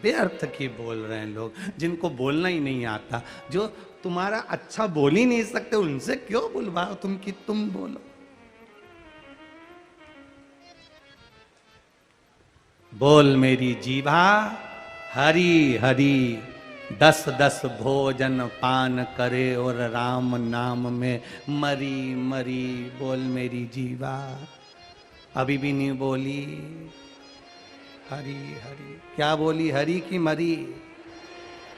व्यर्थ की बोल रहे हैं लोग जिनको बोलना ही नहीं आता, जो तुम्हारा अच्छा बोल ही नहीं सकते उनसे क्यों बुलवाओ तुम कि तुम बोलो। बोल मेरी जीभा हरि हरि, 10-10 भोजन पान करे और राम नाम में मरी मरी। बोल मेरी जीवा, अभी भी नहीं बोली हरि हरि। क्या बोली, हरि की मरी?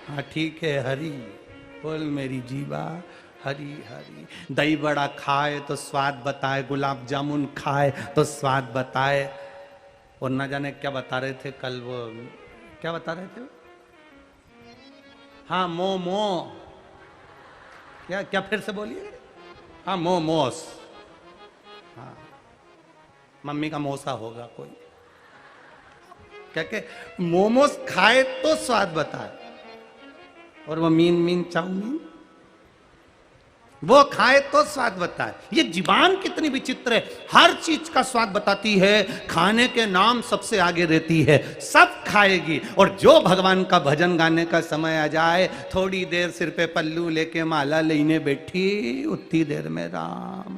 हाँ ठीक है हरि। बोल मेरी जीवा हरि हरि। दही बड़ा खाए तो स्वाद बताए, गुलाब जामुन खाए तो स्वाद बताए, और न जाने क्या बता रहे थे कल, वो क्या बता रहे थे, हाँ मोमो, क्या क्या फिर से बोलिए, हाँ मोमोस, हाँ मम्मी का मोसा होगा कोई, क्या क्या मोमोस खाए तो स्वाद बताए, और वो मीन मीन चाउमीन वो खाए तो स्वाद बताए। ये जीवान कितनी विचित्र है, हर चीज का स्वाद बताती है, खाने के नाम सबसे आगे रहती है, सब खाएगी। और जो भगवान का भजन गाने का समय आ जाए, थोड़ी देर सिर पे पल्लू लेके माला लेने बैठी, उतनी देर में राम।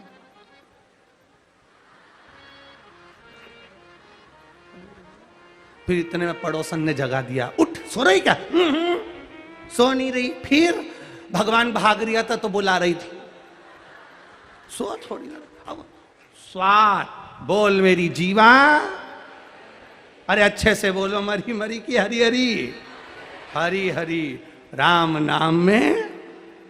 फिर इतने में पड़ोसन ने जगा दिया, उठ सो रही क्या? सो नहीं रही। फिर भगवान भाग रहा था तो बुला रही थी, सो थोड़ी अब स्वाद। बोल मेरी जीवा, अरे अच्छे से बोलो, मरी मरी की हरी हरी, हरी हरी राम नाम में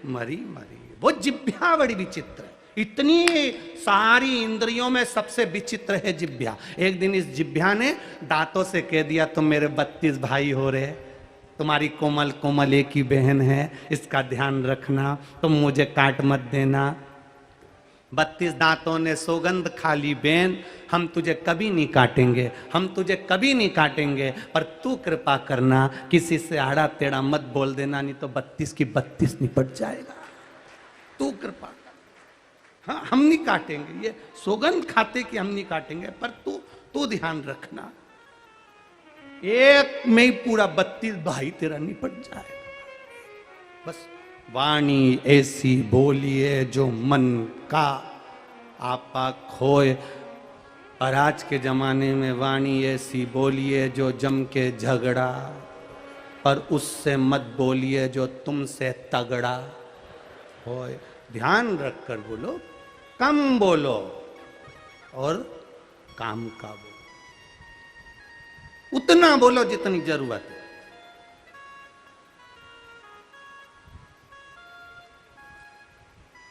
मरी मरी। वो जिभ्या बड़ी विचित्र है, इतनी सारी इंद्रियों में सबसे विचित्र है जिभ्या। एक दिन इस जिभ्या ने दांतों से कह दिया तुम मेरे 32 भाई हो रहे, तुम्हारी कोमल कोमल एक ही बहन है, इसका ध्यान रखना, तुम मुझे काट मत देना। 32 दांतों ने सौगंध खा ली, बहन हम तुझे कभी नहीं काटेंगे, हम तुझे कभी नहीं काटेंगे, पर तू कृपा करना किसी से आड़ा टेढ़ा मत बोल देना, नहीं तो 32 की 32 निपट जाएगा। तू कृपा कर, हाँ हम नहीं काटेंगे, ये सौगंध खाते कि हम नहीं काटेंगे, पर तू ध्यान रखना, एक में ही पूरा 32 भाई तेरा निपट जाएगा। बस वाणी ऐसी बोलिए जो मन का आपा खोए, और आज के जमाने में वाणी ऐसी बोलिए जो जम के झगड़ा, पर उससे मत बोलिए जो तुमसे तगड़ा होए। ध्यान रख कर बोलो, कम बोलो और काम का बोलो, उतना बोलो जितनी जरूरत है।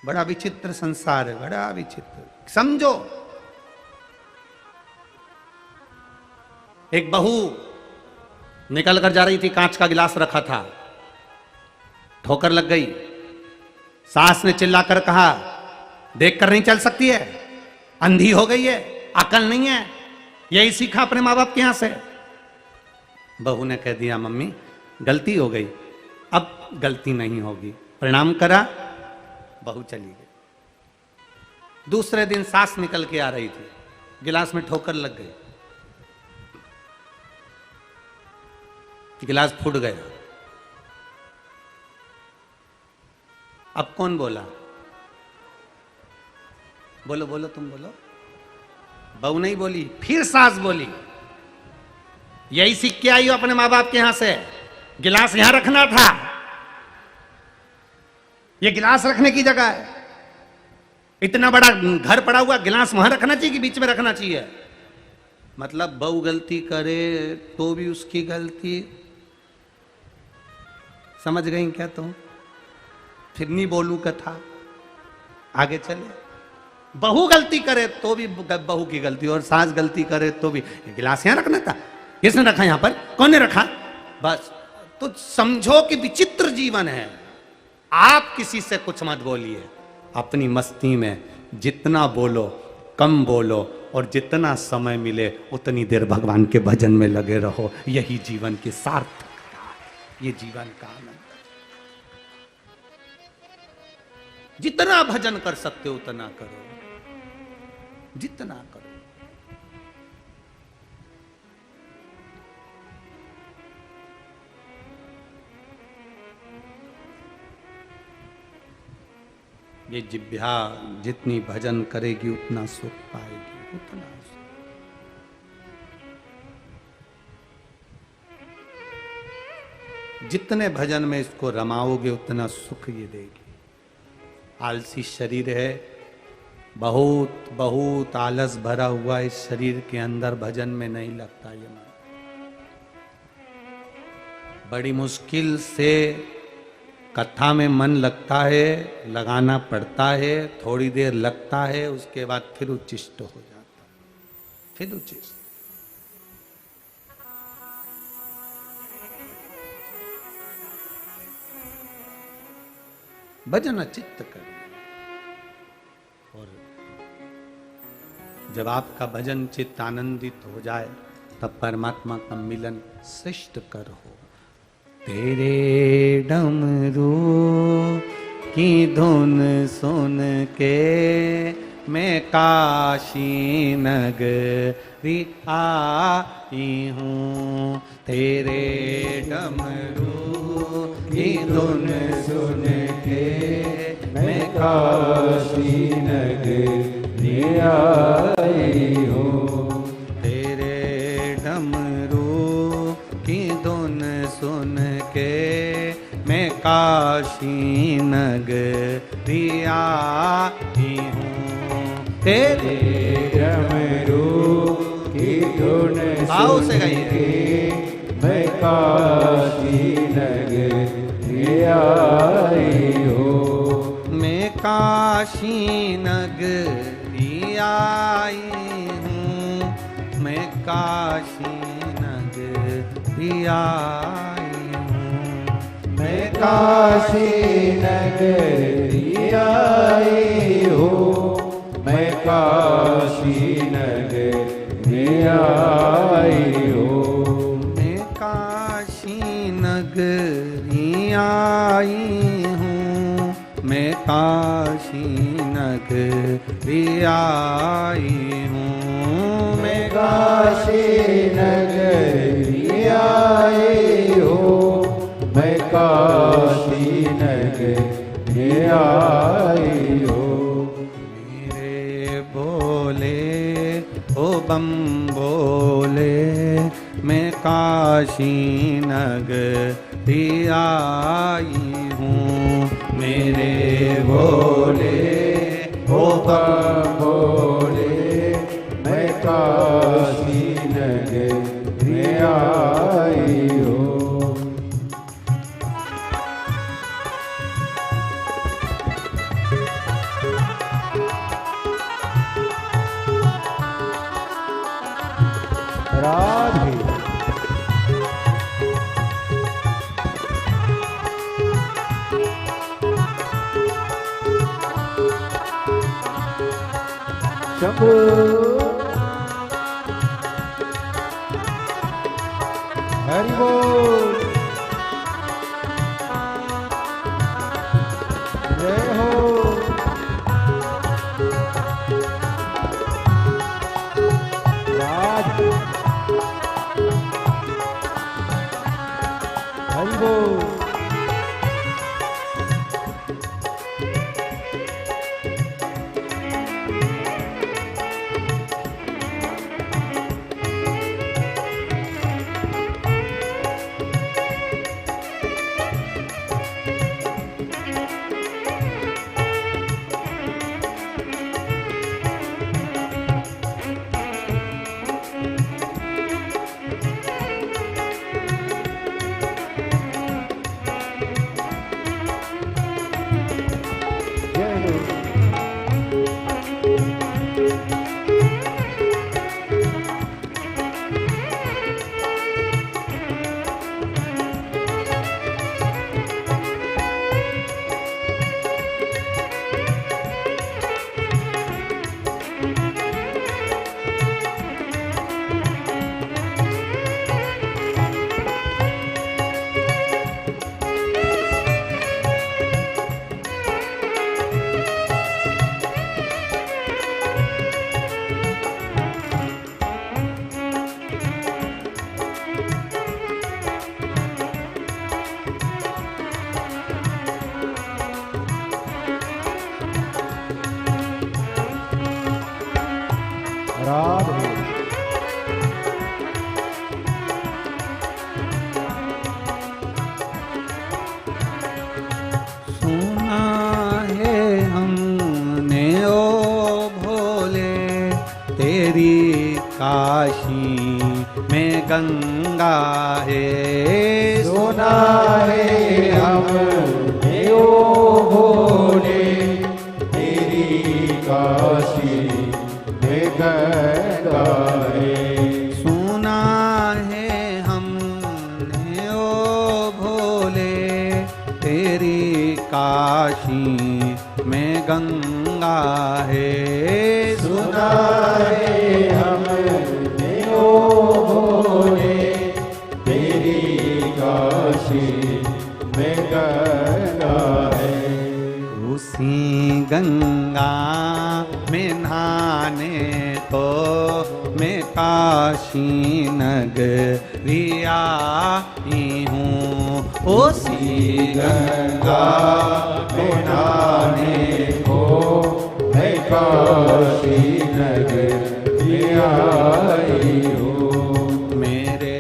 बड़ा विचित्र संसार है, बड़ा विचित्र। समझो, एक बहू निकल कर जा रही थी, कांच का गिलास रखा था, ठोकर लग गई। सास ने चिल्लाकर कहा, देखकर नहीं चल सकती है, अंधी हो गई है, अकल नहीं है, यही सीखा अपने माँ बाप के यहां से। बहू ने कह दिया, मम्मी गलती हो गई, अब गलती नहीं होगी, प्रणाम करा, बहू चली गई। दूसरे दिन सास निकल के आ रही थी, गिलास में ठोकर लग गई, गिलास फूट गया। अब कौन बोला? बोलो बोलो, तुम बोलो। बहू नहीं बोली, फिर सास बोली, यही सीख के आई हो अपने माँ बाप के यहां से, गिलास यहां रखना था, ये गिलास रखने की जगह है, इतना बड़ा घर पड़ा हुआ, गिलास वहां रखना चाहिए कि बीच में रखना चाहिए? मतलब बहू गलती करे तो भी उसकी गलती। समझ गई क्या तुम? फिर नहीं बोलूं कथा, आगे चले। बहू गलती करे तो भी बहू की गलती, और सास गलती करे तो भी। गिलास यहां रखना था, किसने रखा यहां पर? कौन ने रखा? बस। तो समझो कि विचित्र जीवन है। आप किसी से कुछ मत बोलिए, अपनी मस्ती में जितना बोलो कम बोलो, और जितना समय मिले उतनी देर भगवान के भजन में लगे रहो। यही जीवन की सार्थकता है, ये जीवन का आनंद। जितना भजन कर सकते हो उतना करो, जितना करो। ये जिह्वा जितनी भजन करेगी उतना सुख पाएगी, उतना सुख। जितने भजन में इसको रमाओगे उतना सुख ये देगी। आलसी शरीर है, बहुत बहुत आलस भरा हुआ इस शरीर के अंदर, भजन में नहीं लगता ये मन। बड़ी मुश्किल से कथा में मन लगता है, लगाना पड़ता है, थोड़ी देर लगता है, उसके बाद फिर उच्चिष्ट हो जाता है, फिर उच्चिष्ट। भजन चित्त करें, और जब आपका भजन चित्त आनंदित हो जाए तब परमात्मा का मिलन श्रेष्ठ कर हो। तेरे डमरू की धुन सुन के मैं काशी नगरी आई हूँ। तेरे डमरू की धुन सुन के मैं काशी नगरी आई हूँ। तेरे डमरू की धुन सुन के मैं काशी नगरी आई हूँ। तेरे डमरू की धुन भाव से सुन गाइए। के मैं काशी नगरी आई हूँ। मैं काशी नगरी आई हूँ। मैं काशी नगरी आई हूँ। मैं काशी नगरी आई हूँ। मैं काशी नगरी आई हूँ। मैं काशी नगरी आई हूँ। मैं काशी नगरी आई हूँ। मैं काशी नगरी आई हूँ। मैं काशी नगरी आई हूँ। मेरे बोले ओ बम बोले मैं काशी नगरी आई हूँ। मेरे बोले ओ बम बोले मैं काशी नगरी आई हूँ। राधे शंभू हरि बोल जय हो राज हरि बोल राधे सुना है हमने ओ भोले तेरी काशी में गंगा है। सुना है हमने ओ भोले तेरी काशी में गंगा है। सुना है हमने ओ भोले तेरी काशी में गंगा है। सुना है हमने ओ भोले तेरी काशी में गंगा है। उसी गंगा में नहाने को मैं काशी नगरी आई हूँ। उसी गंगा में नहाने को मैं काशी नगरी आई हूँ। मेरे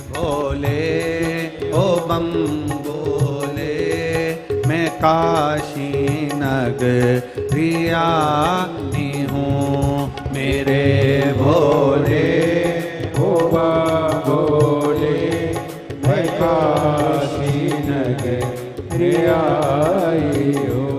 भोले ओ बम बोले मैं काशी नगरी आई हूँ। मेरे भोले ओ बोले मैं काशी नगरी आई हूँ।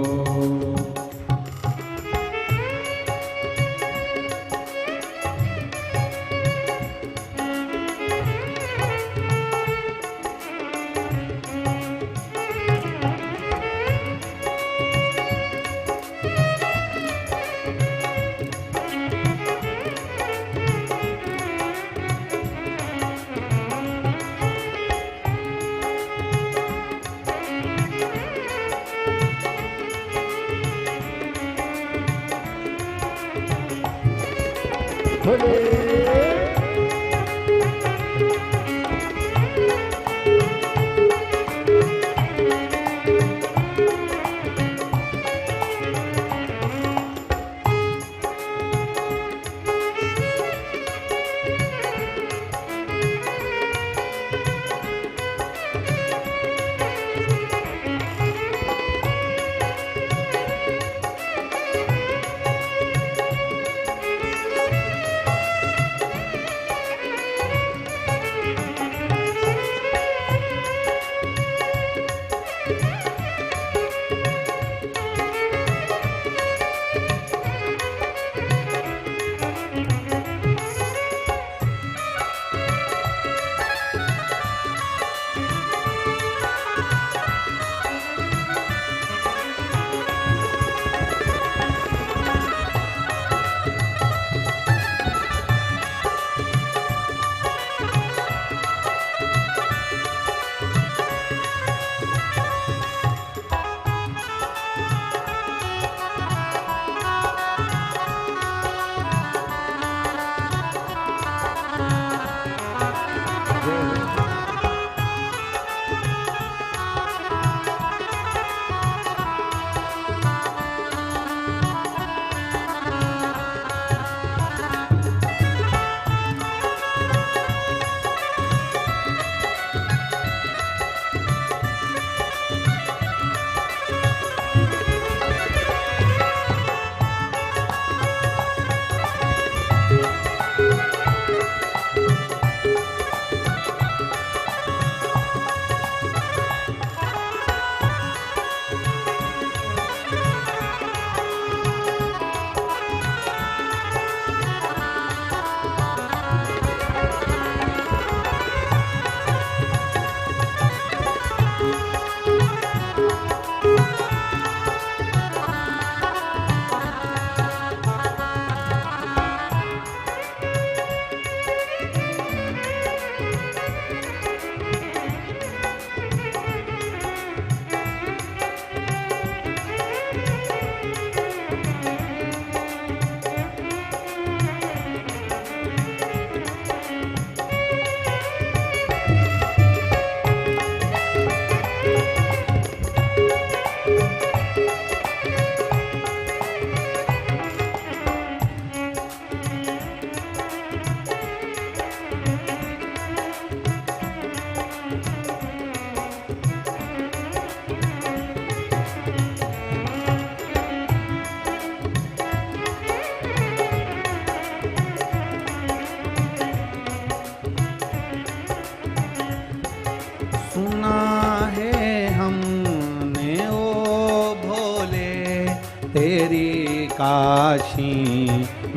काशी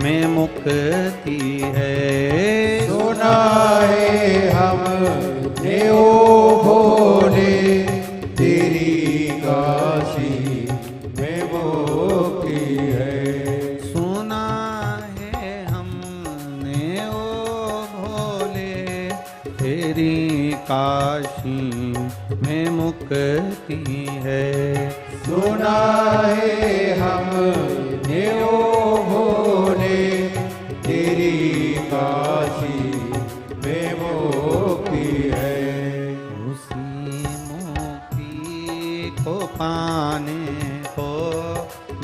में मुक्ति है। सुना है हमने ओ भोले तेरी काशी में मुक्ति है। सुना है हमने ओ भोले तेरी काशी में मुक्ति है। सुना है हमने ओ भोले तेरी काशी में मुक्ति है। उसी मुक्ति को पाने को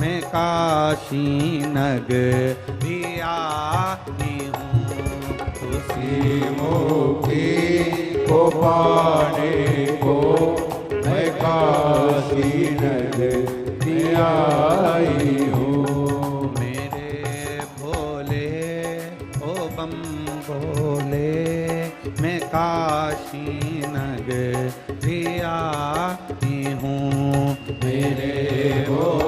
मैं काशी नगरी आई हूँ। उसी मुक्ति को पाने को मैं काशी नगरी आई हूँ। मेरे भोले ओ बम भोले मैं काशी नगरी आई हूँ। मेरे भोले